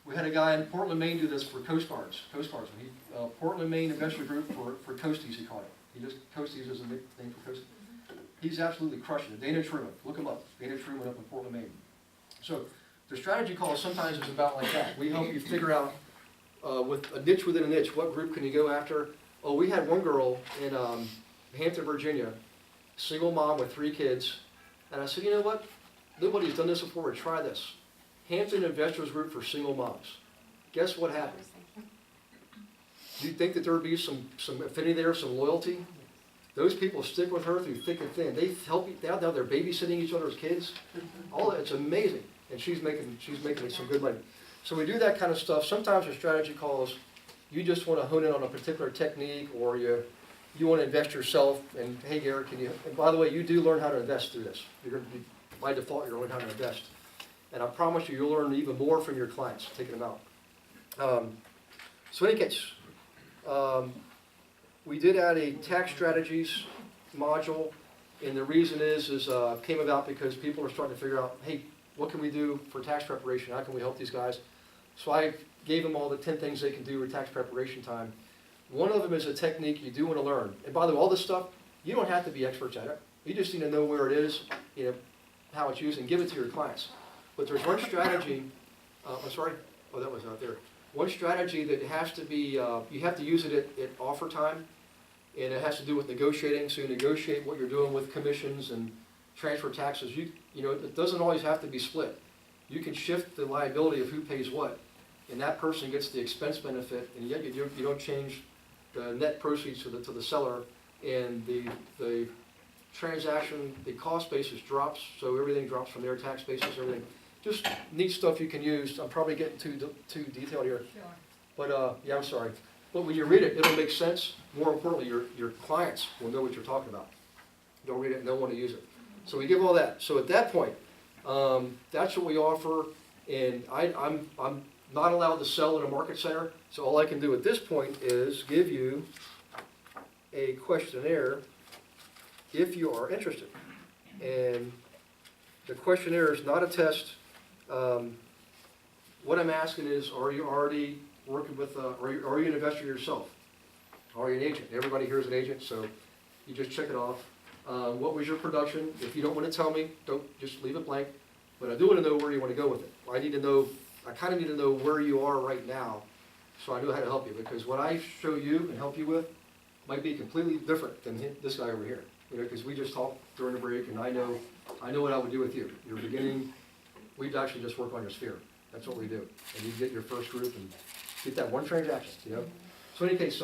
We had a guy in Portland, Maine do this for Coast Guards. Portland, Maine Investor Group for Coasties, he called it. He just, Coasties is a nickname for Coasties. He's absolutely crushing it. Dana Truman, look him up. Dana Truman up in Portland, Maine. So the strategy call sometimes is about like that. We help you figure out with a niche within a niche, what group can you go after? Oh, we had one girl in Hampton, Virginia, single mom with 3 kids. And I said, you know what? Nobody's done this before, try this. Hampton Investors Group for single moms. Guess what happened? Do you think that there would be some affinity there, some loyalty? Those people stick with her through thick and thin. They help you, now they're babysitting each other's kids. All that, it's amazing. And she's making some good money. So we do that kind of stuff. Sometimes our strategy calls, you just want to hone in on a particular technique, or you want to invest yourself, and hey Garrett, can you, and by the way, you do learn how to invest through this. You're going to be, by default, you're learning how to invest. And I promise you, you'll learn even more from your clients, taking them out. So in any case, we did add a tax strategies module, and the reason came about because people are starting to figure out, hey, what can we do for tax preparation? How can we help these guys? So I gave them all the 10 things they can do with tax preparation time. One of them is a technique you do want to learn. And by the way, all this stuff, you don't have to be experts at it. You just need to know where it is, how it's used, and give it to your clients. But there's one strategy, I'm sorry, oh, that was out there. One strategy that has to be, you have to use it at offer time, and it has to do with negotiating. So you negotiate what you're doing with commissions and transfer taxes. It doesn't always have to be split. You can shift the liability of who pays what, and that person gets the expense benefit, and yet you don't change the net proceeds to the seller, and the transaction, the cost basis drops, so everything drops from their tax basis, everything. Just neat stuff you can use. I'm probably getting too detailed here. Sure. But yeah, I'm sorry. But when you read it, it'll make sense. More importantly, your clients will know what you're talking about. They'll read it and they'll want to use it. So we give all that. So at that point, that's what we offer. And I'm not allowed to sell in a market center. So all I can do at this point is give you a questionnaire if you are interested. And the questionnaire is not a test. What I'm asking is, are you already working with, are you an investor yourself? Are you an agent? Everybody here is an agent, so you just check it off. What was your production? If you don't want to tell me, don't just leave it blank. But I do want to know where you want to go with it. I kind of need to know where you are right now, so I know how to help you. Because what I show you and help you with might be completely different than this guy over here. Because we just talked during the break, and I know what I would do with you. You're beginning, we'd actually just work on your sphere. That's what we do. And you get your first group and get that one transaction, So in any case,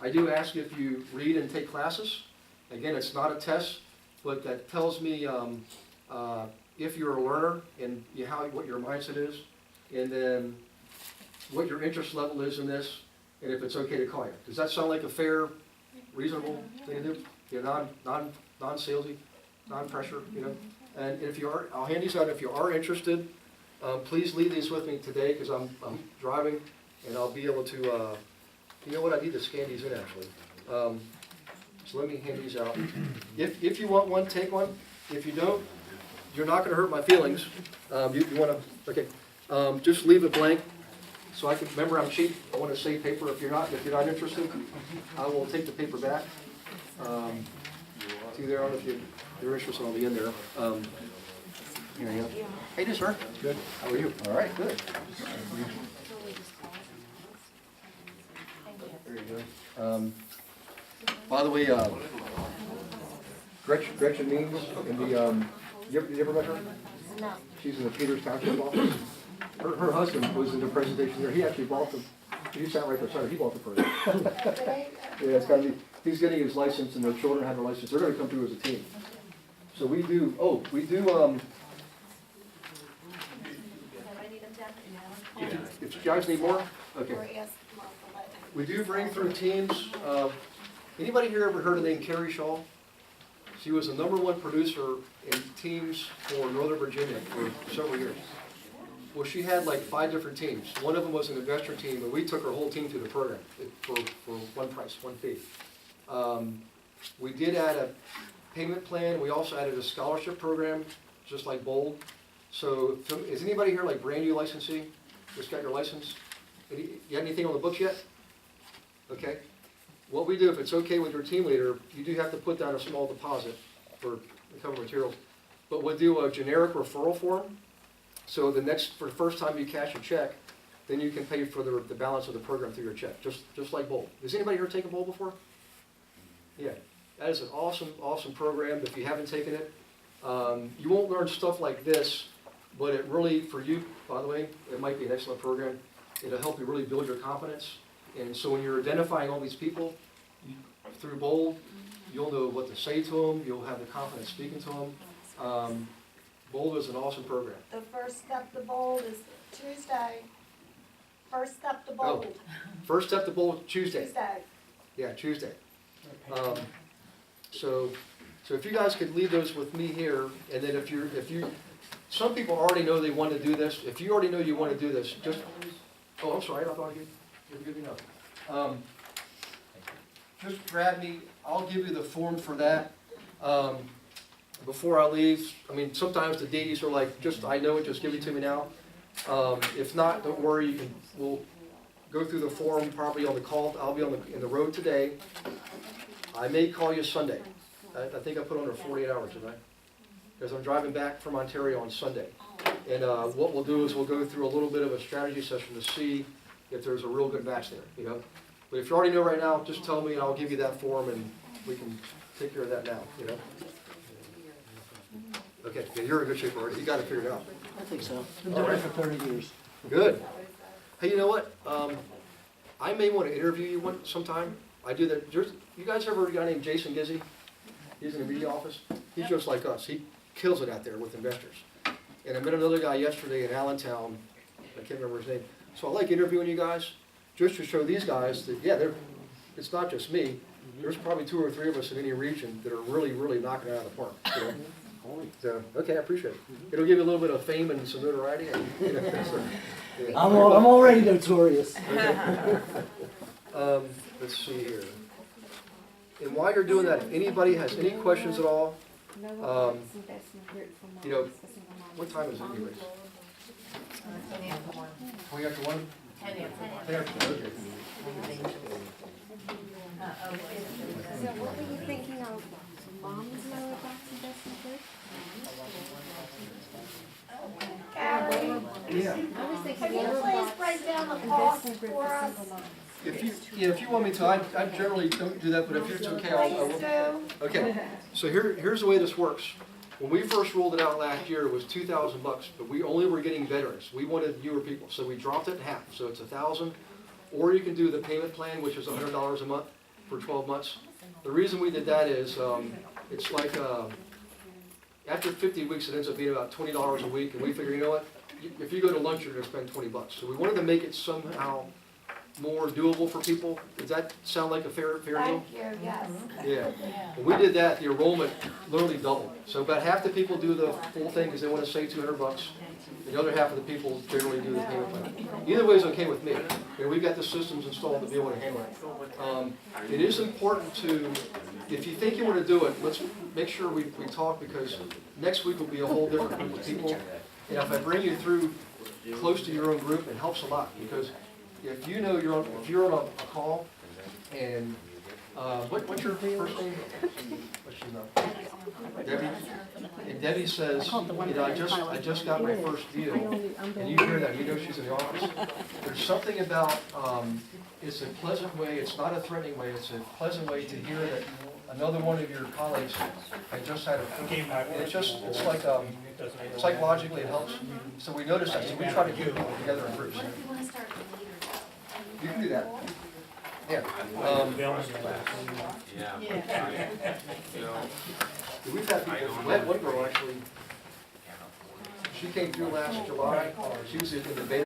I do ask if you read and take classes. Again, it's not a test, but that tells me if you're a learner and what your mindset is, and then what your interest level is in this. and if it's okay to call you. Does that sound like a fair, reasonable thing to do? You know, non-salesy, non-pressure, you know? And if you are, I'll hand these out, if you are interested, please leave these with me today, because I'm driving, and I'll be able to, you know what, I need to scan these in actually. So let me hand these out. If you want one, take one. If you don't, you're not gonna hurt my feelings. You wanna, okay, just leave it blank, so I can, remember I'm cheap, I wanna save paper. If you're not interested, I will take the paper back. See there, I don't know if you're interested, I'll be in there. Here you go. Hey, there, sir. Good. How are you? All right, good. There you go. By the way, Gretchen Means in the, you ever met her? No. She's in the Peters Township office. Her husband was in the presentation there. He actually bought the, you sat right beside her, he bought the program. Yeah, it's gotta be, he's getting his license and their children have their license. They're gonna come through as a team. So we do, if you guys need more? Okay. We do bring through teams. Anybody here ever heard of the name Carrie Shaw? She was the #1 producer in teams for Northern Virginia for several years. Well, she had like 5 different teams. One of them was an investor team, and we took her whole team through the program for one price, one fee. We did add a payment plan. We also added a scholarship program, just like Bold. So is anybody here like brand new licensee? Just got your license? You got anything on the books yet? Okay. What we do, if it's okay with your team leader, you do have to put down a small deposit for the cover materials. But we'll do a generic referral form. So for the first time you cash a check, then you can pay for the balance of the program through your check, just like Bold. Has anybody here taken Bold before? Yeah, that is an awesome program. If you haven't taken it, you won't learn stuff like this, but it really, for you, by the way, it might be an excellent program. It'll help you really build your confidence. And so when you're identifying all these people through Bold, you'll know what to say to them. You'll have the confidence speaking to them. Bold is an awesome program. The first step to Bold is Tuesday. First step to Bold. First step to Bold, Tuesday. Tuesday. Yeah, Tuesday. So if you guys could leave those with me here, and then if you, some people already know they want to do this. If you already know you want to do this, just, oh, I'm sorry, I thought you'd give me another. Just grab me, I'll give you the form for that. Before I leave, I mean, sometimes the Ds are like, I know it, just give it to me now. If not, don't worry, we'll go through the form probably on the call. I'll be in the road today. I may call you Sunday. I think I put under 48 hours tonight, because I'm driving back from Ontario on Sunday. And what we'll do is we'll go through a little bit of a strategy session to see if there's a real good match there, you know. But if you already know right now, just tell me and I'll give you that form and we can take care of that now, you know. Okay, yeah, you're in good shape already. You got it figured out. I think so. Been doing it for 30 years. Good. Hey, you know what? I may want to interview you sometime. I do that. You guys ever heard a guy named Jason Gizzy? He's in the media office. He's just like us. He kills it out there with investors. And I met another guy yesterday in Allentown. I can't remember his name. So I like interviewing you guys, just to show these guys that, yeah, it's not just me. There's probably 2 or 3 of us in any region that are really, really knocking it out of the park. You know? So, okay, I appreciate it. It'll give you a little bit of fame and some notoriety. And, you know, so, yeah. I'm already notorious. Okay. Let's see here. And while you're doing that, if anybody has any questions at all, you know, what time is it anyways? 10 after 1. 20 after 1? 10 after 1. 10 after 1, okay. So what were you thinking of? Moms know about investment group? Gary, Yeah. I was thinking, can you please break down the cost for us? If you want me to, I generally don't do that, but if it's okay, I will. Please do. Okay, so here's the way this works. When we first rolled it out last year, it was $2,000, but we only were getting veterans. We wanted newer people, so we dropped it in half. So it's $1,000, or you can do the payment plan, which is $100 a month for 12 months. The reason we did that is it's like after 50 weeks, it ends up being about $20 a week, and we figure, you know what? If you go to lunch, you're going to spend $20. So we wanted to make it somehow more doable for people? Does that sound like a fair deal? Thank you, yes. Yeah. When we did that, the enrollment literally doubled. So about half the people do the full thing because they want to save $200. And the other half of the people generally do the payment plan. Either way is okay with me. We've got the systems installed to be able to handle it. It is important to, if you think you want to do it, let's make sure we talk, because next week will be a whole different group of people. And if I bring you through close to your own group, it helps a lot, because if you know if you're on a call and, what's your first name? What's your name? Debbie? And Debbie says, I just got my first deal, and you hear that, you know she's in the office. There's something about, it's a pleasant way, it's not a threatening way, it's a pleasant way to hear that another one of your colleagues had just had a, it's like logically it helps. So we notice that, so we try to get people together in groups. What if you wanna start a leader though? You can do that. Yeah. We've had people, we had one girl actually, she came through last July, she was in the beta